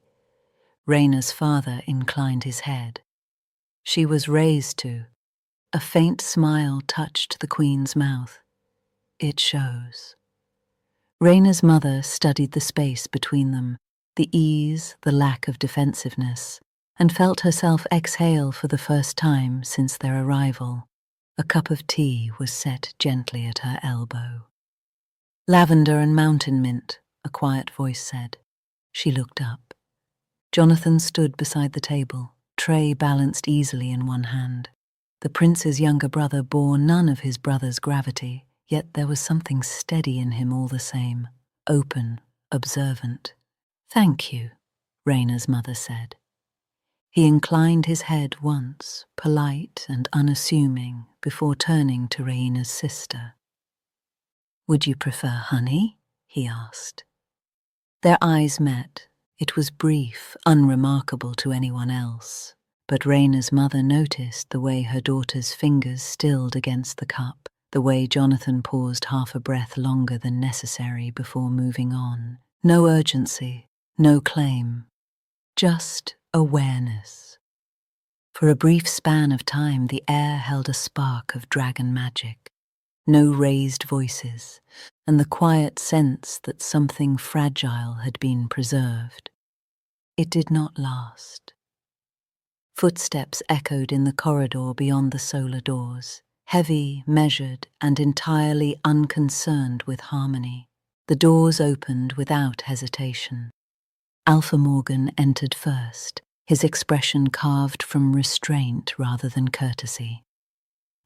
Reina's father inclined his head. She was raised to. A faint smile touched the queen's mouth. It shows. Reina's mother studied the space between them, the ease, the lack of defensiveness, and felt herself exhale for the first time since their arrival. A cup of tea was set gently at her elbow. Lavender and mountain mint, a quiet voice said. She looked up. Jonathan stood beside the table, tray balanced easily in one hand. The prince's younger brother bore none of his brother's gravity, yet there was something steady in him all the same, open, observant. Thank you, Reina's mother said. He inclined his head once, polite and unassuming, before turning to Reina's sister. "Would you prefer honey?" he asked. Their eyes met. It was brief, unremarkable to anyone else, but Reina's mother noticed the way her daughter's fingers stilled against the cup, the way Jonathan paused half a breath longer than necessary before moving on. No urgency, no claim, just awareness. For a brief span of time, the air held a spark of dragon magic. No raised voices, and the quiet sense that something fragile had been preserved. It did not last. Footsteps echoed in the corridor beyond the solar doors, heavy, measured, and entirely unconcerned with harmony. The doors opened without hesitation. Alpha Morgan entered first, his expression carved from restraint rather than courtesy.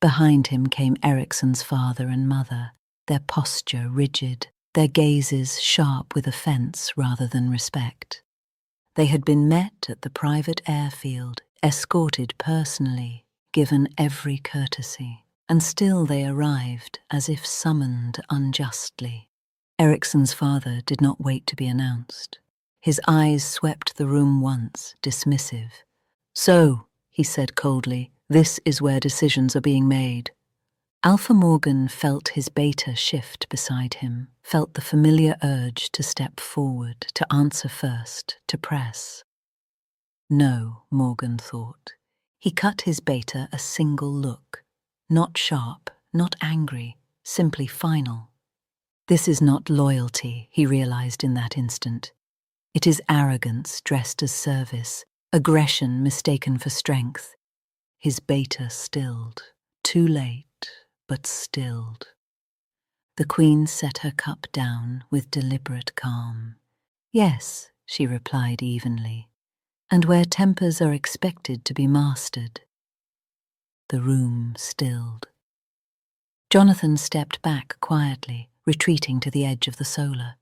Behind him came Ericsson's father and mother, their posture rigid, their gazes sharp with offense rather than respect. They had been met at the private airfield, escorted personally, given every courtesy, and still they arrived as if summoned unjustly. Ericsson's father did not wait to be announced. His eyes swept the room once, dismissive. "So," he said coldly, "this is where decisions are being made." Alpha Morgan felt his beta shift beside him, felt the familiar urge to step forward, to answer first, to press. No, Morgan thought. He cut his beta a single look. Not sharp, not angry, simply final. This is not loyalty, he realized in that instant. It is arrogance dressed as service, aggression mistaken for strength. His beta stilled, too late, but stilled. The Queen set her cup down with deliberate calm. "Yes," she replied evenly, "and where tempers are expected to be mastered." The room stilled. Jonathan stepped back quietly, retreating to the edge of the solar.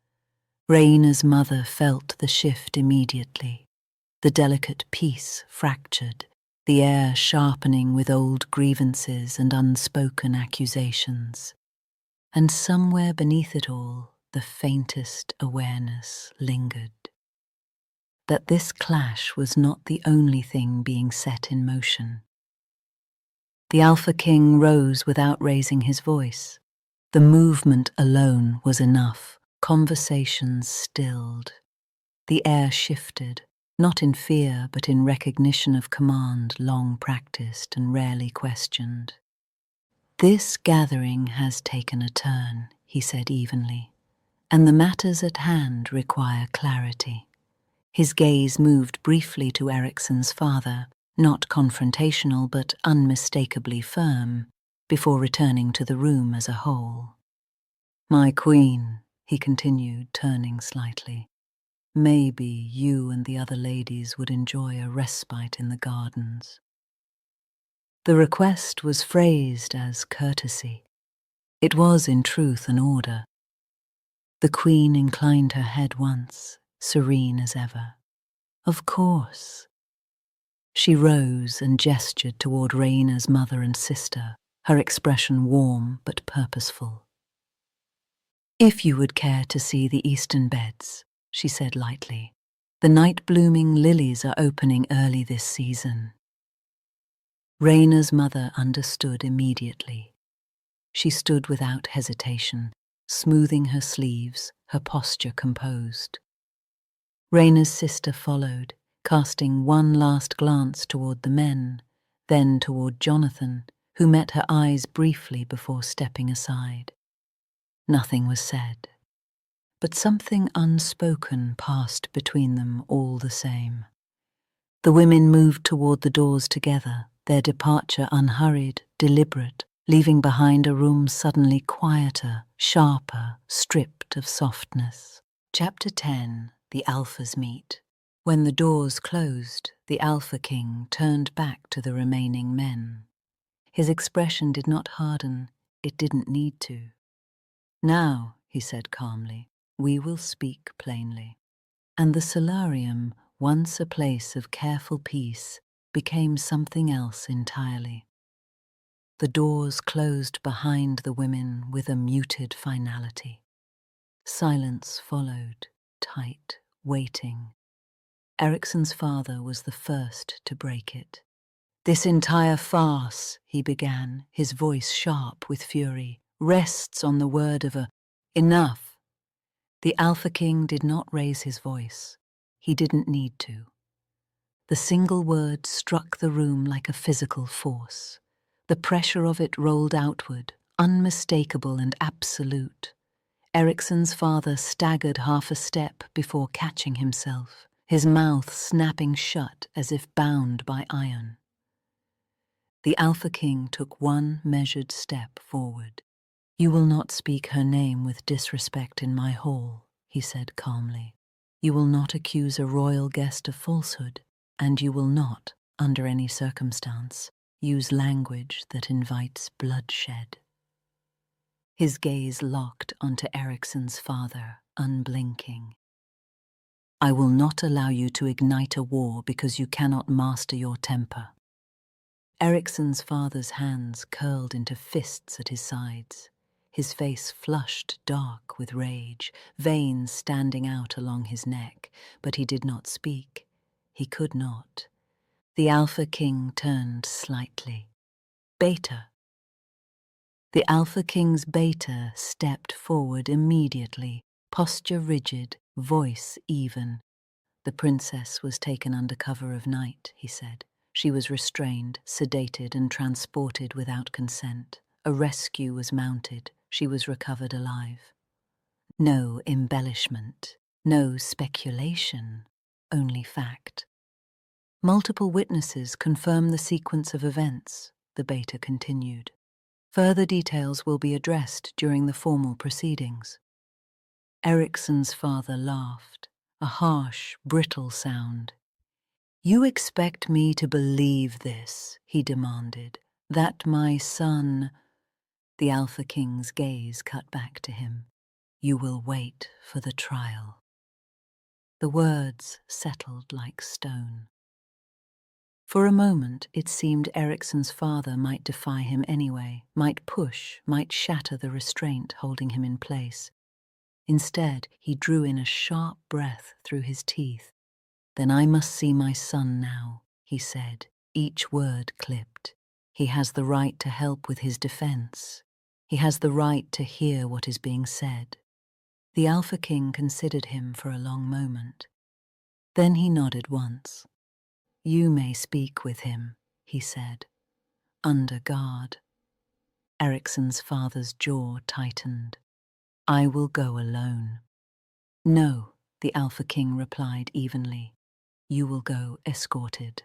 Reina's mother felt the shift immediately. The delicate peace fractured, the air sharpening with old grievances and unspoken accusations. And somewhere beneath it all, the faintest awareness lingered. That this clash was not the only thing being set in motion. The Alpha King rose without raising his voice. The movement alone was enough. Conversations stilled. The air shifted, not in fear but in recognition of command long practiced and rarely questioned. "This gathering has taken a turn," he said evenly, "and the matters at hand require clarity." His gaze moved briefly to Ericsson's father, not confrontational but unmistakably firm, before returning to the room as a whole. "My queen," he continued, turning slightly, "maybe you and the other ladies would enjoy a respite in the gardens." The request was phrased as courtesy. It was in truth an order. The Queen inclined her head once, serene as ever. "Of course." She rose and gestured toward Reina's mother and sister, her expression warm but purposeful. "If you would care to see the eastern beds," she said lightly. "The night-blooming lilies are opening early this season." Reina's mother understood immediately. She stood without hesitation, smoothing her sleeves, her posture composed. Reina's sister followed, casting one last glance toward the men, then toward Jonathan, who met her eyes briefly before stepping aside. Nothing was said, but something unspoken passed between them all the same. The women moved toward the doors together, their departure unhurried, deliberate, leaving behind a room suddenly quieter, sharper, stripped of softness. Chapter 10. The Alphas Meet. When the doors closed, the Alpha King turned back to the remaining men. His expression did not harden, it didn't need to. "Now," he said calmly, "we will speak plainly." And the solarium, once a place of careful peace, became something else entirely. The doors closed behind the women with a muted finality. Silence followed, tight, waiting. Ericsson's father was the first to break it. "This entire farce," he began, his voice sharp with fury, "rests on the word of a enough." The Alpha King did not raise his voice. He didn't need to. The single word struck the room like a physical force. The pressure of it rolled outward, unmistakable and absolute. Ericsson's father staggered half a step before catching himself, his mouth snapping shut as if bound by iron. The Alpha King took one measured step forward. "You will not speak her name with disrespect in my hall," he said calmly. "You will not accuse a royal guest of falsehood, and you will not, under any circumstance, use language that invites bloodshed." His gaze locked onto Ericsson's father, unblinking. "I will not allow you to ignite a war because you cannot master your temper." Ericsson's father's hands curled into fists at his sides. His face flushed dark with rage, veins standing out along his neck, but he did not speak. He could not. The Alpha King turned slightly. "Beta." The Alpha King's beta stepped forward immediately, posture rigid, voice even. "The princess was taken under cover of night," he said. "She was restrained, sedated, and transported without consent. A rescue was mounted. She was recovered alive. No embellishment, no speculation, only fact. Multiple witnesses confirm the sequence of events," the beta continued. "Further details will be addressed during the formal proceedings." Ericsson's father laughed, a harsh, brittle sound. "You expect me to believe this," he demanded, "that my son—" The Alpha King's gaze cut back to him. "You will wait for the trial." The words settled like stone. For a moment it seemed Ericsson's father might defy him anyway, might push, might shatter the restraint holding him in place. Instead, he drew in a sharp breath through his teeth. "Then I must see my son now," he said, each word clipped. "He has the right to help with his defense. He has the right to hear what is being said." The Alpha King considered him for a long moment. Then he nodded once. "You may speak with him," he said, "under guard." Ericsson's father's jaw tightened. "I will go alone." "No," the Alpha King replied evenly. "You will go escorted."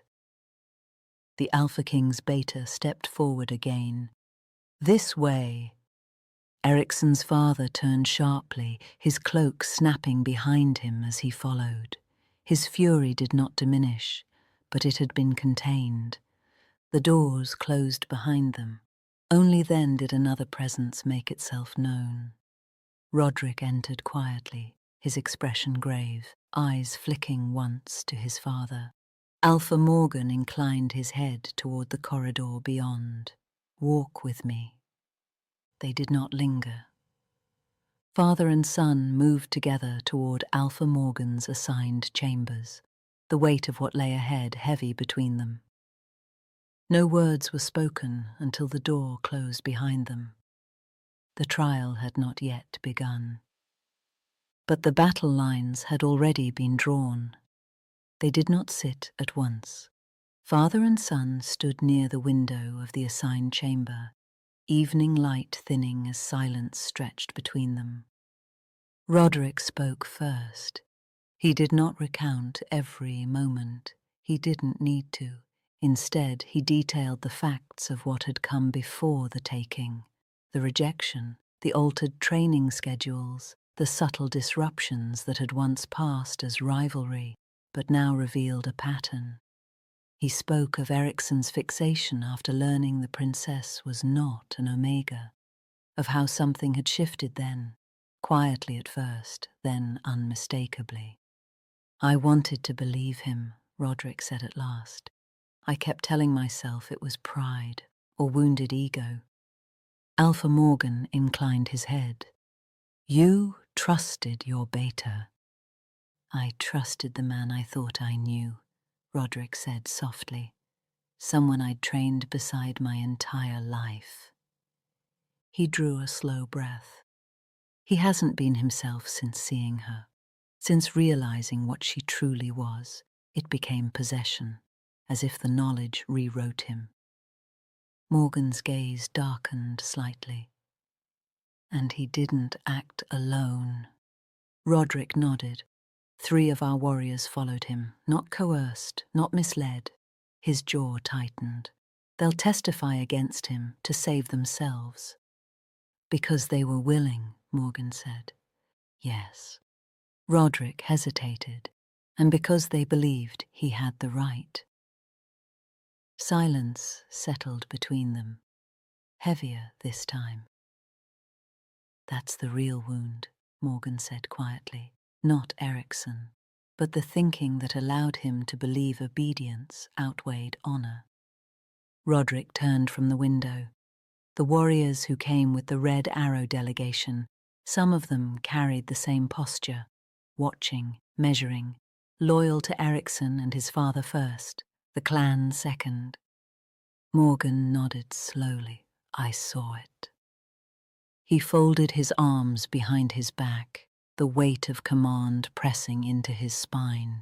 The Alpha King's beta stepped forward again. "This way." Ericsson's father turned sharply, his cloak snapping behind him as he followed. His fury did not diminish, but it had been contained. The doors closed behind them. Only then did another presence make itself known. Roderick entered quietly, his expression grave, eyes flicking once to his father. Alpha Morgan inclined his head toward the corridor beyond. "Walk with me." They did not linger. Father and son moved together toward Alpha Morgan's assigned chambers, the weight of what lay ahead heavy between them. No words were spoken until the door closed behind them. The trial had not yet begun. But the battle lines had already been drawn. They did not sit at once. Father and son stood near the window of the assigned chamber, evening light thinning as silence stretched between them. Roderick spoke first. He did not recount every moment. He didn't need to. Instead, he detailed the facts of what had come before the taking, the rejection, the altered training schedules, the subtle disruptions that had once passed as rivalry, but now revealed a pattern. He spoke of Ericsson's fixation after learning the princess was not an Omega, of how something had shifted then, quietly at first, then unmistakably. I wanted to believe him, Roderick said at last. I kept telling myself it was pride or wounded ego. Alpha Morgan inclined his head. You trusted your beta. I trusted the man I thought I knew, Roderick said softly. Someone I'd trained beside my entire life. He drew a slow breath. He hasn't been himself since seeing her. Since realizing what she truly was, it became possession, as if the knowledge rewrote him. Morgan's gaze darkened slightly. And he didn't act alone. Roderick nodded. 3 of our warriors followed him, not coerced, not misled. His jaw tightened. They'll testify against him to save themselves. Because they were willing, Morgan said. Yes. Roderick hesitated, and because they believed he had the right. Silence settled between them, heavier this time. That's the real wound, Morgan said quietly. Not Erickson, but the thinking that allowed him to believe obedience outweighed honor. Roderick turned from the window. The warriors who came with the Red Arrow delegation, some of them carried the same posture, watching, measuring, loyal to Erickson and his father first, the clan second. Morgan nodded slowly. I saw it. He folded his arms behind his back, the weight of command pressing into his spine.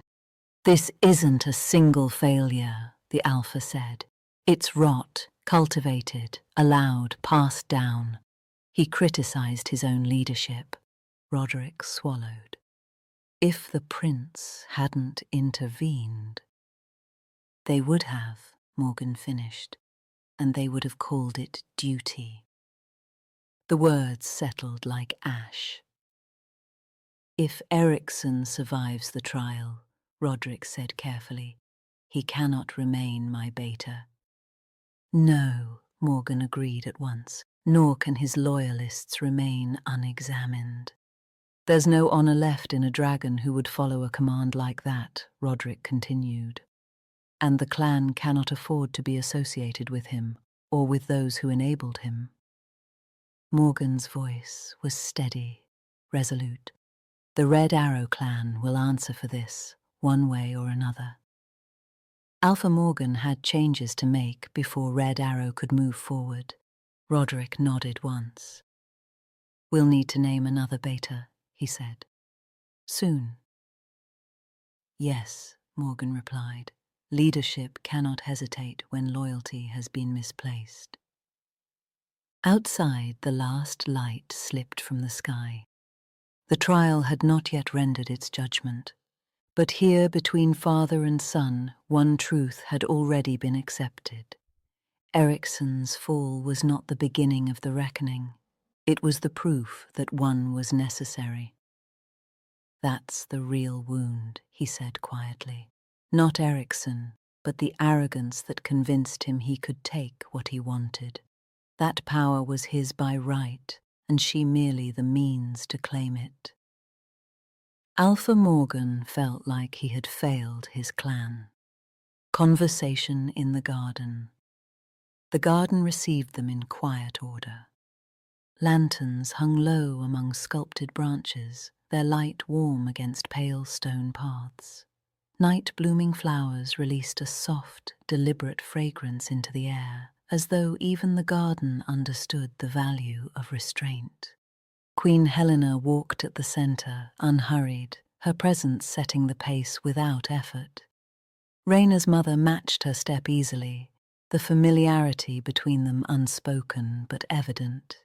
This isn't a single failure, the Alpha said. It's rot, cultivated, allowed, passed down. He criticized his own leadership. Roderick swallowed. If the prince hadn't intervened. They would have, Morgan finished, and they would have called it duty. The words settled like ash. If Erickson survives the trial, Roderick said carefully, he cannot remain my beta. No, Morgan agreed at once, nor can his loyalists remain unexamined. There's no honor left in a dragon who would follow a command like that, Roderick continued. And the clan cannot afford to be associated with him, or with those who enabled him. Morgan's voice was steady, resolute. The Red Arrow clan will answer for this, one way or another. Alpha Morgan had changes to make before Red Arrow could move forward. Roderick nodded once. We'll need to name another beta, he said. Soon. Yes, Morgan replied. Leadership cannot hesitate when loyalty has been misplaced. Outside, the last light slipped from the sky. The trial had not yet rendered its judgment, but here between father and son, one truth had already been accepted. Erickson's fall was not the beginning of the reckoning. It was the proof that one was necessary. That's the real wound, he said quietly. Not Erickson, but the arrogance that convinced him he could take what he wanted. That power was his by right, and she merely the means to claim it. Alpha Morgan felt like he had failed his clan. Conversation in the garden. The garden received them in quiet order. Lanterns hung low among sculpted branches, their light warm against pale stone paths. Night-blooming flowers released a soft, deliberate fragrance into the air, as though even the garden understood the value of restraint. Queen Helena walked at the center, unhurried, her presence setting the pace without effort. Reina's mother matched her step easily, the familiarity between them unspoken but evident.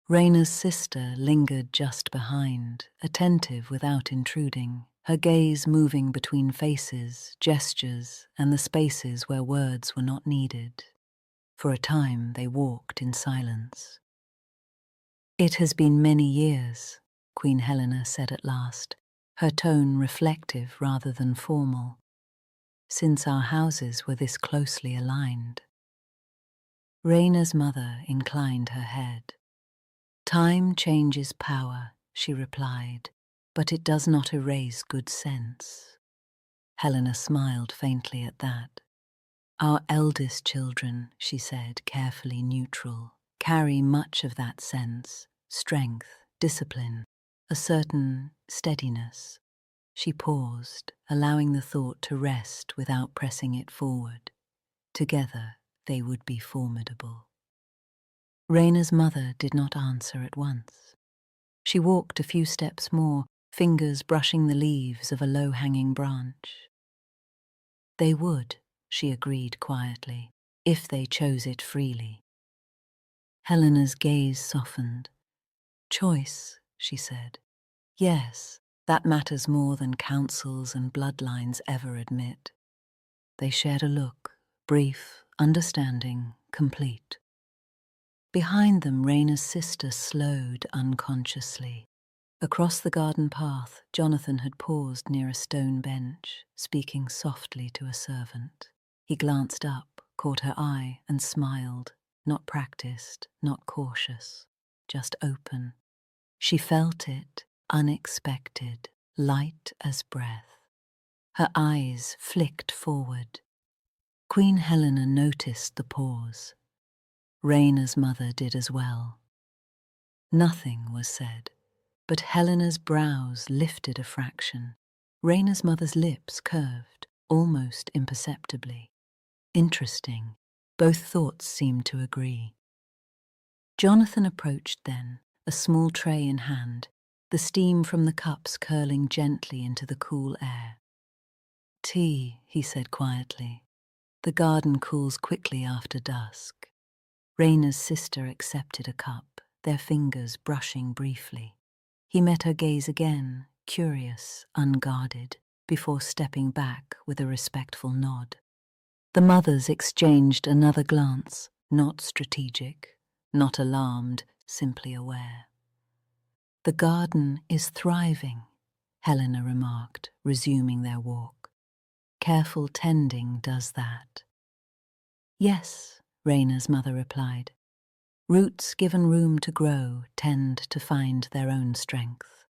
Reina's sister lingered just behind, attentive without intruding, her gaze moving between faces, gestures, and the spaces where words were not needed. For a time they walked in silence. It has been many years, Queen Helena said at last, her tone reflective rather than formal, since our houses were this closely aligned. Reina's mother inclined her head. Time changes power, she replied, but it does not erase good sense. Helena smiled faintly at that. Our eldest children, she said, carefully neutral, carry much of that sense, strength, discipline, a certain steadiness. She paused, allowing the thought to rest without pressing it forward. Together, they would be formidable. Reina's mother did not answer at once. She walked a few steps more, fingers brushing the leaves of a low-hanging branch. They would, she agreed quietly, if they chose it freely. Helena's gaze softened. Choice, she said. Yes, that matters more than councils and bloodlines ever admit. They shared a look, brief, understanding, complete. Behind them, Reina's sister slowed unconsciously. Across the garden path, Jonathan had paused near a stone bench, speaking softly to a servant. He glanced up, caught her eye, and smiled, not practiced, not cautious, just open. She felt it, unexpected, light as breath. Her eyes flicked forward. Queen Helena noticed the pause. Reina's mother did as well. Nothing was said, but Helena's brows lifted a fraction. Reina's mother's lips curved, almost imperceptibly. Interesting. Both thoughts seemed to agree. Jonathan approached then, a small tray in hand, the steam from the cups curling gently into the cool air. Tea, he said quietly. The garden cools quickly after dusk. Reina's sister accepted a cup, their fingers brushing briefly. He met her gaze again, curious, unguarded, before stepping back with a respectful nod. The mothers exchanged another glance, not strategic, not alarmed, simply aware. The garden is thriving, Helena remarked, resuming their walk. Careful tending does that. Yes, Reina's mother replied. Roots given room to grow tend to find their own strength.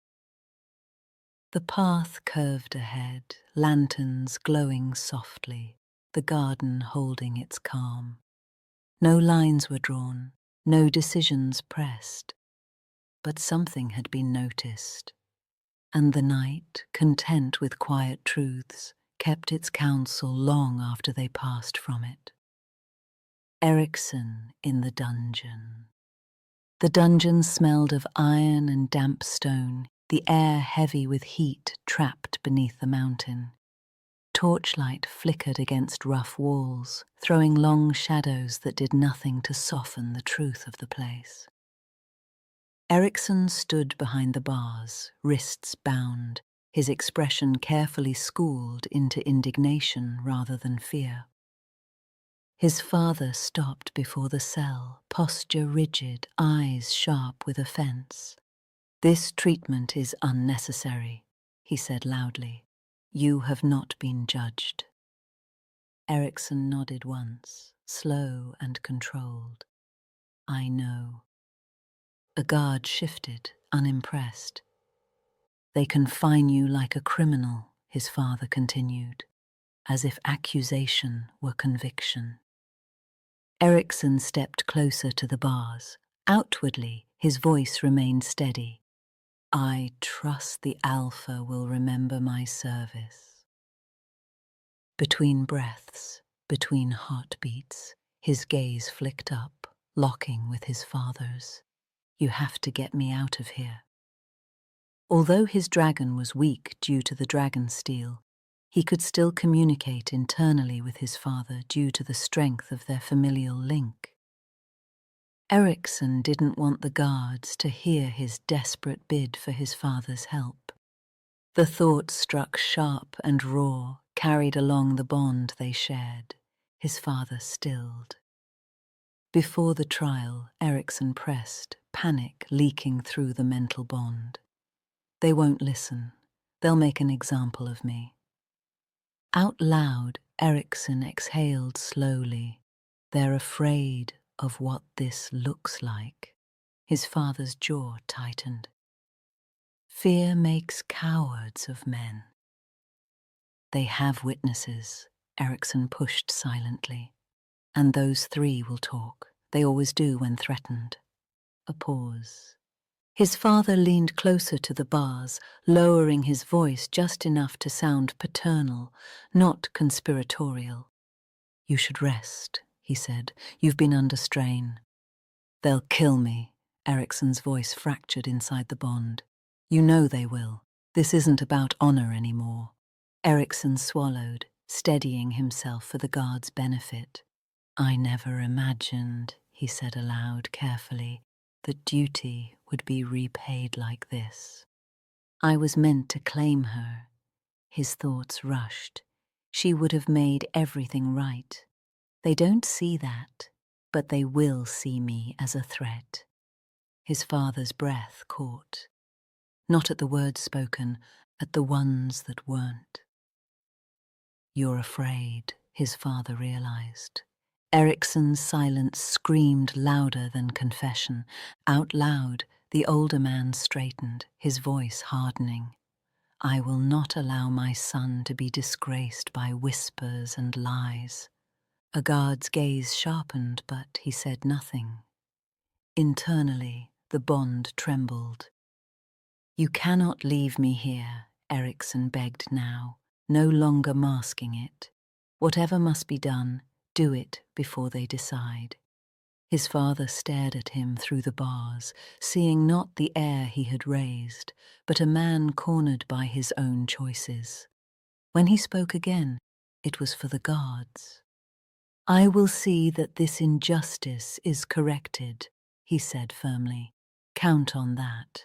The path curved ahead, lanterns glowing softly, the garden holding its calm. No lines were drawn, no decisions pressed, but something had been noticed, and the night, content with quiet truths, kept its counsel long after they passed from it. Erikson in the dungeon. The dungeon smelled of iron and damp stone, the air heavy with heat trapped beneath the mountain. Torchlight flickered against rough walls, throwing long shadows that did nothing to soften the truth of the place. Erikson stood behind the bars, wrists bound, his expression carefully schooled into indignation rather than fear. His father stopped before the cell, posture rigid, eyes sharp with offense. "This treatment is unnecessary," he said loudly. "You have not been judged." Erikson nodded once, slow and controlled. "I know." A guard shifted, unimpressed. "They confine you like a criminal," his father continued, as if accusation were conviction. Erikson stepped closer to the bars. Outwardly, his voice remained steady. "I trust the Alpha will remember my service." Between breaths, between heartbeats, his gaze flicked up, locking with his father's. "You have to get me out of here." Although his dragon was weak due to the dragon steel, he could still communicate internally with his father due to the strength of their familial link. Erikson didn't want the guards to hear his desperate bid for his father's help. The thought struck sharp and raw, carried along the bond they shared. His father stilled. Before the trial, Erikson pressed, panic leaking through the mental bond. "They won't listen. They'll make an example of me." Out loud, Erikson exhaled slowly. "They're afraid of what this looks like." His father's jaw tightened. "Fear makes cowards of men." They have witnesses, Ericsson pushed silently. And those three will talk. They always do when threatened. A pause. His father leaned closer to the bars, lowering his voice just enough to sound paternal, not conspiratorial. "You should rest," he said. "You've been under strain." "They'll kill me," Ericsson's voice fractured inside the bond. "You know they will. This isn't about honor anymore." Ericsson swallowed, steadying himself for the guard's benefit. "I never imagined," he said aloud carefully, "that duty would be repaid like this. I was meant to claim her." His thoughts rushed. She would have made everything right. They don't see that, but they will see me as a threat. His father's breath caught, not at the words spoken, at the ones that weren't. "You're afraid," his father realized. Ericsson's silence screamed louder than confession. Out loud, the older man straightened, his voice hardening. "I will not allow my son to be disgraced by whispers and lies." A guard's gaze sharpened, but he said nothing. Internally, the bond trembled. "You cannot leave me here," Ericsson begged now, no longer masking it. "Whatever must be done, do it before they decide." His father stared at him through the bars, seeing not the heir he had raised, but a man cornered by his own choices. When he spoke again, it was for the guards. "I will see that this injustice is corrected," he said firmly. "Count on that."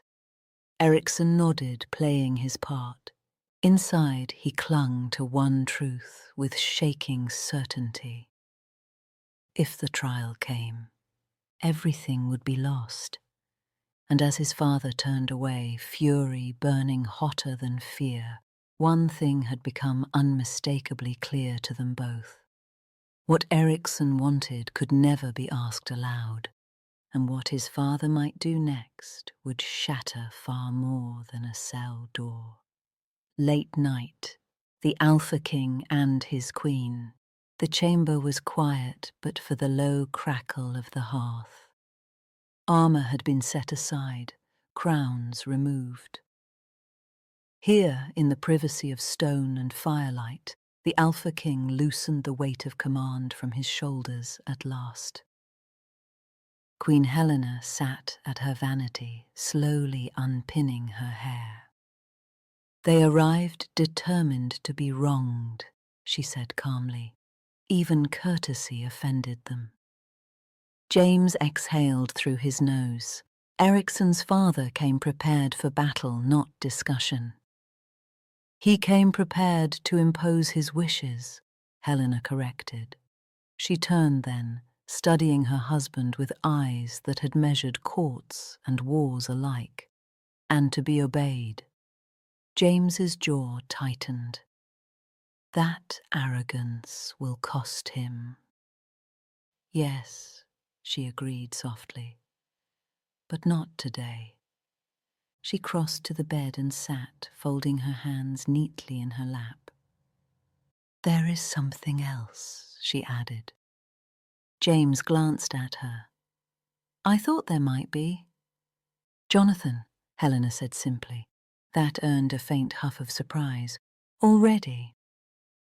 Ericsson nodded, playing his part. Inside, he clung to one truth with shaking certainty. If the trial came, everything would be lost. And as his father turned away, fury burning hotter than fear, one thing had become unmistakably clear to them both. What Ericsson wanted could never be asked aloud, and what his father might do next would shatter far more than a cell door. Late night, the Alpha King and his queen. The chamber was quiet but for the low crackle of the hearth. Armor had been set aside, crowns removed. Here, in the privacy of stone and firelight, the Alpha King loosened the weight of command from his shoulders at last. Queen Helena sat at her vanity, slowly unpinning her hair. "They arrived determined to be wronged," she said calmly. "Even courtesy offended them." James exhaled through his nose. Ericsson's father came prepared for battle, not discussion. "He came prepared to impose his wishes," Helena corrected. She turned then, studying her husband with eyes that had measured courts and wars alike, and to be obeyed. James's jaw tightened. "That arrogance will cost him." "Yes," she agreed softly, "but not today." She crossed to the bed and sat, folding her hands neatly in her lap. "There is something else," she added. James glanced at her. "I thought there might be." "Jonathan," Helena said simply. That earned a faint huff of surprise. "Already?"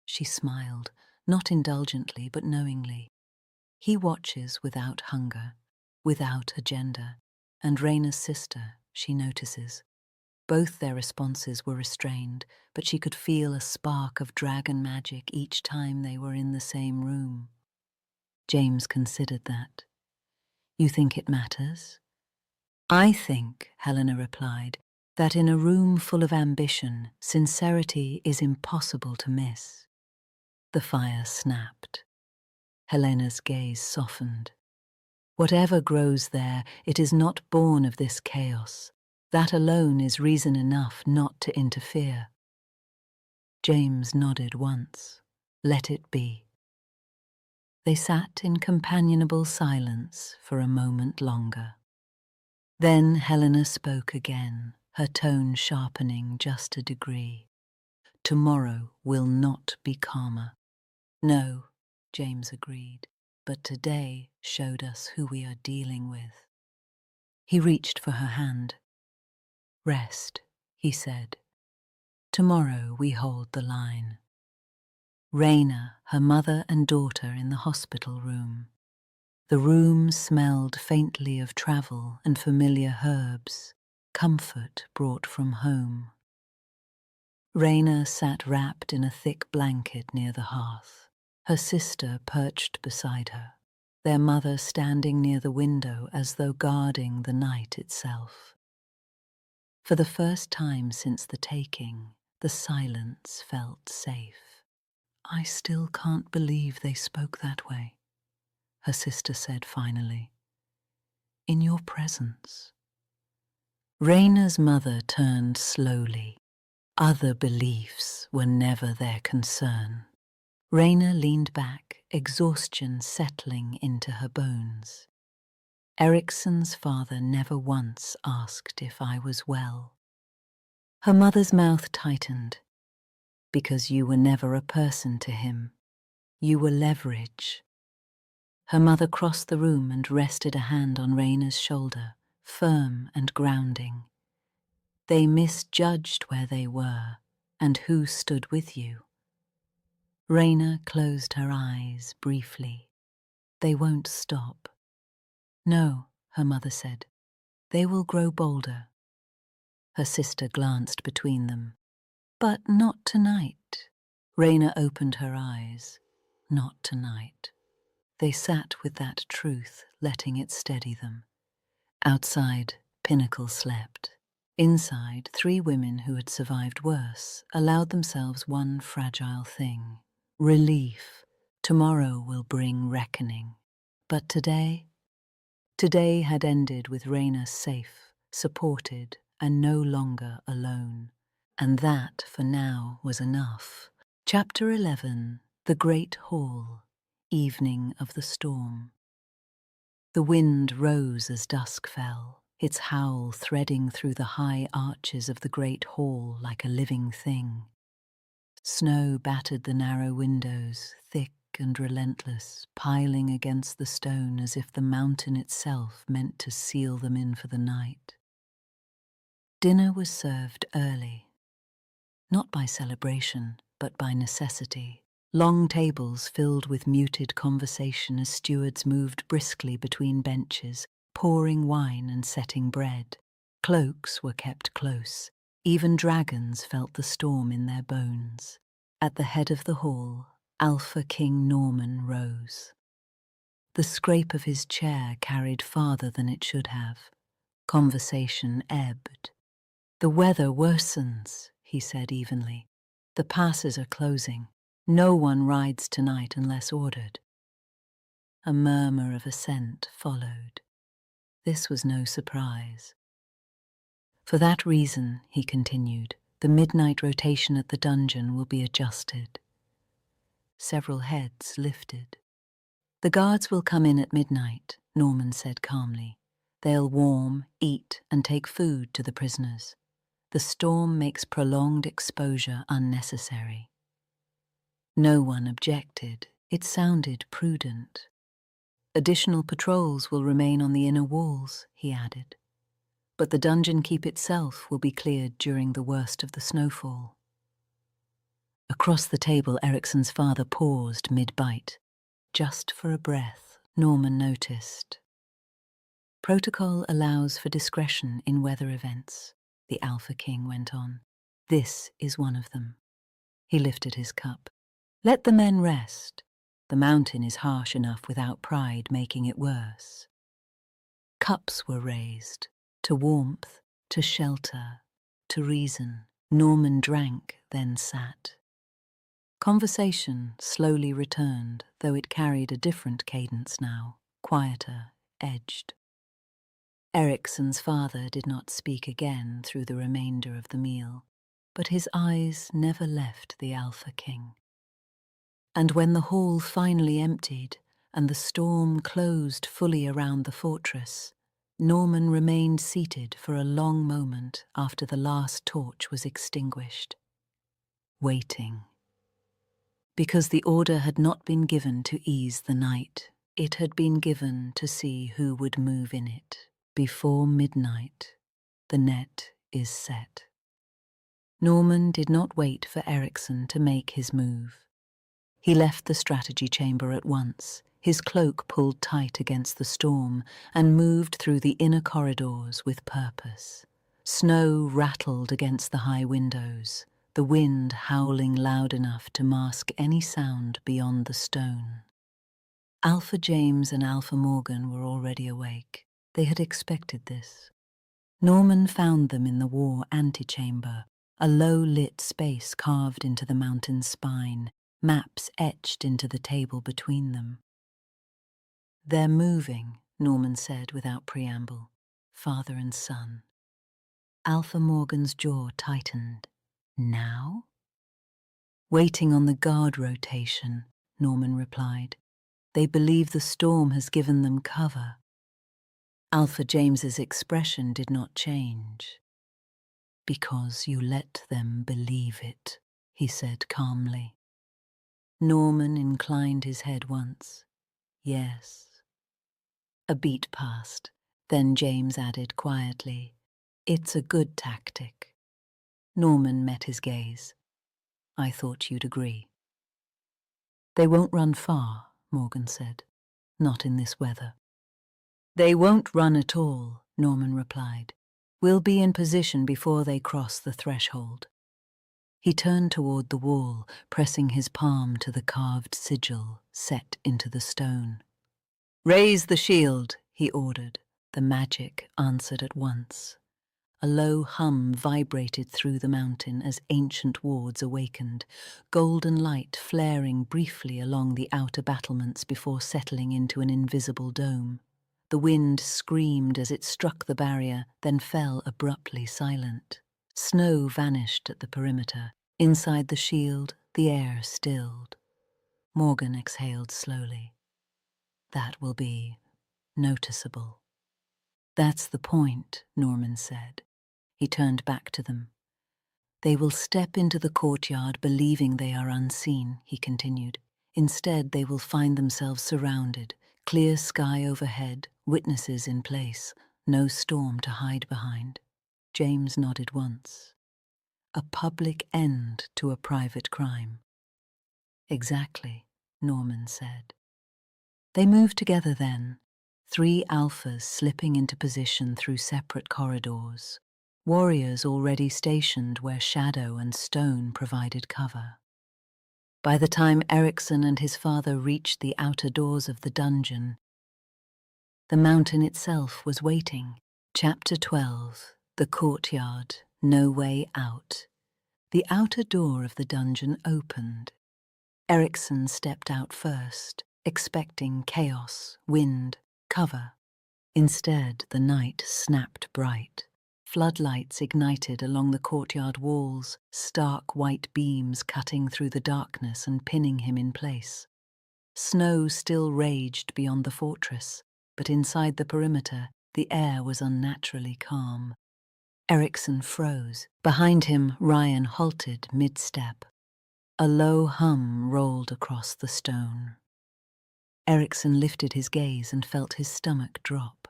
She smiled, not indulgently but knowingly. He watches without hunger, without agenda, and Reina's sister, she notices. Both their responses were restrained, but she could feel a spark of dragon magic each time they were in the same room. James considered that. "You think it matters?" "I think," Helena replied, "that in a room full of ambition, sincerity is impossible to miss." The fire snapped. Helena's gaze softened. "Whatever grows there, it is not born of this chaos. That alone is reason enough not to interfere." James nodded once. "Let it be." They sat in companionable silence for a moment longer. Then Helena spoke again, her tone sharpening just a degree. Tomorrow will not be calmer. No, James agreed, but today showed us who we are dealing with. He reached for her hand. Rest, he said. Tomorrow we hold the line. Reina, her mother and daughter in the hospital room. The room smelled faintly of travel and familiar herbs, comfort brought from home. Reina sat wrapped in a thick blanket near the hearth, her sister perched beside her, their mother standing near the window as though guarding the night itself. For the first time since the taking, the silence felt safe. I still can't believe they spoke that way, her sister said finally. In your presence. Reina's mother turned slowly. Other beliefs were never their concern. Reina leaned back, exhaustion settling into her bones. Ericsson's father never once asked if I was well. Her mother's mouth tightened. Because you were never a person to him. You were leverage. Her mother crossed the room and rested a hand on Reina's shoulder, firm and grounding. They misjudged where they were and who stood with you. Reina closed her eyes briefly. They won't stop. No, her mother said. They will grow bolder. Her sister glanced between them. But not tonight. Reina opened her eyes. Not tonight. They sat with that truth, letting it steady them. Outside, Pinnacle slept. Inside, 3 women who had survived worse allowed themselves one fragile thing. Relief. Tomorrow will bring reckoning. But today had ended with Reina safe, supported, and no longer alone. And that, for now, was enough. Chapter 11. The Great Hall. Evening of the Storm. The wind rose as dusk fell, its howl threading through the high arches of the great hall like a living thing. Snow battered the narrow windows, thick and relentless, piling against the stone as if the mountain itself meant to seal them in for the night. Dinner was served early, not by celebration, but by necessity. Long tables filled with muted conversation as stewards moved briskly between benches, pouring wine and setting bread. Cloaks were kept close. Even dragons felt the storm in their bones. At the head of the hall, Alpha King Norman rose. The scrape of his chair carried farther than it should have. Conversation ebbed. The weather worsens, he said evenly. The passes are closing. No one rides tonight unless ordered. A murmur of assent followed. This was no surprise. For that reason, he continued, the midnight rotation at the dungeon will be adjusted. Several heads lifted. The guards will come in at midnight, Norman said calmly. They'll warm, eat, and take food to the prisoners. The storm makes prolonged exposure unnecessary. No one objected. It sounded prudent. Additional patrols will remain on the inner walls, he added. But the dungeon keep itself will be cleared during the worst of the snowfall. Across the table, Ericsson's father paused mid-bite. Just for a breath, Norman noticed. Protocol allows for discretion in weather events, the Alpha King went on. This is one of them. He lifted his cup. Let the men rest. The mountain is harsh enough without pride making it worse. Cups were raised, to warmth, to shelter, to reason. Norman drank, then sat. Conversation slowly returned, though it carried a different cadence now, quieter, edged. Ericsson's father did not speak again through the remainder of the meal, but his eyes never left the Alpha King. And when the hall finally emptied and the storm closed fully around the fortress, Norman remained seated for a long moment after the last torch was extinguished. waiting. Because the order had not been given to ease the night, it had been given to see who would move in it. Before midnight, the net is set. Norman did not wait for Ericsson to make his move. He left the strategy chamber at once, his cloak pulled tight against the storm, and moved through the inner corridors with purpose. Snow rattled against the high windows, the wind howling loud enough to mask any sound beyond the stone. Alpha James and Alpha Morgan were already awake. They had expected this. Norman found them in the war antechamber, a low-lit space carved into the mountain's spine, maps etched into the table between them. "They're moving," Norman said without preamble. Father and son. Alpha Morgan's jaw tightened. "Now?" "Waiting on the guard rotation," Norman replied. "They believe the storm has given them cover." Alpha James's expression did not change. "Because you let them believe it," he said calmly. Norman inclined his head once. "Yes." A beat passed. Then James added quietly, "It's a good tactic." Norman met his gaze. "I thought you'd agree." "They won't run far," Morgan said. "Not in this weather." "They won't run at all," Norman replied. "We'll be in position before they cross the threshold." He turned toward the wall, pressing his palm to the carved sigil set into the stone. "Raise the shield," he ordered. The magic answered at once. A low hum vibrated through the mountain as ancient wards awakened, golden light flaring briefly along the outer battlements before settling into an invisible dome. The wind screamed as it struck the barrier, then fell abruptly silent. Snow vanished at the perimeter. Inside the shield, the air stilled. Morgan exhaled slowly. "That will be noticeable." "That's the point," Norman said. He turned back to them. "They will step into the courtyard believing they are unseen," he continued. "Instead, they will find themselves surrounded, clear sky overhead, witnesses in place, no storm to hide behind." James nodded once. "A public end to a private crime." "Exactly," Norman said. They moved together then, 3 alphas slipping into position through separate corridors, warriors already stationed where shadow and stone provided cover. By the time Ericsson and his father reached the outer doors of the dungeon, the mountain itself was waiting. Chapter 12, The Courtyard, No Way Out. The outer door of the dungeon opened. Ericsson stepped out first, expecting chaos, wind, cover. Instead, the night snapped bright. Floodlights ignited along the courtyard walls, stark white beams cutting through the darkness and pinning him in place. Snow still raged beyond the fortress, but inside the perimeter, the air was unnaturally calm. Ericsson froze. Behind him, Ryan halted mid-step. A low hum rolled across the stone. Ericsson lifted his gaze and felt his stomach drop.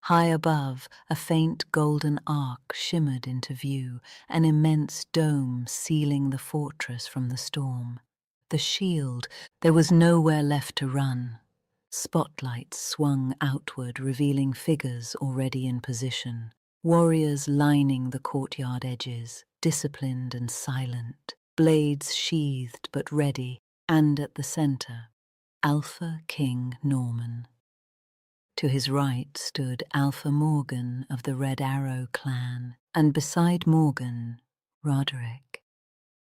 High above, a faint golden arc shimmered into view, an immense dome sealing the fortress from the storm. The shield, there was nowhere left to run. Spotlights swung outward, revealing figures already in position. Warriors lining the courtyard edges, disciplined and silent, blades sheathed but ready, and at the center, Alpha King Norman. To his right stood Alpha Morgan of the Red Arrow clan, and beside Morgan, Roderick.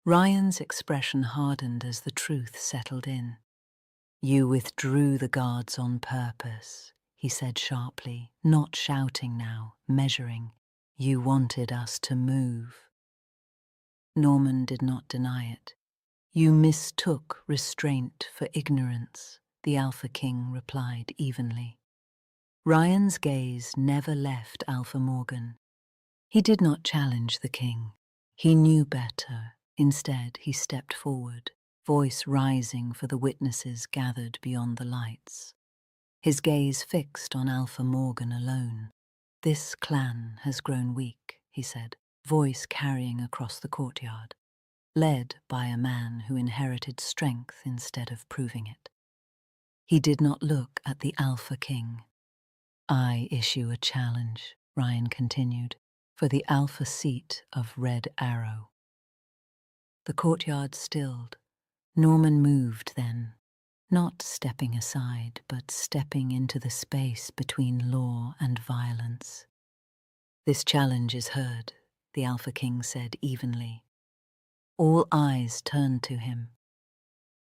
Ryan's expression hardened as the truth settled in. "You withdrew the guards on purpose," he said sharply, not shouting now, measuring. "You wanted us to move." Norman did not deny it. "You mistook restraint for ignorance," the Alpha King replied evenly. Ryan's gaze never left Alpha Morgan. He did not challenge the king. He knew better. Instead, he stepped forward, voice rising for the witnesses gathered beyond the lights. His gaze fixed on Alpha Morgan alone. "This clan has grown weak," he said, voice carrying across the courtyard, led by a man who inherited strength instead of proving it. He did not look at the Alpha King. "I issue a challenge," Ryan continued, "for the Alpha seat of Red Arrow." The courtyard stilled. Norman moved then, not stepping aside, but stepping into the space between law and violence. "This challenge is heard," the Alpha King said evenly. All eyes turned to him.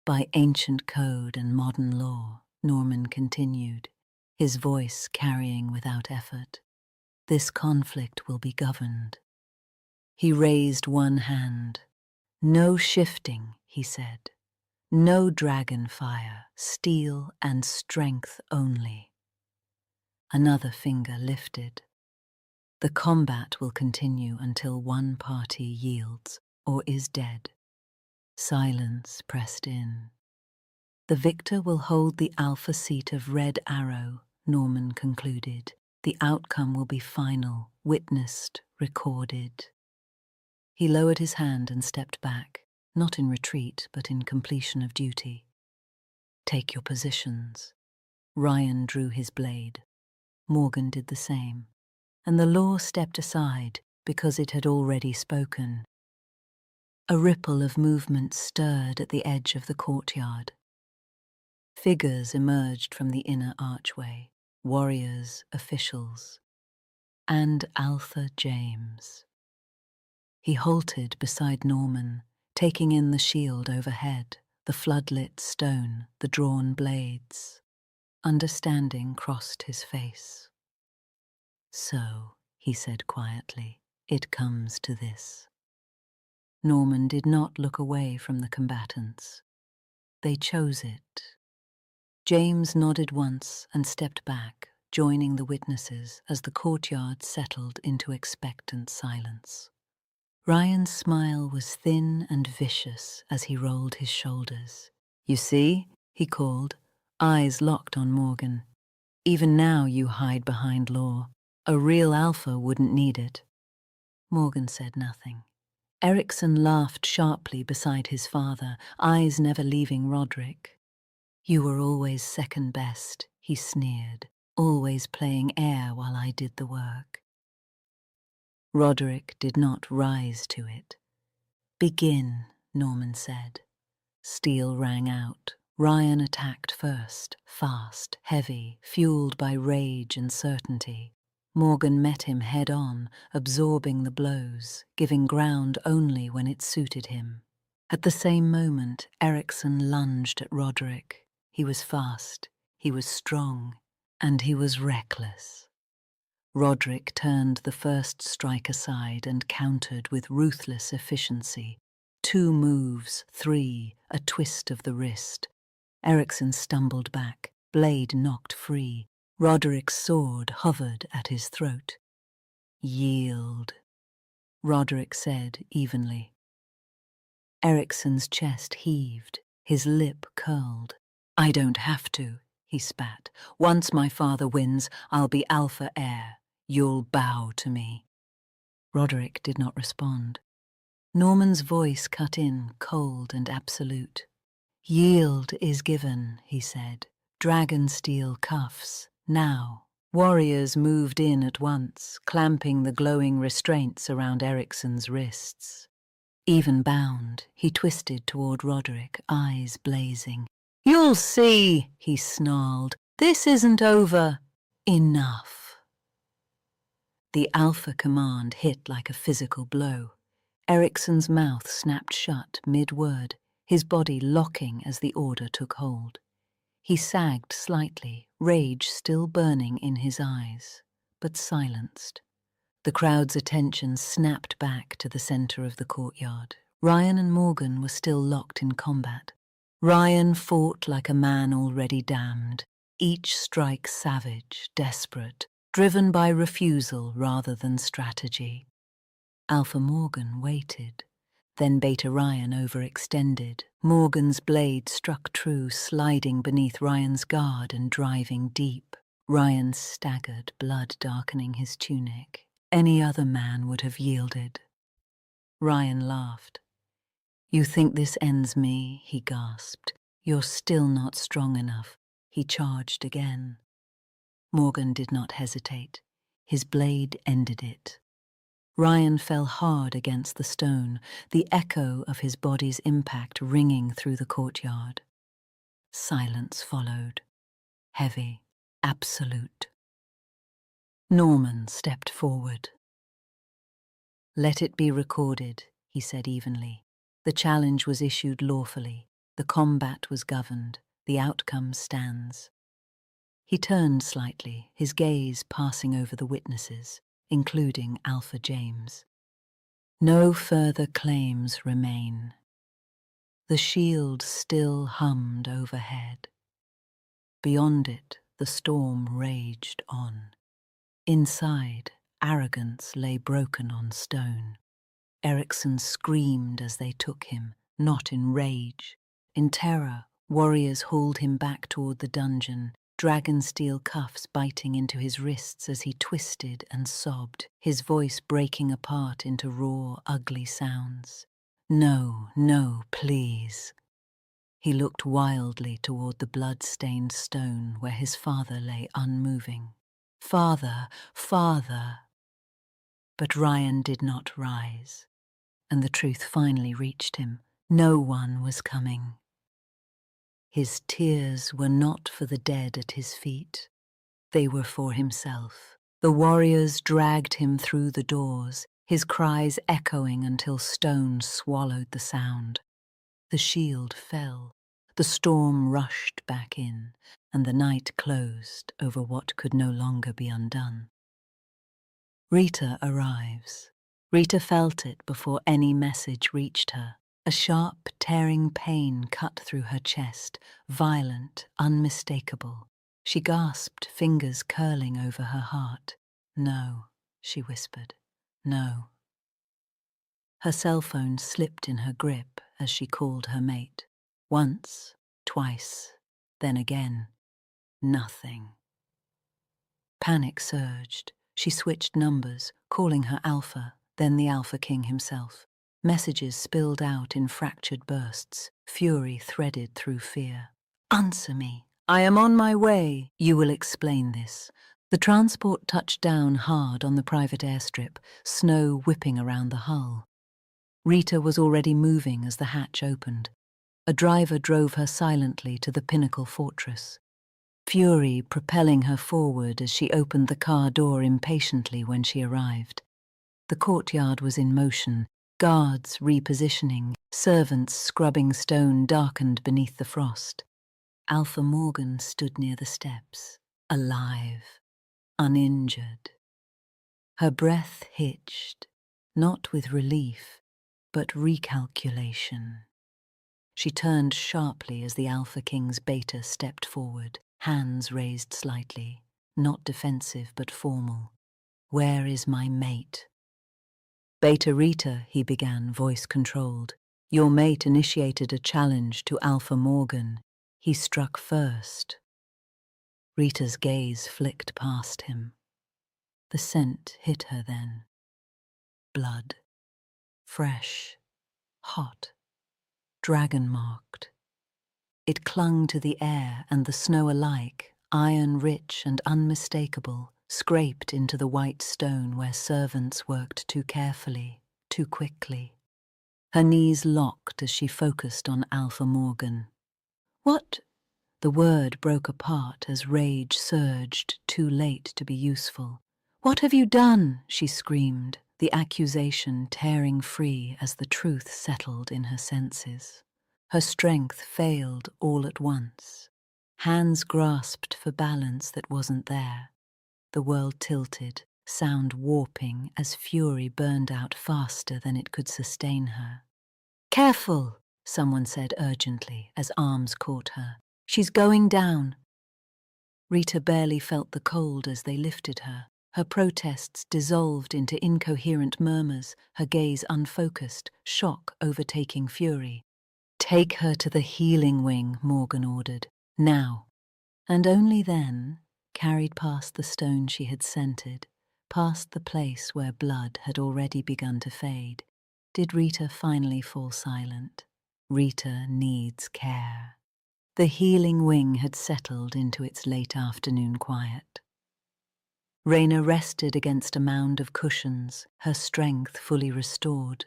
"By ancient code and modern law," Norman continued, his voice carrying without effort, "this conflict will be governed." He raised one hand. "No shifting," he said. "No dragon fire, steel and strength only." Another finger lifted. "The combat will continue until one party yields or is dead." Silence pressed in. "The victor will hold the Alpha seat of Red Arrow," Norman concluded. "The outcome will be final, witnessed, recorded." He lowered his hand and stepped back, not in retreat, but in completion of duty. "Take your positions." Ryan drew his blade. Morgan did the same, and the law stepped aside because it had already spoken. A ripple of movement stirred at the edge of the courtyard. Figures emerged from the inner archway, warriors, officials, and Alpha James. He halted beside Norman, taking in the shield overhead, the floodlit stone, the drawn blades. Understanding crossed his face. "So," he said quietly, "it comes to this." Norman did not look away from the combatants. They chose it. James nodded once and stepped back, joining the witnesses as the courtyard settled into expectant silence. Ryan's smile was thin and vicious as he rolled his shoulders. "You see," he called, eyes locked on Morgan. "Even now you hide behind law. A real alpha wouldn't need it." Morgan said nothing. Erickson laughed sharply beside his father, eyes never leaving Roderick. "You were always second best," he sneered, "always playing air while I did the work." Roderick did not rise to it. "Begin," Norman said. Steel rang out. Ryan attacked first, fast, heavy, fueled by rage and certainty. Morgan met him head-on, absorbing the blows, giving ground only when it suited him. At the same moment, Erickson lunged at Roderick. He was fast, he was strong, and he was reckless. Roderick turned the first strike aside and countered with ruthless efficiency. 2 moves, 3, a twist of the wrist. Erickson stumbled back, blade knocked free. Roderick's sword hovered at his throat. "Yield," Roderick said evenly. Erickson's chest heaved, his lip curled. "I don't have to," he spat. "Once my father wins, I'll be alpha heir. You'll bow to me." Roderick did not respond. Norman's voice cut in, cold and absolute. "Yield is given," he said. "Dragon steel cuffs, now." Warriors moved in at once, clamping the glowing restraints around Erickson's wrists. Even bound, he twisted toward Roderick, eyes blazing. "You'll see," he snarled. "This isn't over." "Enough." The Alpha command hit like a physical blow. Erickson's mouth snapped shut mid-word, his body locking as the order took hold. He sagged slightly, rage still burning in his eyes, but silenced. The crowd's attention snapped back to the center of the courtyard. Ryan and Morgan were still locked in combat. Ryan fought like a man already damned, each strike savage, desperate, driven by refusal rather than strategy. Alpha Morgan waited, Then Beta Ryan overextended. Morgan's blade struck true, sliding beneath Ryan's guard and driving deep. Ryan staggered, blood darkening his tunic. Any other man would have yielded. Ryan laughed. "You think this ends me?" he gasped. "You're still not strong enough." He charged again. Morgan did not hesitate. His blade ended it. Ryan fell hard against the stone, the echo of his body's impact ringing through the courtyard. Silence followed. Heavy, absolute. Norman stepped forward. "Let it be recorded," he said evenly. "The challenge was issued lawfully. The combat was governed. The outcome stands." He turned slightly, his gaze passing over the witnesses, including Alpha James. "No further claims remain." The shield still hummed overhead. Beyond it, the storm raged on. Inside, arrogance lay broken on stone. Erickson screamed as they took him, not in rage. In terror, warriors hauled him back toward the dungeon, dragon steel cuffs biting into his wrists as he twisted and sobbed, his voice breaking apart into raw, ugly sounds. "No, no, please." He looked wildly toward the blood-stained stone where his father lay unmoving. "Father, father." But Ryan did not rise, and the truth finally reached him. No one was coming. His tears were not for the dead at his feet. They were for himself. The warriors dragged him through the doors, his cries echoing until stone swallowed the sound. The shield fell. The storm rushed back in, and the night closed over what could no longer be undone. Rita arrives. Rita felt it before any message reached her. A sharp, tearing pain cut through her chest, violent, unmistakable. She gasped, fingers curling over her heart. "No," she whispered. "No." Her cell phone slipped in her grip as she called her mate. Once, twice, then again. Nothing. Panic surged. She switched numbers, calling her Alpha, then the Alpha King himself. Messages spilled out in fractured bursts, fury threaded through fear. "Answer me. I am on my way. You will explain this." The transport touched down hard on the private airstrip, snow whipping around the hull. Rita was already moving as the hatch opened. A driver drove her silently to the Pinnacle fortress. Fury propelling her forward as she opened the car door impatiently when she arrived. The courtyard was in motion, guards repositioning, servants scrubbing stone darkened beneath the frost. Alpha Morgan stood near the steps, alive, uninjured. Her breath hitched, not with relief, but recalculation. She turned sharply as the Alpha King's Beta stepped forward, hands raised slightly, not defensive but formal. "Where is my mate?" "Beta Rita," he began, voice controlled. "Your mate initiated a challenge to Alpha Morgan. He struck first." Rita's gaze flicked past him. The scent hit her then. Blood. Fresh. Hot. Dragon-marked. It clung to the air and the snow alike, iron-rich and unmistakable, scraped into the white stone where servants worked too carefully, too quickly. Her knees locked as she focused on Alpha Morgan. "What?" The word broke apart as rage surged, too late to be useful. "What have you done?" she screamed, the accusation tearing free as the truth settled in her senses. Her strength failed all at once. Hands grasped for balance that wasn't there. The world tilted, sound warping as fury burned out faster than it could sustain her. "Careful," someone said urgently as arms caught her. "She's going down." Rita barely felt the cold as they lifted her. Her protests dissolved into incoherent murmurs, her gaze unfocused, shock overtaking fury. "Take her to the healing wing," Morgan ordered. "Now." And only then, carried past the stone she had scented, past the place where blood had already begun to fade, did Rita finally fall silent. Rita needs care. The healing wing had settled into its late afternoon quiet. Reina rested against a mound of cushions, her strength fully restored.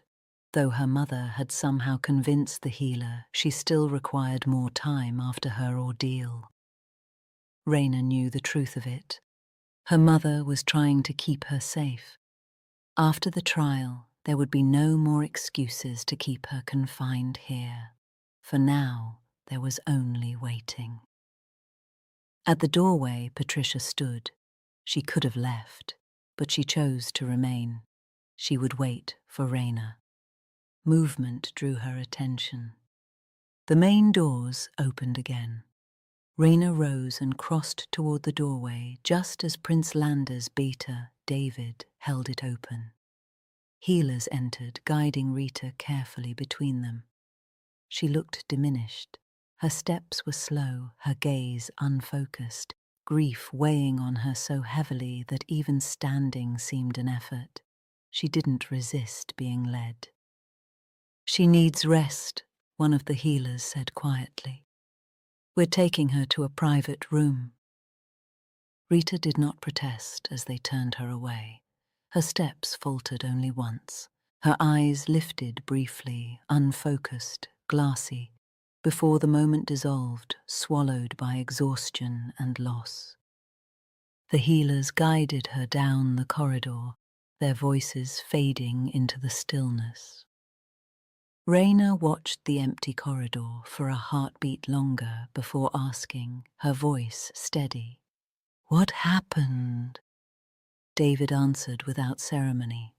Though her mother had somehow convinced the healer she still required more time after her ordeal. Reina knew the truth of it. Her mother was trying to keep her safe. After the trial, there would be no more excuses to keep her confined here. For now, there was only waiting. At the doorway, Patricia stood. She could have left, but she chose to remain. She would wait for Reina. Movement drew her attention. The main doors opened again. Reina rose and crossed toward the doorway just as Prince Landa's beta, David, held it open. Healers entered, guiding Rita carefully between them. She looked diminished. Her steps were slow, her gaze unfocused, grief weighing on her so heavily that even standing seemed an effort. She didn't resist being led. "She needs rest," one of the healers said quietly. "We're taking her to a private room." Rita did not protest as they turned her away. Her steps faltered only once. Her eyes lifted briefly, unfocused, glassy, before the moment dissolved, swallowed by exhaustion and loss. The healers guided her down the corridor, their voices fading into the stillness. Reina watched the empty corridor for a heartbeat longer before asking, her voice steady. "What happened?" David answered without ceremony.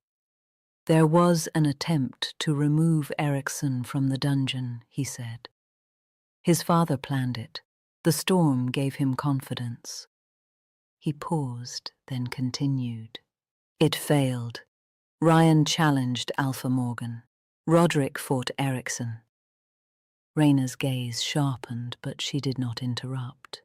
"There was an attempt to remove Erickson from the dungeon," he said. "His father planned it. The storm gave him confidence." He paused, then continued. "It failed. Ryan challenged Alpha Morgan. Roderick fought Erickson." Reina's gaze sharpened, but she did not interrupt.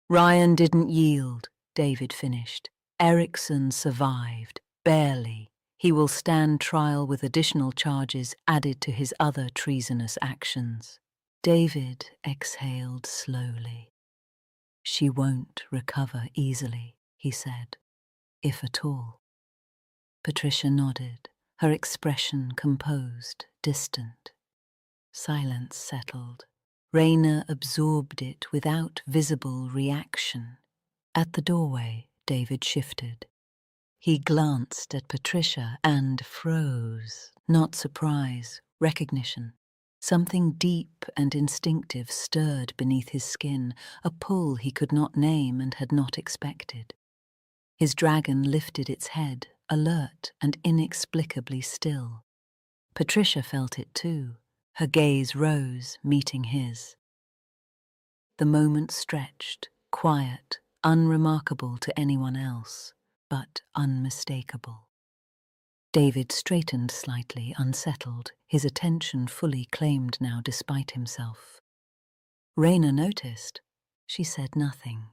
"Ryan didn't yield," David finished. "Erickson survived, barely. He will stand trial with additional charges added to his other treasonous actions." David exhaled slowly. "She won't recover easily," he said, "if at all." Patricia nodded, her expression composed, distant. Silence settled. Reina absorbed it without visible reaction. At the doorway, David shifted. He glanced at Patricia and froze. Not surprise, recognition. Something deep and instinctive stirred beneath his skin, a pull he could not name and had not expected. His dragon lifted its head, alert and inexplicably still. Patricia felt it too. Her gaze rose, meeting his. The moment stretched, quiet, unremarkable to anyone else, but unmistakable. David straightened slightly, unsettled, his attention fully claimed now despite himself. Reina noticed. She said nothing.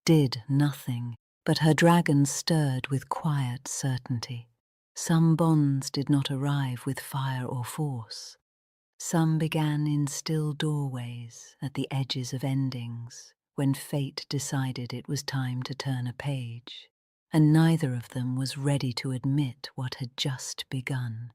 Did nothing, but her dragon stirred with quiet certainty. Some bonds did not arrive with fire or force. Some began in still doorways, at the edges of endings, when fate decided it was time to turn a page, and neither of them was ready to admit what had just begun.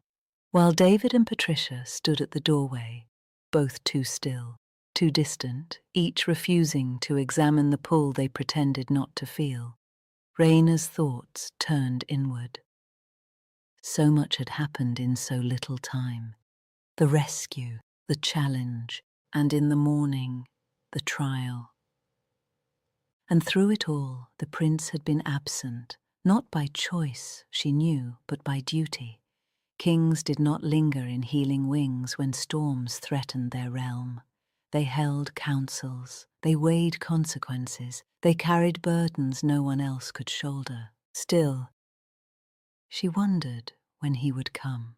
While David and Patricia stood at the doorway, both too still, too distant, each refusing to examine the pull they pretended not to feel, Reina's thoughts turned inward. So much had happened in so little time. The rescue, the challenge, and in the morning, the trial. And through it all, the prince had been absent, not by choice, she knew, but by duty. Kings did not linger in healing wings when storms threatened their realm. They held councils, they weighed consequences, they carried burdens no one else could shoulder. Still, she wondered when he would come.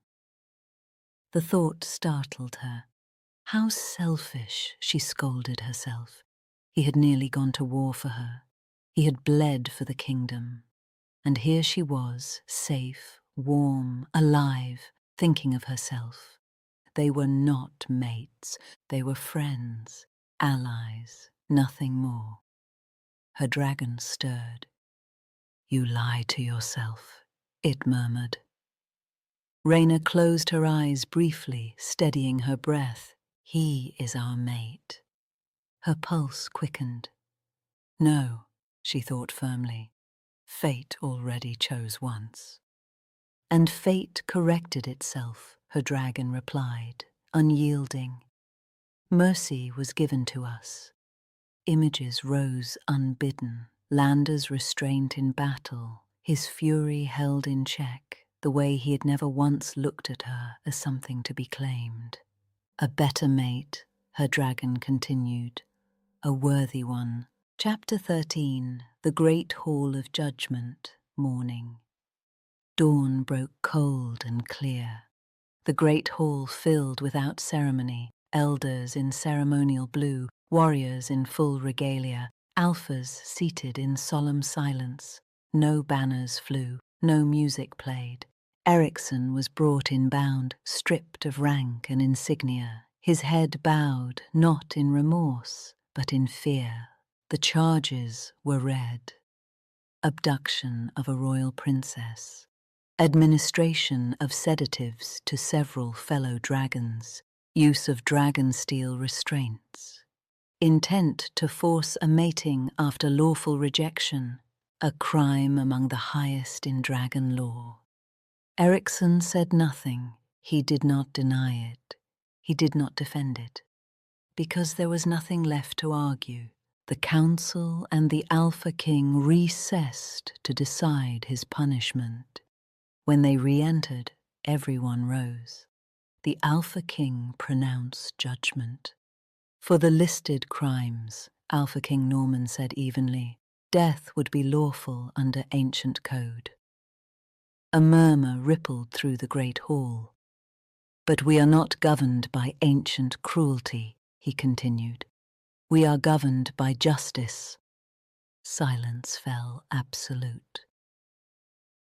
The thought startled her. How selfish, she scolded herself. He had nearly gone to war for her. He had bled for the kingdom. And here she was, safe, warm, alive, thinking of herself. They were not mates, they were friends, allies, nothing more. Her dragon stirred. "You lie to yourself," it murmured. Reina closed her eyes briefly, steadying her breath. He is our mate. Her pulse quickened. No, she thought firmly. Fate already chose once. And fate corrected itself, her dragon replied, unyielding. Mercy was given to us. Images rose unbidden, Lander's restraint in battle, his fury held in check, the way he had never once looked at her as something to be claimed. A better mate, her dragon continued, a worthy one. Chapter 13, The Great Hall of Judgment, Morning. Dawn broke cold and clear. The great hall filled without ceremony, elders in ceremonial blue, warriors in full regalia, alphas seated in solemn silence. No banners flew, no music played. Ericsson was brought in bound, stripped of rank and insignia, his head bowed, not in remorse, but in fear. The charges were read. Abduction of a royal princess. Administration of sedatives to several fellow dragons, use of dragon steel restraints, intent to force a mating after lawful rejection, a crime among the highest in dragon law. Ericsson said nothing. He did not deny it. He did not defend it. Because there was nothing left to argue. The council and the Alpha King recessed to decide his punishment. When they re-entered, everyone rose. The Alpha King pronounced judgment. For the listed crimes, Alpha King Norman said evenly, death would be lawful under ancient code. A murmur rippled through the great hall. But we are not governed by ancient cruelty, he continued. We are governed by justice. Silence fell absolute.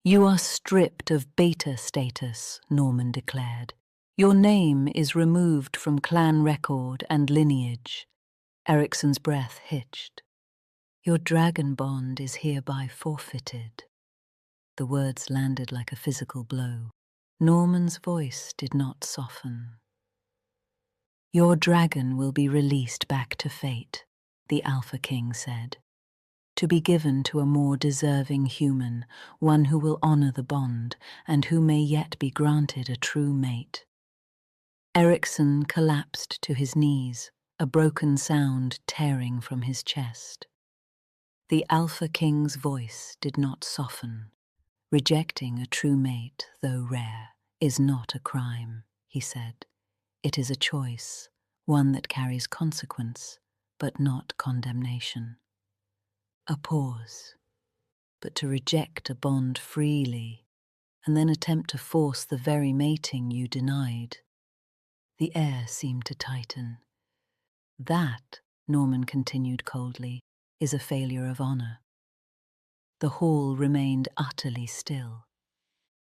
You are stripped of beta status, Norman declared. Your name is removed from clan record and lineage. Ericsson's breath hitched. Your dragon bond is hereby forfeited. The words landed like a physical blow. Norman's voice did not soften. Your dragon will be released back to fate, the Alpha King said. To be given to a more deserving human, one who will honor the bond, and who may yet be granted a true mate. Ericsson collapsed to his knees, a broken sound tearing from his chest. The Alpha King's voice did not soften. Rejecting a true mate, though rare, is not a crime, he said. It is a choice, one that carries consequence, but not condemnation. A pause. But to reject a bond freely, and then attempt to force the very mating you denied. The air seemed to tighten. That, Norman continued coldly, is a failure of honor. The hall remained utterly still.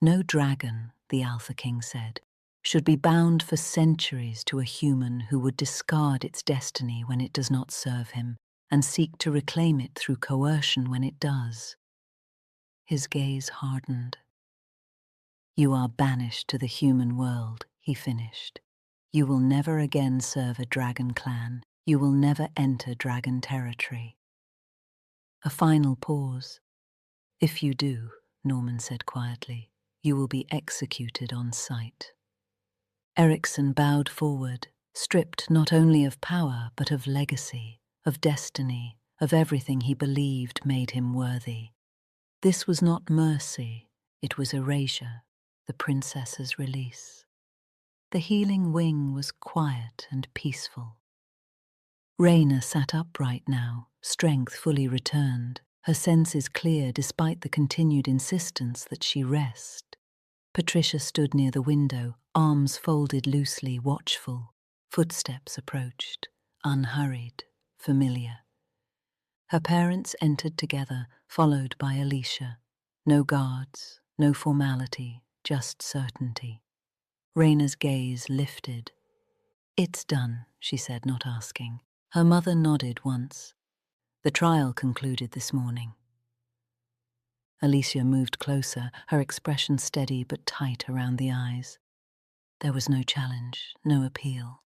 No dragon, the Alpha King said, should be bound for centuries to a human who would discard its destiny when it does not serve him, and seek to reclaim it through coercion when it does. His gaze hardened. You are banished to the human world, he finished. You will never again serve a dragon clan. You will never enter dragon territory. A final pause. If you do, Norman said quietly, you will be executed on sight. Ericsson bowed forward, stripped not only of power but of legacy, of destiny, of everything he believed made him worthy. This was not mercy, it was erasure, the princess's release. The healing wing was quiet and peaceful. Reina sat upright now, strength fully returned, her senses clear despite the continued insistence that she rest. Patricia stood near the window, arms folded loosely, watchful. Footsteps approached, unhurried, familiar. Her parents entered together, followed by Alicia. No guards, no formality, just certainty. Reina's gaze lifted. "It's done," she said, not asking. Her mother nodded once. "The trial concluded this morning." Alicia moved closer, her expression steady but tight around the eyes. There was no challenge, no appeal.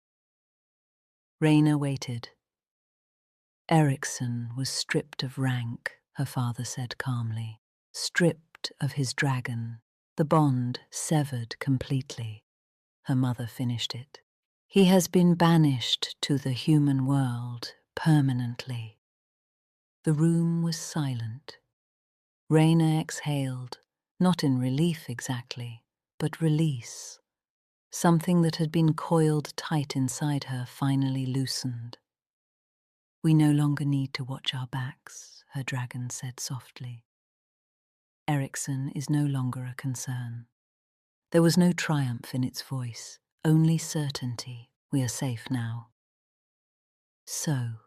Reina waited. "Ericsson was stripped of rank," her father said calmly. "Stripped of his dragon, the bond severed completely." Her mother finished it. "He has been banished to the human world permanently." The room was silent. Reina exhaled, not in relief exactly, but release. Something that had been coiled tight inside her finally loosened. "We no longer need to watch our backs," her dragon said softly. "Ericsson is no longer a concern." There was no triumph in its voice, only certainty. "We are safe now." "So,"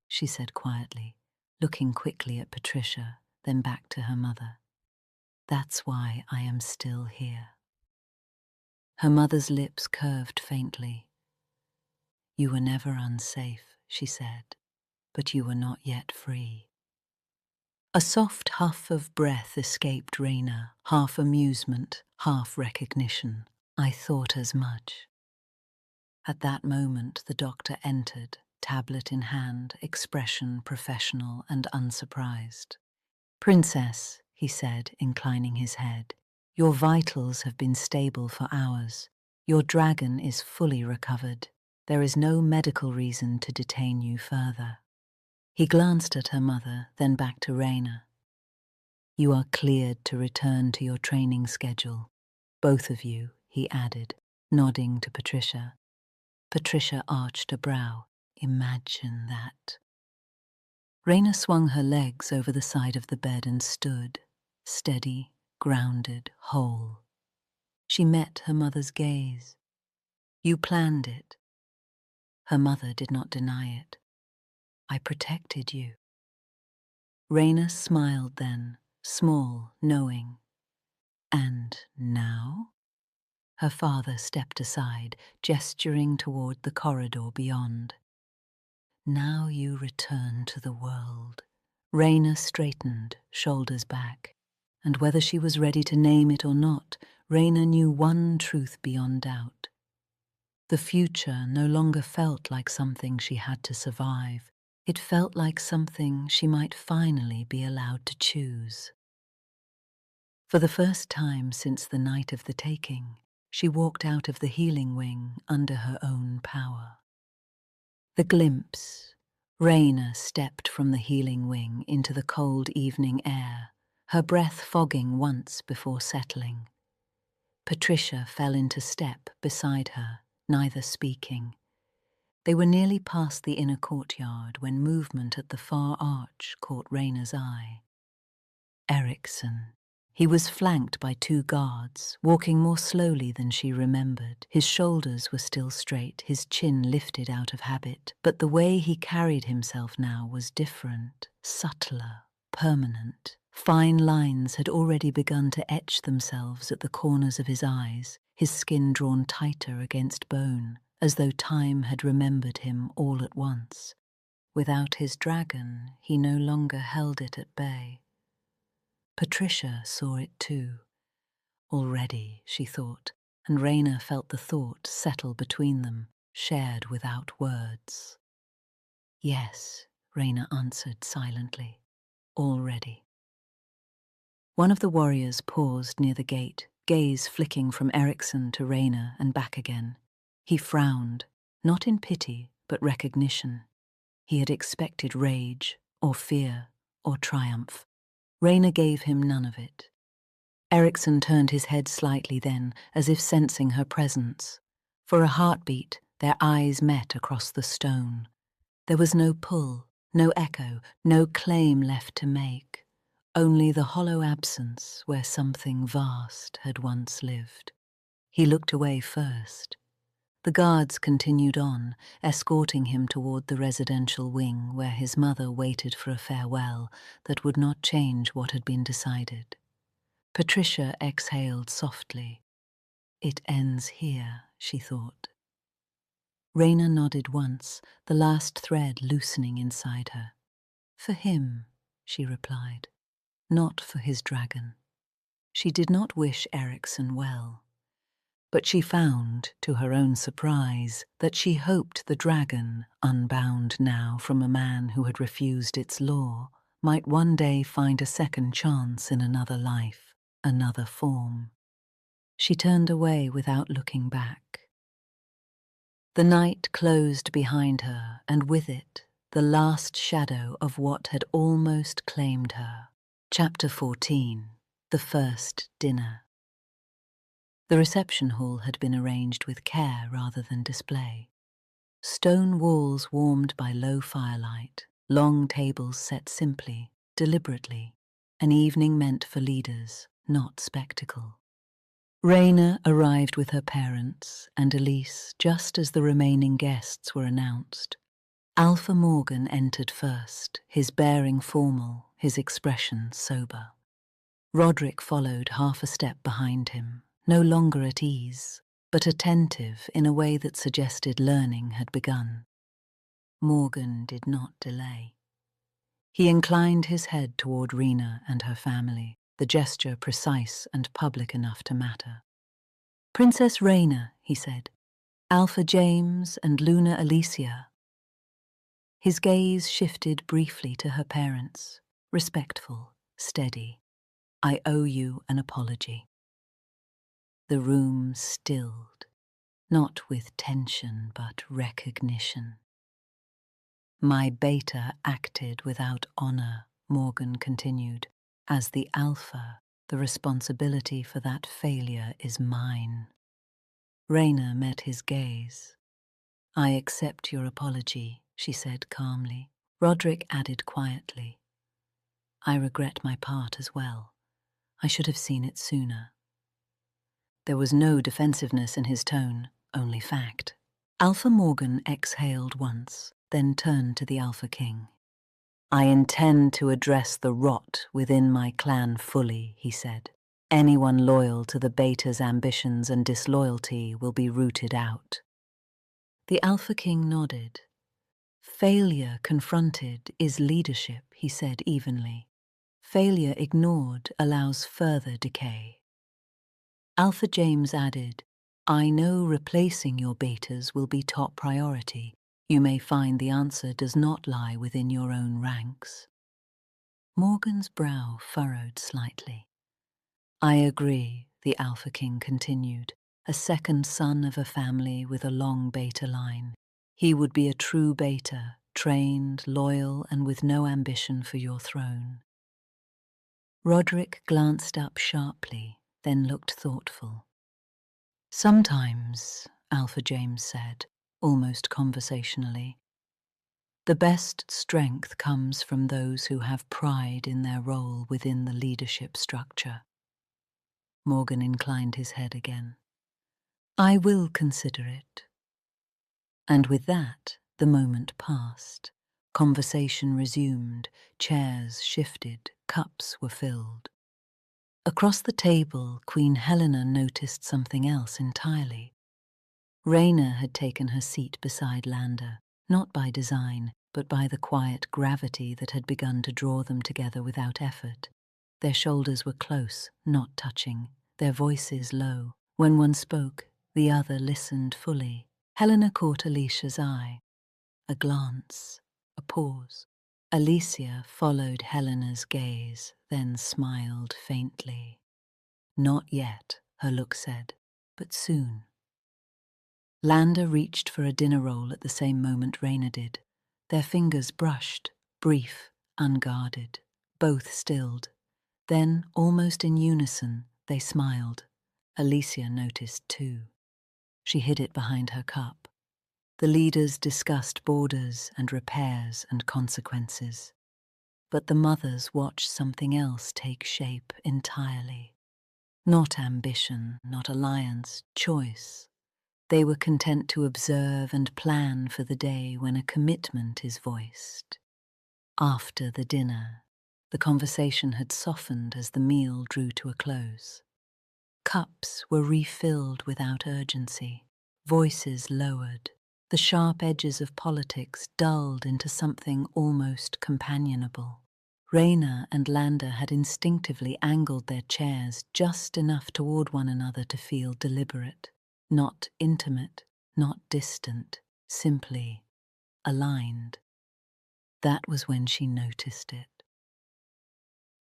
she said quietly, looking quickly at Patricia, then back to her mother. "That's why I am still here." Her mother's lips curved faintly. "You were never unsafe," she said, "but you were not yet free." A soft huff of breath escaped Reina, half amusement, half recognition. "I thought as much." At that moment the doctor entered, tablet in hand, expression professional and unsurprised. "Princess," he said, inclining his head, "your vitals have been stable for hours. Your dragon is fully recovered. There is no medical reason to detain you further." He glanced at her mother, then back to Reina. "You are cleared to return to your training schedule. Both of you," he added, nodding to Patricia. Patricia arched a brow. "Imagine that." Reina swung her legs over the side of the bed and stood, steady, grounded, whole. She met her mother's gaze. "You planned it." Her mother did not deny it. "I protected you." Reina smiled then, small, knowing. "And now?" Her father stepped aside, gesturing toward the corridor beyond. "Now you return to the world." Reina straightened, shoulders back. And whether she was ready to name it or not, Reina knew one truth beyond doubt. The future no longer felt like something she had to survive. It felt like something she might finally be allowed to choose. For the first time since the night of the taking, she walked out of the healing wing under her own power. The glimpse. Reina stepped from the healing wing into the cold evening air, her breath fogging once before settling. Patricia fell into step beside her, neither speaking. They were nearly past the inner courtyard when movement at the far arch caught Reina's eye. Ericsson. He was flanked by two guards, walking more slowly than she remembered. His shoulders were still straight, his chin lifted out of habit, but the way he carried himself now was different, subtler, permanent. Fine lines had already begun to etch themselves at the corners of his eyes, his skin drawn tighter against bone, as though time had remembered him all at once. Without his dragon, he no longer held it at bay. Patricia saw it too. Already, she thought, and Reina felt the thought settle between them, shared without words. "Yes," Reina answered silently. "Already." One of the warriors paused near the gate, gaze flicking from Ericsson to Reina and back again. He frowned, not in pity, but recognition. He had expected rage, or fear, or triumph. Reina gave him none of it. Ericsson turned his head slightly then, as if sensing her presence. For a heartbeat, their eyes met across the stone. There was no pull, no echo, no claim left to make, only the hollow absence where something vast had once lived. He looked away first. The guards continued on, escorting him toward the residential wing where his mother waited for a farewell that would not change what had been decided. Patricia exhaled softly. It ends here, she thought. Reina nodded once, the last thread loosening inside her. For him, she replied, not for his dragon. She did not wish Ericsson well. But she found, to her own surprise, that she hoped the dragon, unbound now from a man who had refused its law, might one day find a second chance in another life, another form. She turned away without looking back. The night closed behind her, and with it, the last shadow of what had almost claimed her. Chapter 14. The First Dinner. The reception hall had been arranged with care rather than display. Stone walls warmed by low firelight, long tables set simply, deliberately, an evening meant for leaders, not spectacle. Reina arrived with her parents and Elise just as the remaining guests were announced. Alpha Morgan entered first, his bearing formal, his expression sober. Roderick followed half a step behind him, no longer at ease, but attentive in a way that suggested learning had begun. Morgan did not delay. He inclined his head toward Reina and her family, the gesture precise and public enough to matter. "Princess Reina," he said, "Alpha James and Luna Alicia." His gaze shifted briefly to her parents, respectful, steady. "I owe you an apology." The room stilled, not with tension but recognition. "My beta acted without honor," Morgan continued. "As the alpha, the responsibility for that failure is mine." Reina met his gaze. "I accept your apology," she said calmly. Roderick added quietly, "I regret my part as well. I should have seen it sooner." There was no defensiveness in his tone, only fact. Alpha Morgan exhaled once, then turned to the Alpha King. "I intend to address the rot within my clan fully," he said. "Anyone loyal to the Beta's ambitions and disloyalty will be rooted out." The Alpha King nodded. "Failure confronted is leadership," he said evenly. "Failure ignored allows further decay." Alpha James added, "I know replacing your betas will be top priority. You may find the answer does not lie within your own ranks." Morgan's brow furrowed slightly. "I agree," the Alpha King continued, "a second son of a family with a long beta line. He would be a true beta, trained, loyal, and with no ambition for your throne." Roderick glanced up sharply, then looked thoughtful. "Sometimes," Alpha James said, almost conversationally, "the best strength comes from those who have pride in their role within the leadership structure." Morgan inclined his head again. "I will consider it." And with that, the moment passed. Conversation resumed, chairs shifted, cups were filled. Across the table, Queen Helena noticed something else entirely. Reina had taken her seat beside Lander, not by design, but by the quiet gravity that had begun to draw them together without effort. Their shoulders were close, not touching, their voices low. When one spoke, the other listened fully. Helena caught Alicia's eye. A glance, a pause. Alicia followed Helena's gaze, then smiled faintly. "Not yet," her look said, "but soon." Lander reached for a dinner roll at the same moment Reina did. Their fingers brushed, brief, unguarded, both stilled. Then, almost in unison, they smiled. Alicia noticed too. She hid it behind her cup. The leaders discussed borders and repairs and consequences. But the mothers watched something else take shape entirely. Not ambition, not alliance, choice. They were content to observe and plan for the day when a commitment is voiced. After the dinner, the conversation had softened as the meal drew to a close. Cups were refilled without urgency, voices lowered, the sharp edges of politics dulled into something almost companionable. Reina and Lander had instinctively angled their chairs just enough toward one another to feel deliberate, not intimate, not distant, simply aligned. That was when she noticed it.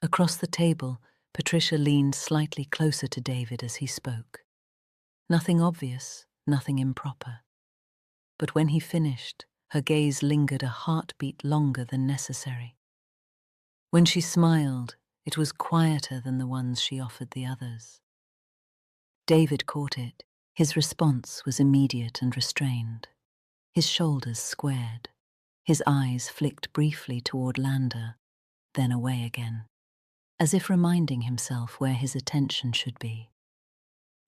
Across the table, Patricia leaned slightly closer to David as he spoke. Nothing obvious, nothing improper. But when he finished, her gaze lingered a heartbeat longer than necessary. When she smiled, it was quieter than the ones she offered the others. David caught it. His response was immediate and restrained. His shoulders squared. His eyes flicked briefly toward Lander, then away again, as if reminding himself where his attention should be.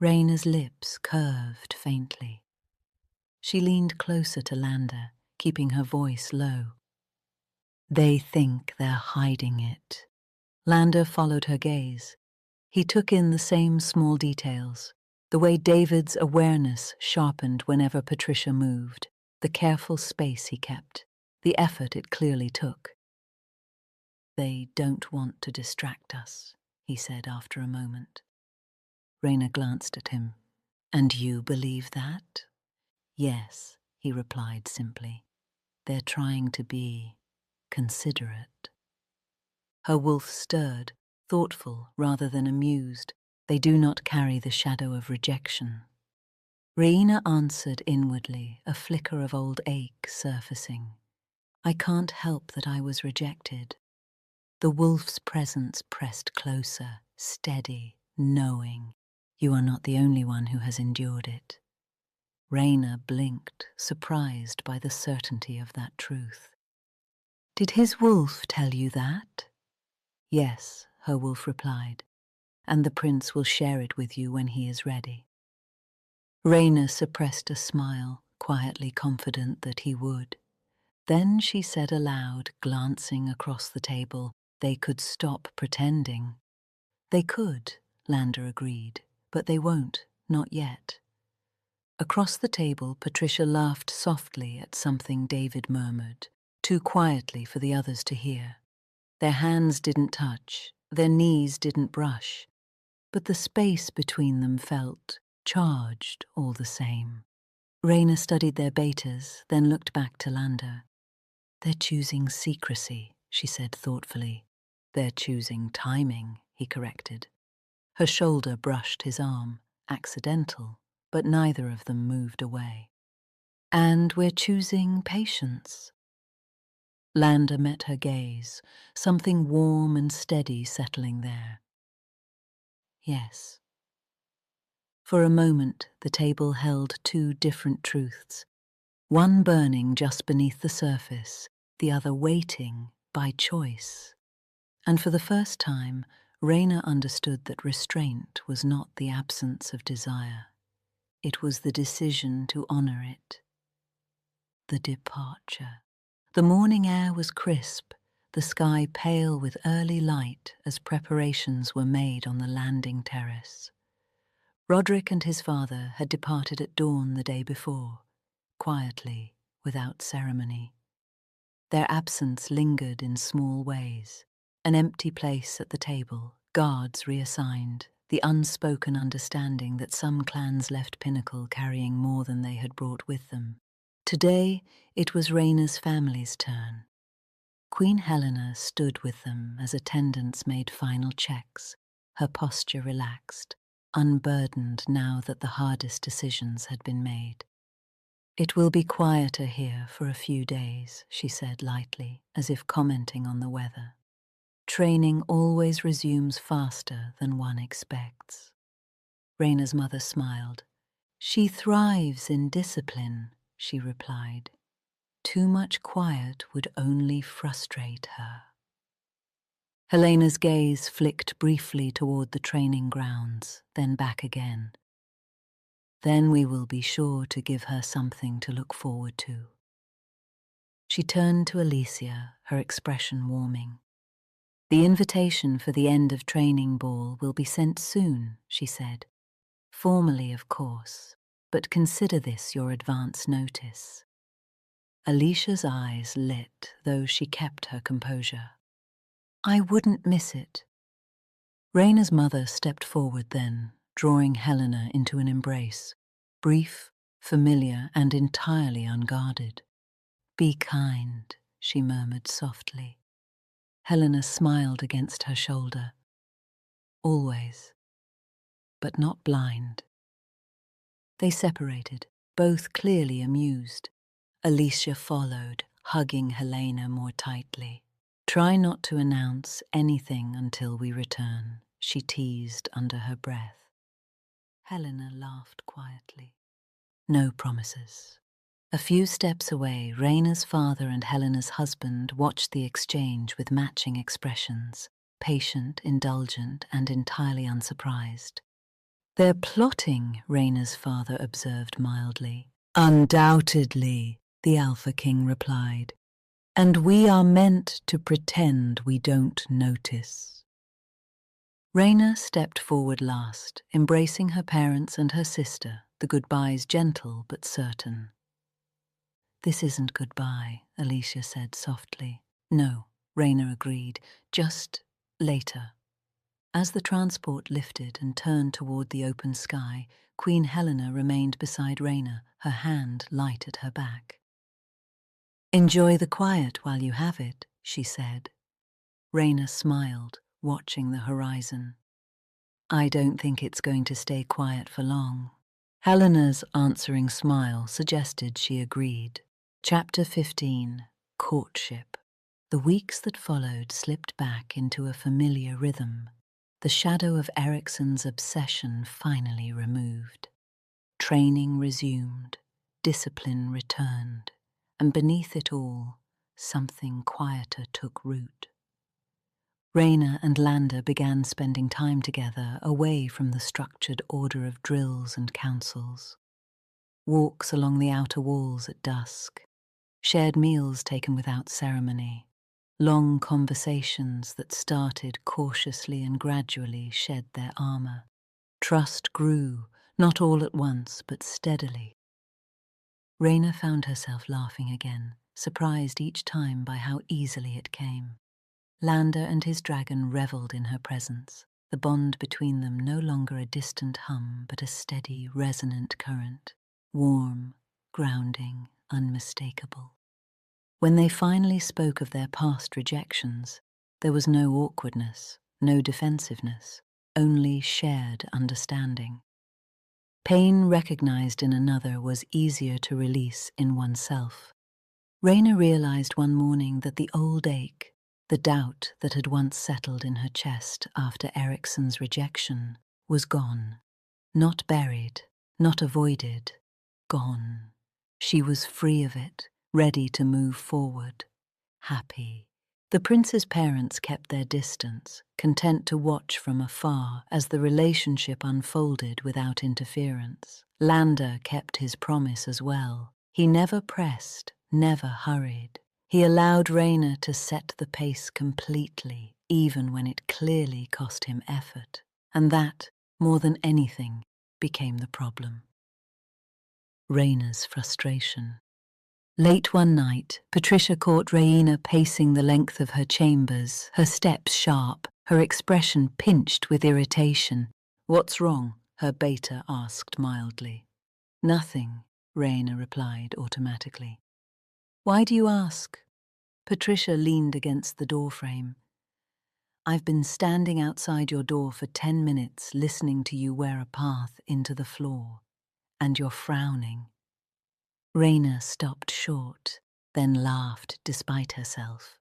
Raina's lips curved faintly. She leaned closer to Lander, keeping her voice low. They think they're hiding it. Lander followed her gaze. He took in the same small details, the way David's awareness sharpened whenever Patricia moved, the careful space he kept, the effort it clearly took. They don't want to distract us, he said after a moment. Raina glanced at him. And you believe that? Yes, he replied simply. They're trying to be considerate. Her wolf stirred, thoughtful rather than amused. They do not carry the shadow of rejection. Raina answered inwardly, a flicker of old ache surfacing. I can't help that I was rejected. The wolf's presence pressed closer, steady, knowing. You are not the only one who has endured it. Raina blinked, surprised by the certainty of that truth. Did his wolf tell you that? Yes, her wolf replied, and the prince will share it with you when he is ready. Raina suppressed a smile, quietly confident that he would. Then she said aloud, glancing across the table, they could stop pretending. They could, Lander agreed, but they won't, not yet. Across the table, Patricia laughed softly at something David murmured, too quietly for the others to hear. Their hands didn't touch, their knees didn't brush, but the space between them felt charged all the same. Raina studied their betas, then looked back to Lander. They're choosing secrecy, she said thoughtfully. They're choosing timing, he corrected. Her shoulder brushed his arm, accidental, but neither of them moved away. And we're choosing patience. Lander met her gaze, something warm and steady settling there. Yes. For a moment, the table held two different truths, one burning just beneath the surface, the other waiting by choice. And for the first time, Raina understood that restraint was not the absence of desire. It was the decision to honor it. The departure. The morning air was crisp, the sky pale with early light as preparations were made on the landing terrace. Roderick and his father had departed at dawn the day before, quietly, without ceremony. Their absence lingered in small ways. An empty place at the table, guards reassigned, the unspoken understanding that some clans left Pinnacle carrying more than they had brought with them. Today, it was Raina's family's turn. Queen Helena stood with them as attendants made final checks, her posture relaxed, unburdened now that the hardest decisions had been made. It will be quieter here for a few days, she said lightly, as if commenting on the weather. Training always resumes faster than one expects. Raina's mother smiled. She thrives in discipline, she replied. Too much quiet would only frustrate her. Helena's gaze flicked briefly toward the training grounds, then back again. Then we will be sure to give her something to look forward to. She turned to Alicia, her expression warming. The invitation for the end of training ball will be sent soon, she said. Formally, of course, but consider this your advance notice. Alicia's eyes lit, though she kept her composure. I wouldn't miss it. Reina's mother stepped forward then, drawing Helena into an embrace, brief, familiar, and entirely unguarded. Be kind, she murmured softly. Helena smiled against her shoulder. Always, but not blind. They separated, both clearly amused. Alicia followed, hugging Helena more tightly. Try not to announce anything until we return, she teased under her breath. Helena laughed quietly. No promises. A few steps away, Reina's father and Helena's husband watched the exchange with matching expressions, patient, indulgent, and entirely unsurprised. They're plotting, Reina's father observed mildly. Undoubtedly, the Alpha King replied. And we are meant to pretend we don't notice. Reina stepped forward last, embracing her parents and her sister, the goodbyes gentle but certain. This isn't goodbye, Alicia said softly. No, Reina agreed, just later. As the transport lifted and turned toward the open sky, Queen Helena remained beside Reina, her hand light at her back. Enjoy the quiet while you have it, she said. Reina smiled, watching the horizon. I don't think it's going to stay quiet for long. Helena's answering smile suggested she agreed. Chapter 15. Courtship. The weeks that followed slipped back into a familiar rhythm, the shadow of Ericsson's obsession finally removed. Training resumed, discipline returned, and beneath it all, something quieter took root. Reina and Lander began spending time together away from the structured order of drills and councils. Walks along the outer walls at dusk, shared meals taken without ceremony, long conversations that started cautiously and gradually shed their armor. Trust grew, not all at once, but steadily. Reina found herself laughing again, surprised each time by how easily it came. Lander and his dragon revelled in her presence, the bond between them no longer a distant hum but a steady, resonant current, warm, grounding, unmistakable. When they finally spoke of their past rejections, there was no awkwardness, no defensiveness, only shared understanding. Pain recognized in another was easier to release in oneself. Reina realized one morning that the old ache, the doubt that had once settled in her chest after Ericsson's rejection, was gone. Not buried, not avoided, gone. She was free of it, ready to move forward, happy. The prince's parents kept their distance, content to watch from afar as the relationship unfolded without interference. Lander kept his promise as well. He never pressed, never hurried. He allowed Reina to set the pace completely, even when it clearly cost him effort. And that, more than anything, became the problem. Reina's frustration. Late one night, Patricia caught Reina pacing the length of her chambers, her steps sharp, her expression pinched with irritation. What's wrong? Her beta asked mildly. Nothing, Reina replied automatically. Why do you ask? Patricia leaned against the doorframe. I've been standing outside your door for 10 minutes listening to you wear a path into the floor, and you're frowning. Reina stopped short, then laughed despite herself.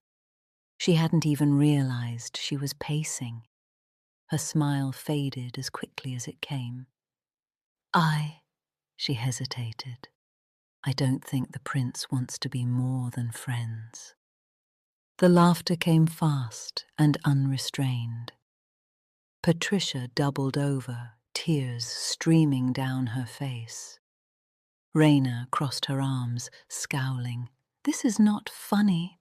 She hadn't even realized she was pacing. Her smile faded as quickly as it came. She hesitated. I don't think the prince wants to be more than friends." The laughter came fast and unrestrained. Patricia doubled over, tears streaming down her face. Reina crossed her arms, scowling. "This is not funny."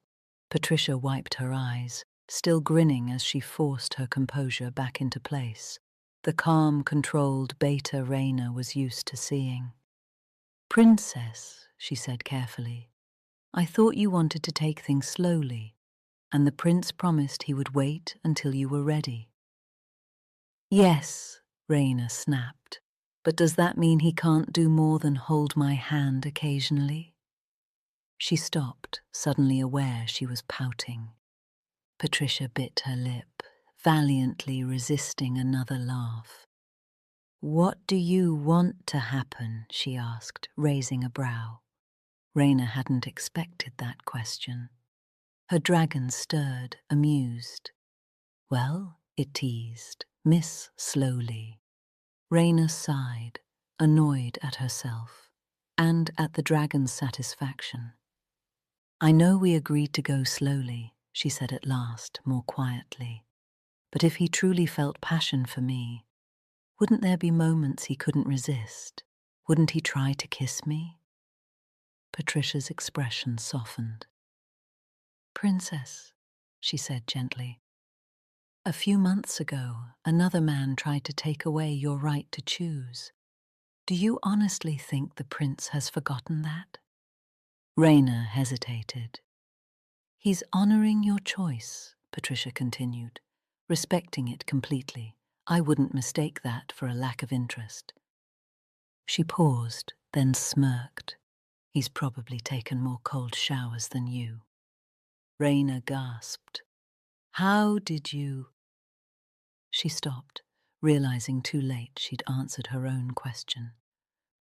Patricia wiped her eyes, still grinning as she forced her composure back into place. The calm, controlled beta Reina was used to seeing. "Princess," she said carefully, "I thought you wanted to take things slowly, and the prince promised he would wait until you were ready." "Yes," Reina snapped, "but does that mean he can't do more than hold my hand occasionally?" She stopped, suddenly aware she was pouting. Patricia bit her lip, valiantly resisting another laugh. "What do you want to happen?" she asked, raising a brow. Reina hadn't expected that question. Her dragon stirred, amused. "Well," it teased, "Miss Slowly." Reina sighed, annoyed at herself, and at the dragon's satisfaction. "I know we agreed to go slowly," she said at last, more quietly. "But if he truly felt passion for me, wouldn't there be moments he couldn't resist? Wouldn't he try to kiss me?" Patricia's expression softened. "Princess," she said gently, "a few months ago, another man tried to take away your right to choose. Do you honestly think the prince has forgotten that?" Reina hesitated. "He's honoring your choice," Patricia continued, "respecting it completely. I wouldn't mistake that for a lack of interest." She paused, then smirked. "He's probably taken more cold showers than you." Reina gasped. "How did you—" She stopped, realizing too late she'd answered her own question.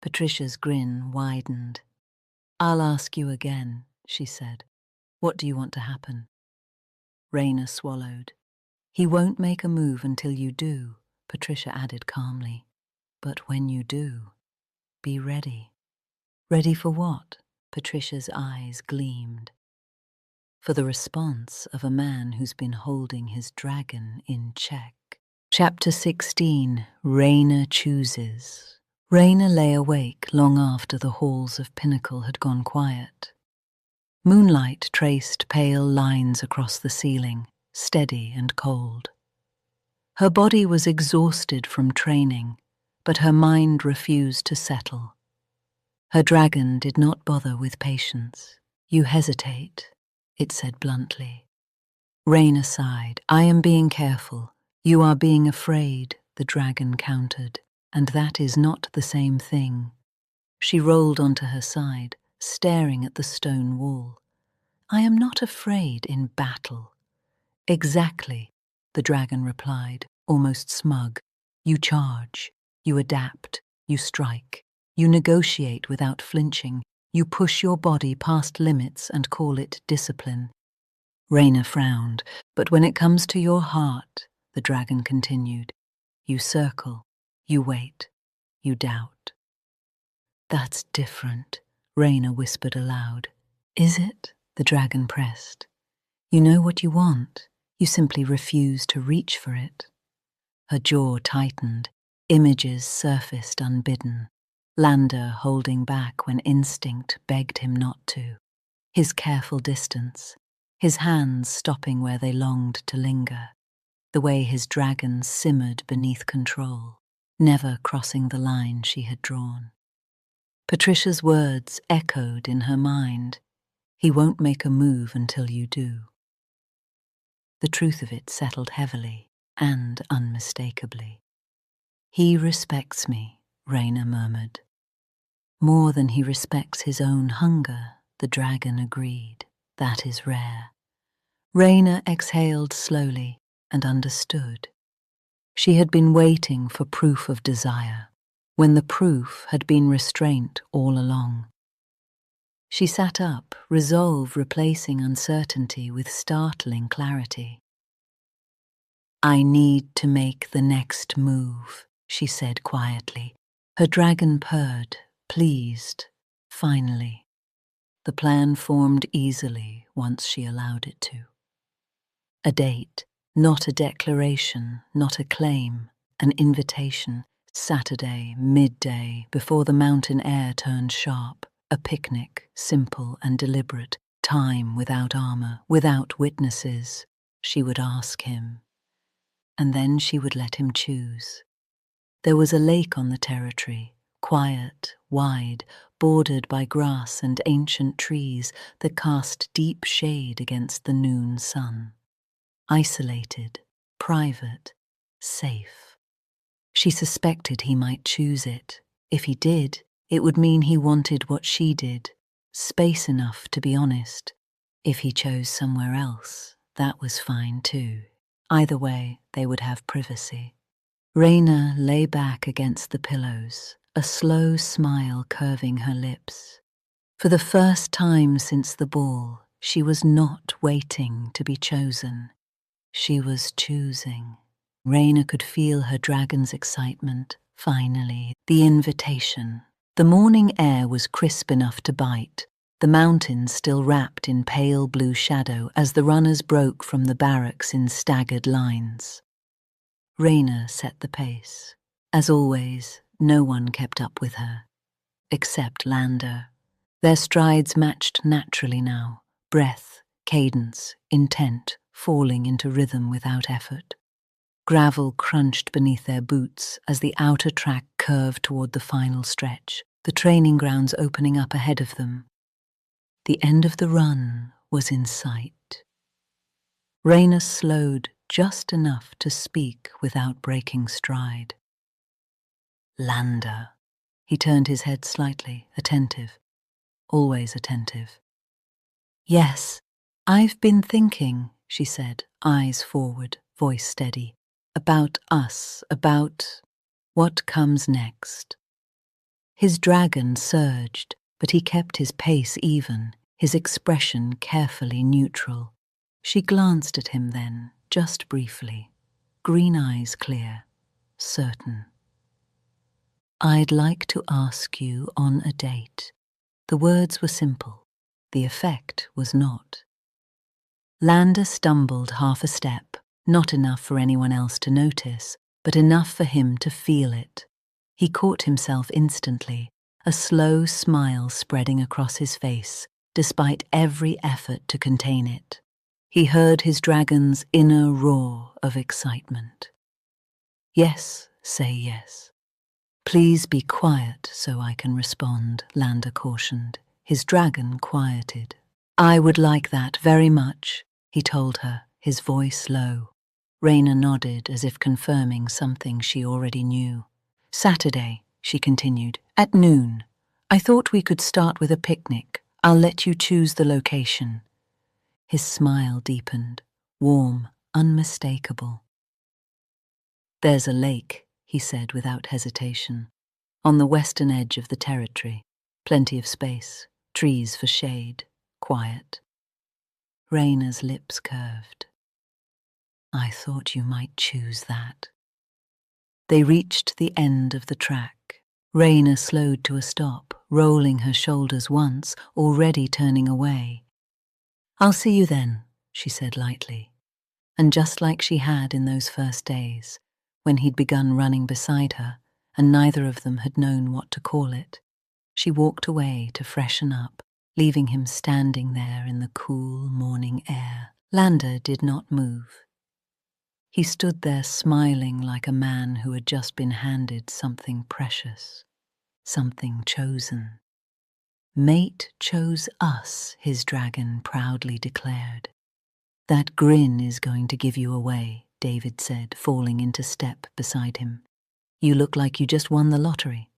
Patricia's grin widened. "I'll ask you again," she said. "What do you want to happen?" Reina swallowed. "He won't make a move until you do," Patricia added calmly. "But when you do, be ready." "Ready for what?" Patricia's eyes gleamed. "For the response of a man who's been holding his dragon in check." Chapter 16, Reina Chooses. Reina lay awake long after the halls of Pinnacle had gone quiet. Moonlight traced pale lines across the ceiling, steady and cold. Her body was exhausted from training, but her mind refused to settle. Her dragon did not bother with patience. "You hesitate," it said bluntly. Reina sighed. "I am being careful. You are being afraid," the dragon countered, "and that is not the same thing." She rolled onto her side, staring at the stone wall. "I am not afraid in battle." "Exactly," the dragon replied, almost smug. "You charge, you adapt, you strike, you negotiate without flinching, you push your body past limits and call it discipline." Reina frowned. "But when it comes to your heart," the dragon continued, "you circle, you wait, you doubt." "That's different," Reina whispered aloud. "Is it?" the dragon pressed. "You know what you want. You simply refuse to reach for it." Her jaw tightened. Images surfaced unbidden. Lander holding back when instinct begged him not to. His careful distance. His hands stopping where they longed to linger. The way his dragon simmered beneath control, never crossing the line she had drawn. Patricia's words echoed in her mind. "He won't make a move until you do." The truth of it settled heavily and unmistakably. "He respects me," Reina murmured. "More than he respects his own hunger," the dragon agreed. "That is rare." Reina exhaled slowly and understood. She had been waiting for proof of desire, when the proof had been restraint all along. She sat up, resolve replacing uncertainty with startling clarity. "I need to make the next move," she said quietly. Her dragon purred, pleased. Finally, the plan formed easily once she allowed it to. A date, not a declaration, not a claim, an invitation. Saturday, midday, before the mountain air turned sharp. A picnic, simple and deliberate. Time without armor, without witnesses. She would ask him, and then she would let him choose. There was a lake on the territory, quiet, wide, bordered by grass and ancient trees that cast deep shade against the noon sun. Isolated, private, safe. She suspected he might choose it. If he did, it would mean he wanted what she did, space enough to be honest. If he chose somewhere else, that was fine too. Either way, they would have privacy. Reina lay back against the pillows, a slow smile curving her lips. For the first time since the ball, she was not waiting to be chosen. She was choosing. Reina could feel her dragon's excitement. Finally, the invitation. The morning air was crisp enough to bite, the mountains still wrapped in pale blue shadow as the runners broke from the barracks in staggered lines. Reina set the pace. As always, no one kept up with her, except Lander. Their strides matched naturally now, breath, cadence, intent, falling into rhythm without effort. Gravel crunched beneath their boots as the outer track curved toward the final stretch, the training grounds opening up ahead of them. The end of the run was in sight. Reina slowed just enough to speak without breaking stride. Lander. He turned his head slightly, attentive. Always attentive. Yes, I've been thinking, she said, eyes forward, voice steady. About us, about what comes next. His dragon surged, but he kept his pace even, his expression carefully neutral. She glanced at him then, just briefly, green eyes clear, certain. I'd like to ask you on a date. The words were simple. The effect was not. Lander stumbled half a step, not enough for anyone else to notice, but enough for him to feel it. He caught himself instantly, a slow smile spreading across his face, despite every effort to contain it. He heard his dragon's inner roar of excitement. Yes, say yes. Please be quiet so I can respond, Lander cautioned. His dragon quieted. I would like that very much, he told her, his voice low. Reina nodded as if confirming something she already knew. Saturday, she continued, at noon. I thought we could start with a picnic. I'll let you choose the location. His smile deepened, warm, unmistakable. There's a lake, he said without hesitation, on the western edge of the territory. Plenty of space, trees for shade, quiet. Reina's lips curved. I thought you might choose that. They reached the end of the track. Reina slowed to a stop, rolling her shoulders once, already turning away. I'll see you then, she said lightly. And just like she had in those first days, when he'd begun running beside her, and neither of them had known what to call it, she walked away to freshen up, leaving him standing there in the cool morning air. Lander did not move. He stood there smiling like a man who had just been handed something precious, something chosen. Mate chose us, his dragon proudly declared. That grin is going to give you away, David said, falling into step beside him. You look like you just won the lottery.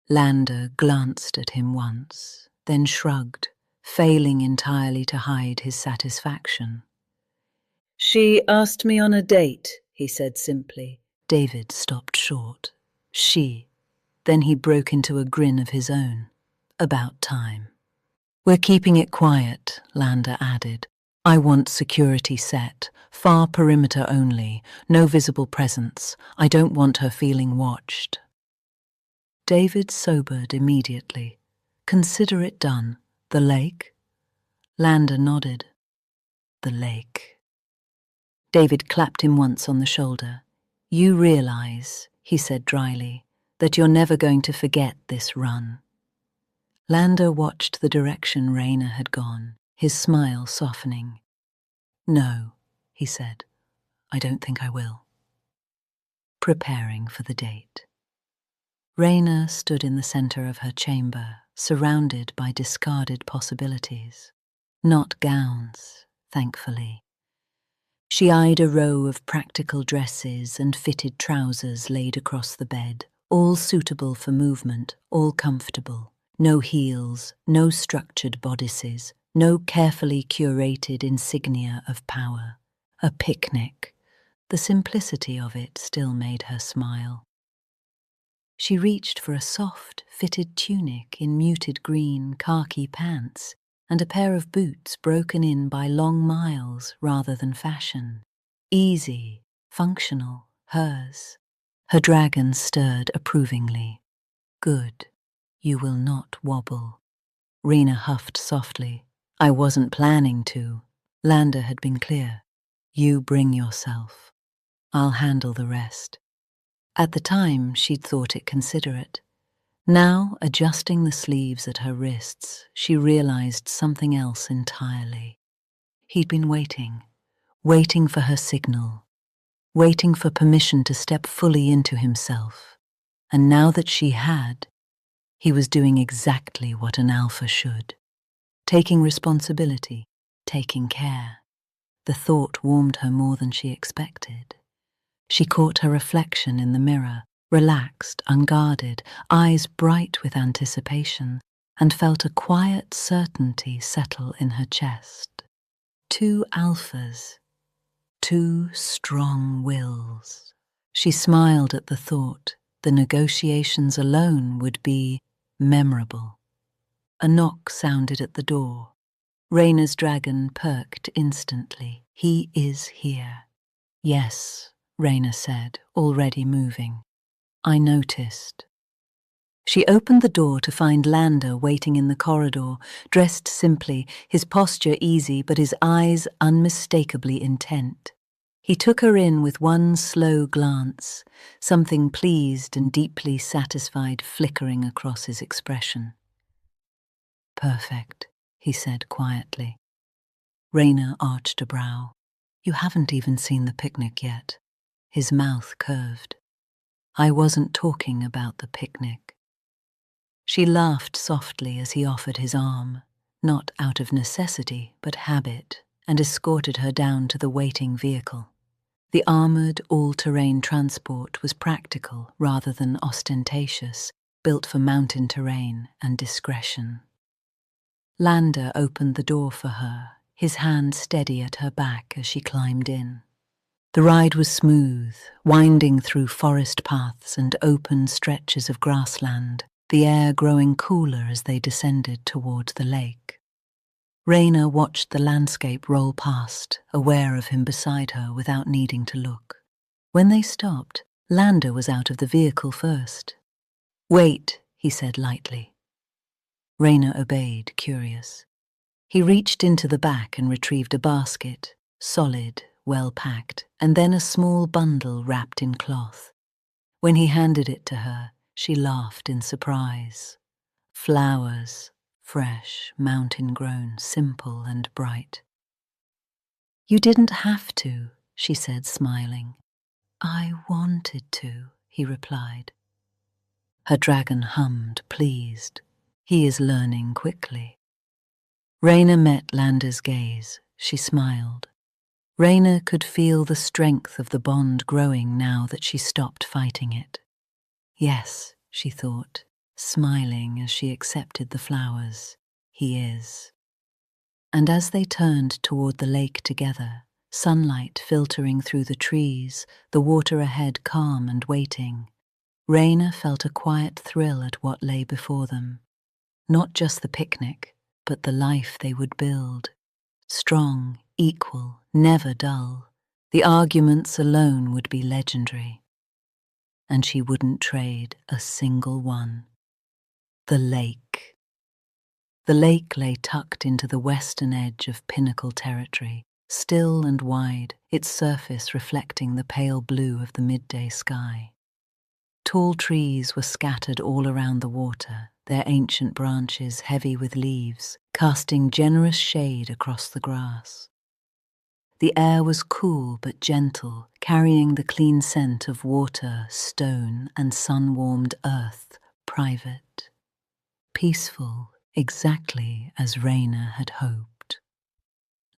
Lander glanced at him once, then shrugged, failing entirely to hide his satisfaction. She asked me on a date, he said simply. David stopped short. She. Then he broke into a grin of his own. About time. We're keeping it quiet, Lander added. I want security set, far perimeter only, no visible presence. I don't want her feeling watched. David sobered immediately. Consider it done. The lake? Lander nodded. The lake. David clapped him once on the shoulder. You realize, he said dryly, that you're never going to forget this run. Lander watched the direction Reina had gone, his smile softening. No, he said, I don't think I will. Preparing for the date. Reina stood in the center of her chamber, surrounded by discarded possibilities. Not gowns, thankfully. She eyed a row of practical dresses and fitted trousers laid across the bed, all suitable for movement, all comfortable. No heels, no structured bodices, no carefully curated insignia of power. A picnic. The simplicity of it still made her smile. She reached for a soft, fitted tunic in muted green khaki pants and a pair of boots broken in by long miles rather than fashion. Easy, functional, hers. Her dragon stirred approvingly. Good. You will not wobble. Reina huffed softly. I wasn't planning to. Lander had been clear. You bring yourself. I'll handle the rest. At the time, she'd thought it considerate. Now, adjusting the sleeves at her wrists, she realized something else entirely. He'd been waiting for her signal, waiting for permission to step fully into himself. And now that she had, he was doing exactly what an alpha should. Taking responsibility, taking care. The thought warmed her more than she expected. She caught her reflection in the mirror, relaxed, unguarded, eyes bright with anticipation, and felt a quiet certainty settle in her chest. 2 alphas, 2 strong wills. She smiled at the thought the negotiations alone would be memorable. A knock sounded at the door. Reina's dragon perked instantly. He is here. Yes, Reina said, already moving. I noticed. She opened the door to find Lander waiting in the corridor, dressed simply, his posture easy but his eyes unmistakably intent. He took her in with one slow glance, something pleased and deeply satisfied flickering across his expression. Perfect, he said quietly. Reina arched a brow. You haven't even seen the picnic yet. His mouth curved. I wasn't talking about the picnic. She laughed softly as he offered his arm, not out of necessity but habit, and escorted her down to the waiting vehicle. The armored, all-terrain transport was practical rather than ostentatious, built for mountain terrain and discretion. Lander opened the door for her, his hand steady at her back as she climbed in. The ride was smooth, winding through forest paths and open stretches of grassland, the air growing cooler as they descended toward the lake. Reina watched the landscape roll past, aware of him beside her without needing to look. When they stopped, Lander was out of the vehicle first. Wait, he said lightly. Reina obeyed, curious. He reached into the back and retrieved a basket, solid, well-packed, and then a small bundle wrapped in cloth. When he handed it to her, she laughed in surprise. Flowers, fresh, mountain-grown, simple and bright. You didn't have to, she said, smiling. I wanted to, he replied. Her dragon hummed, pleased. He is learning quickly. Reina met Lander's gaze. She smiled. Reina could feel the strength of the bond growing now that she stopped fighting it. Yes, she thought, smiling as she accepted the flowers. He is. And as they turned toward the lake together, sunlight filtering through the trees, the water ahead calm and waiting, Reina felt a quiet thrill at what lay before them. Not just the picnic, but the life they would build. Strong, equal, never dull. The arguments alone would be legendary. And she wouldn't trade a single one. The lake. The lake lay tucked into the western edge of Pinnacle territory, still and wide, its surface reflecting the pale blue of the midday sky. Tall trees were scattered all around the water, their ancient branches heavy with leaves, casting generous shade across the grass. The air was cool but gentle, carrying the clean scent of water, stone, and sun-warmed earth, private, peaceful, exactly as Reina had hoped.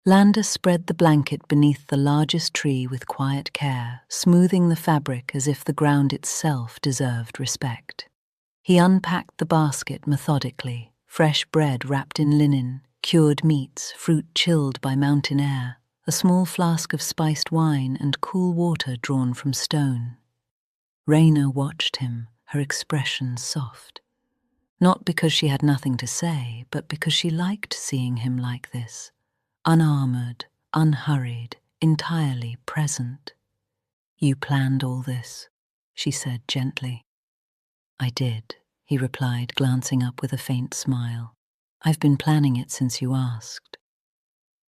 Lander spread the blanket beneath the largest tree with quiet care, smoothing the fabric as if the ground itself deserved respect. He unpacked the basket methodically, fresh bread wrapped in linen, cured meats, fruit chilled by mountain air, a small flask of spiced wine and cool water drawn from stone. Reina watched him, her expression soft. Not because she had nothing to say, but because she liked seeing him like this, unarmored, unhurried, entirely present. "You planned all this," she said gently. "I did," he replied, glancing up with a faint smile. "I've been planning it since you asked."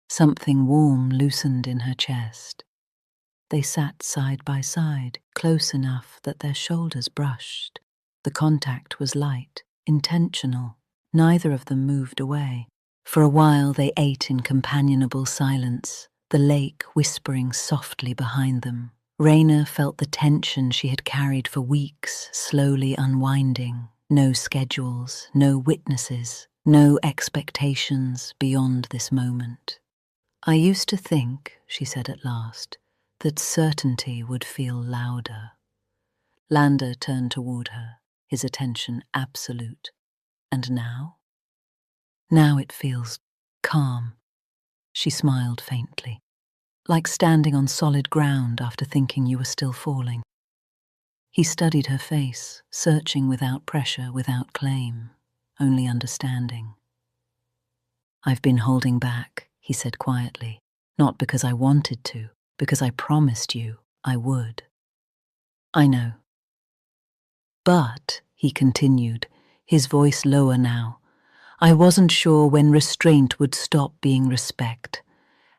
Something warm loosened in her chest. They sat side by side, close enough that their shoulders brushed. The contact was light, intentional. Neither of them moved away. For a while they ate in companionable silence, the lake whispering softly behind them. Reina felt the tension she had carried for weeks slowly unwinding. No schedules, no witnesses, no expectations beyond this moment. "I used to think," she said at last, "that certainty would feel louder." Lander turned toward her, his attention absolute. "And now?" "Now it feels calm." She smiled faintly, "like standing on solid ground after thinking you were still falling." He studied her face, searching without pressure, without claim, only understanding. "I've been holding back," he said quietly, "not because I wanted to, because I promised you I would." "I know." "But," he continued, his voice lower now, "I wasn't sure when restraint would stop being respect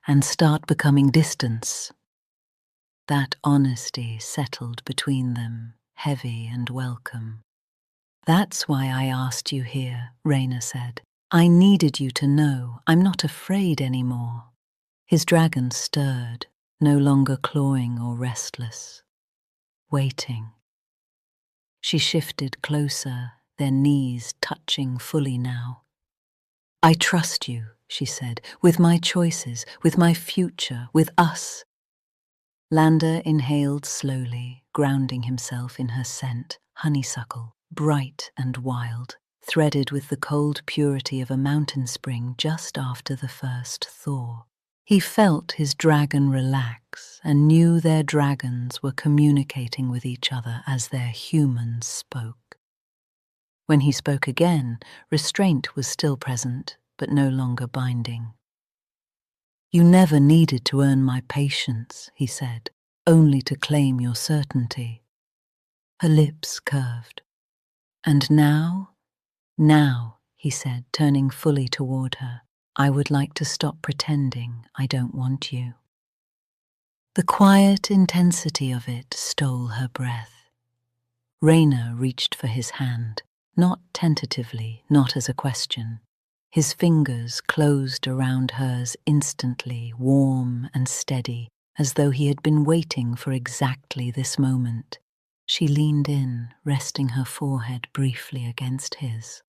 and start becoming distance." That honesty settled between them, heavy and welcome. "That's why I asked you here," Reina said. "I needed you to know I'm not afraid anymore." His dragon stirred, no longer clawing or restless. Waiting. She shifted closer, their knees touching fully now. "I trust you," she said, "with my choices, with my future, with us." Lander inhaled slowly, grounding himself in her scent, honeysuckle, bright and wild, threaded with the cold purity of a mountain spring just after the first thaw. He felt his dragon relax and knew their dragons were communicating with each other as their humans spoke. When he spoke again, restraint was still present, but no longer binding. "You never needed to earn my patience," he said, "only to claim your certainty." Her lips curved. "And now?" "Now," he said, turning fully toward her, "I would like to stop pretending I don't want you." The quiet intensity of it stole her breath. Reina reached for his hand, not tentatively, not as a question. His fingers closed around hers instantly, warm and steady, as though he had been waiting for exactly this moment. She leaned in, resting her forehead briefly against his.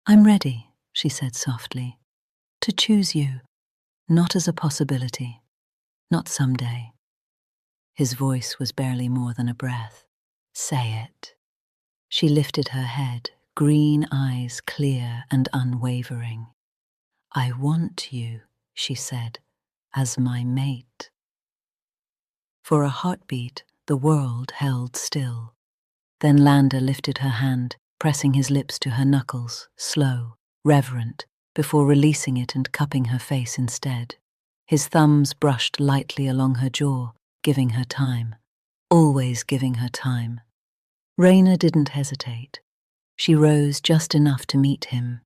"I'm ready," she said softly, "to choose you, not as a possibility, not someday." His voice was barely more than a breath. "Say it." She lifted her head, green eyes clear and unwavering. "I want you," she said, "as my mate." For a heartbeat, the world held still. Then Lander lifted her hand, pressing his lips to her knuckles, slow, reverent, before releasing it and cupping her face instead. His thumbs brushed lightly along her jaw, giving her time. Always giving her time. Reina didn't hesitate. She rose just enough to meet him.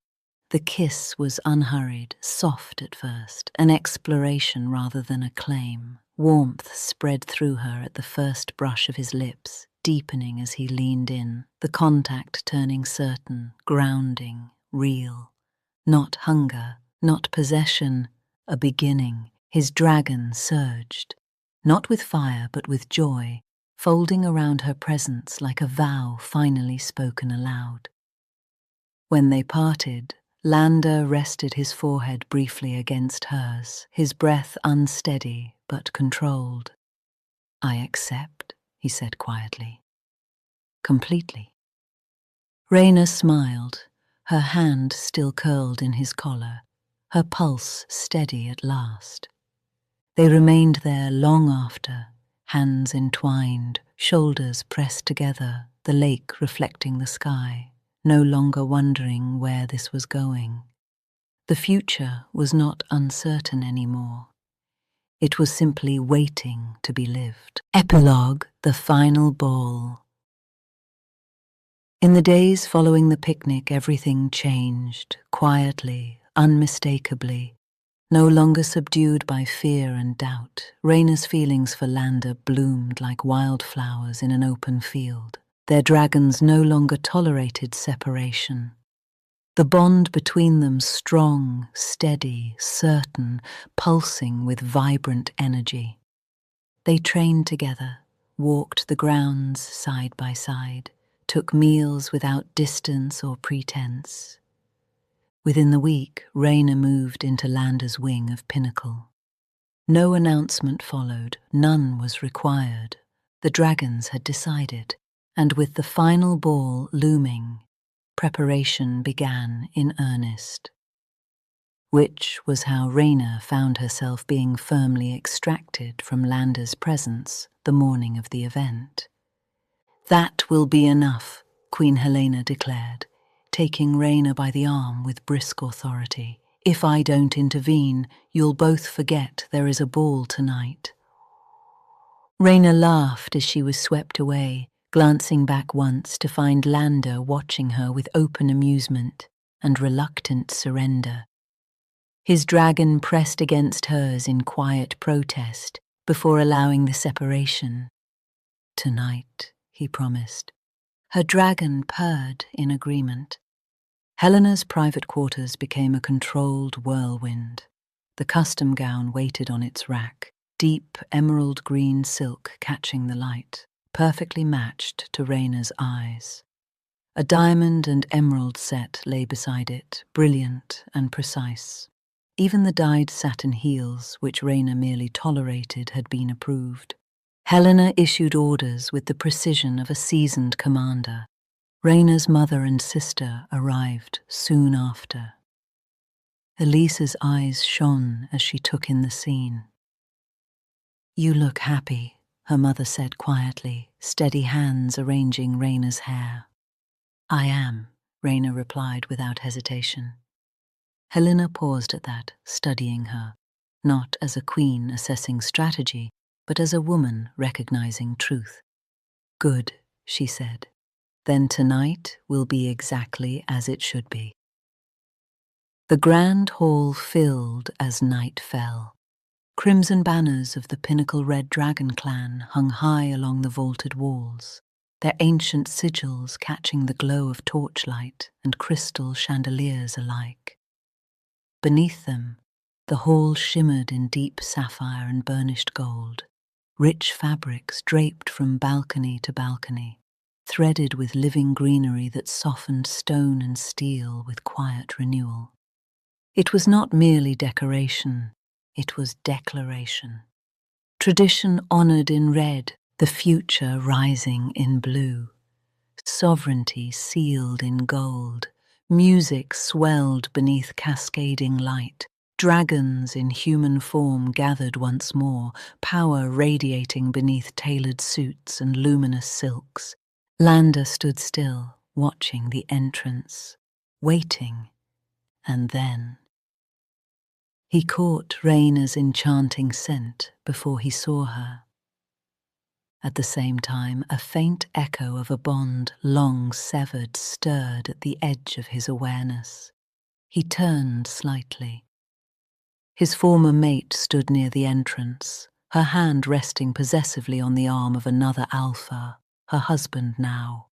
The kiss was unhurried, soft at first, an exploration rather than a claim. Warmth spread through her at the first brush of his lips, deepening as he leaned in, the contact turning certain, grounding, real. Not hunger, not possession, a beginning. His dragon surged, not with fire but with joy, folding around her presence like a vow finally spoken aloud. When they parted, Lander rested his forehead briefly against hers, his breath unsteady but controlled. "I accept," he said quietly. "Completely." Reina smiled, her hand still curled in his collar, her pulse steady at last. They remained there long after, hands entwined, shoulders pressed together, the lake reflecting the sky, no longer wondering where this was going. The future was not uncertain anymore. It was simply waiting to be lived. Epilogue: The Final Ball. In the days following the picnic, everything changed, quietly, unmistakably. No longer subdued by fear and doubt, Reina's feelings for Lander bloomed like wildflowers in an open field. Their dragons no longer tolerated separation. The bond between them strong, steady, certain, pulsing with vibrant energy. They trained together, walked the grounds side by side, took meals without distance or pretense. Within the week, Reina moved into Lander's wing of Pinnacle. No announcement followed, none was required. The dragons had decided, and with the final ball looming, preparation began in earnest. Which was how Reina found herself being firmly extracted from Lander's presence the morning of the event. "That will be enough," Queen Helena declared, taking Reina by the arm with brisk authority. "If I don't intervene, you'll both forget there is a ball tonight." Reina laughed as she was swept away, glancing back once to find Lander watching her with open amusement and reluctant surrender. His dragon pressed against hers in quiet protest before allowing the separation. "Tonight," he promised. Her dragon purred in agreement. Helena's private quarters became a controlled whirlwind. The custom gown waited on its rack, deep emerald green silk catching the light, perfectly matched to Reina's eyes. A diamond and emerald set lay beside it, brilliant and precise. Even the dyed satin heels, which Reina merely tolerated, had been approved. Helena issued orders with the precision of a seasoned commander. Reina's mother and sister arrived soon after. Elisa's eyes shone as she took in the scene. "You look happy," her mother said quietly, steady hands arranging Reina's hair. "I am," Reina replied without hesitation. Helena paused at that, studying her, not as a queen assessing strategy, but as a woman recognizing truth. "Good," she said. "Then tonight will be exactly as it should be." The grand hall filled as night fell. Crimson banners of the Pinnacle Red Dragon clan hung high along the vaulted walls, their ancient sigils catching the glow of torchlight and crystal chandeliers alike. Beneath them, the hall shimmered in deep sapphire and burnished gold, rich fabrics draped from balcony to balcony, threaded with living greenery that softened stone and steel with quiet renewal. It was not merely decoration, it was declaration. Tradition honored in red, the future rising in blue. Sovereignty sealed in gold, music swelled beneath cascading light. Dragons in human form gathered once more, power radiating beneath tailored suits and luminous silks. Lander stood still, watching the entrance, waiting, and then he caught Reina's enchanting scent before he saw her. At the same time, a faint echo of a bond long severed stirred at the edge of his awareness. He turned slightly. His former mate stood near the entrance, her hand resting possessively on the arm of another alpha, her husband now.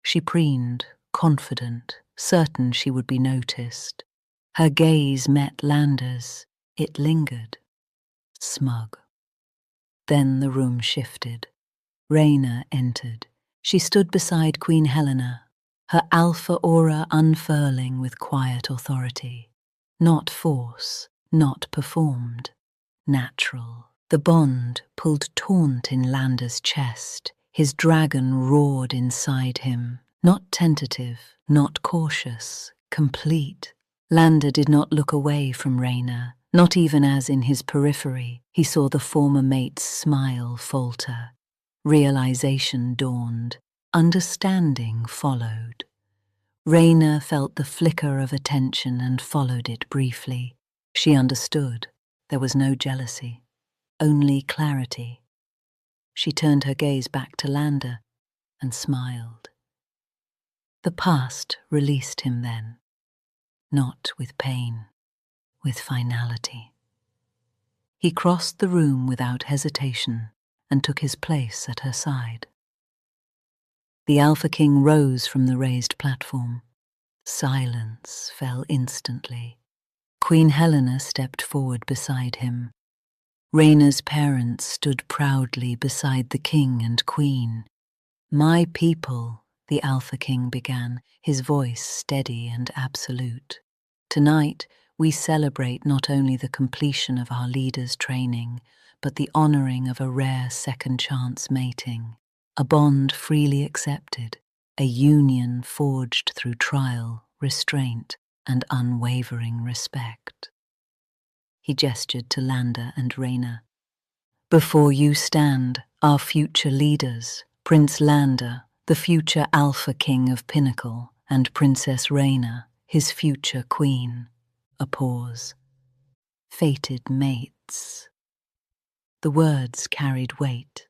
She preened, confident, certain she would be noticed. Her gaze met Lander's. It lingered, smug. Then the room shifted. Reina entered. She stood beside Queen Helena, her alpha aura unfurling with quiet authority. Not force, not performed. Natural. The bond pulled taunt in Lander's chest. His dragon roared inside him. Not tentative, not cautious, complete. Lander did not look away from Reina, not even as in his periphery he saw the former mate's smile falter. Realization dawned. Understanding followed. Reina felt the flicker of attention and followed it briefly. She understood. There was no jealousy, only clarity. She turned her gaze back to Lander and smiled. The past released him then, not with pain, with finality. He crossed the room without hesitation and took his place at her side. The Alpha King rose from the raised platform. Silence fell instantly. Queen Helena stepped forward beside him. Reina's parents stood proudly beside the king and queen. "My people," the Alpha King began, his voice steady and absolute. "Tonight, we celebrate not only the completion of our leaders' training, but the honoring of a rare second chance mating, a bond freely accepted, a union forged through trial, restraint, and unwavering respect." He gestured to Lander and Reina. "Before you stand, our future leaders, Prince Lander, the future Alpha King of Pinnacle, and Princess Reina, his future queen." A pause. "Fated mates." The words carried weight.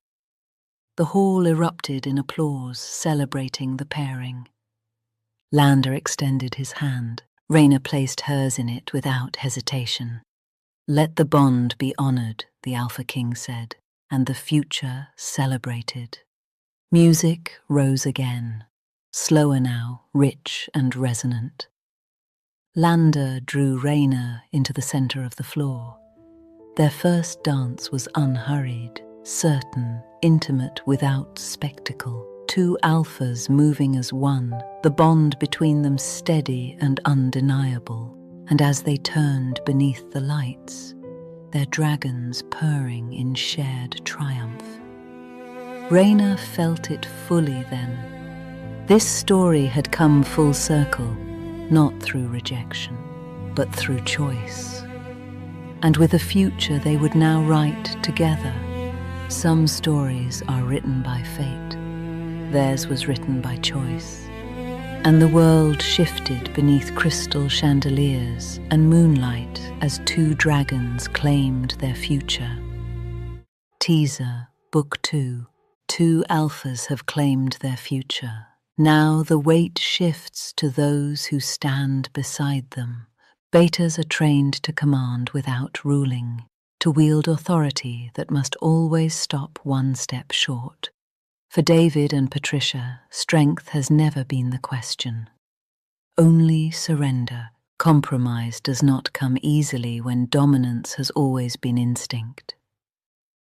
The hall erupted in applause, celebrating the pairing. Lander extended his hand. Reina placed hers in it without hesitation. "Let the bond be honored," the Alpha King said, and the future celebrated. Music rose again, slower now, rich and resonant. Lander drew Reina into the center of the floor. Their first dance was unhurried, certain, intimate without spectacle. Two alphas moving as one, the bond between them steady and undeniable. And as they turned beneath the lights, their dragons purring in shared triumph. Reina felt it fully then. This story had come full circle, not through rejection, but through choice. And with a future they would now write together. Some stories are written by fate. Theirs was written by choice. And the world shifted beneath crystal chandeliers and moonlight as two dragons claimed their future. Teaser, Book 2. Two alphas have claimed their future. Now the weight shifts to those who stand beside them. Betas are trained to command without ruling, to wield authority that must always stop one step short. For David and Patricia, strength has never been the question. Only surrender. Compromise does not come easily when dominance has always been instinct.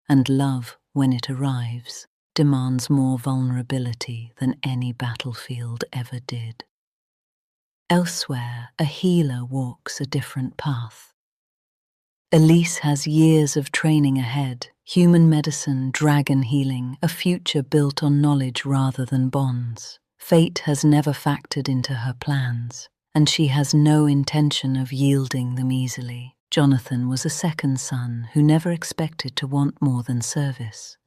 And love, when it arrives, demands more vulnerability than any battlefield ever did. Elsewhere, a healer walks a different path. Elise has years of training ahead, human medicine, dragon healing, a future built on knowledge rather than bonds. Fate has never factored into her plans, and she has no intention of yielding them easily. Jonathan was a second son who never expected to want more than service.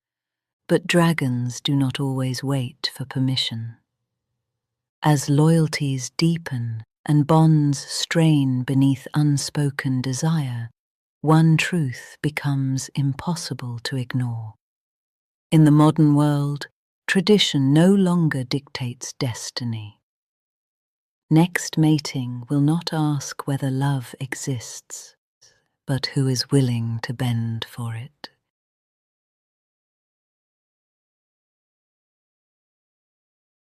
But dragons do not always wait for permission. As loyalties deepen and bonds strain beneath unspoken desire, one truth becomes impossible to ignore. In the modern world, tradition no longer dictates destiny. Next mating will not ask whether love exists, but who is willing to bend for it.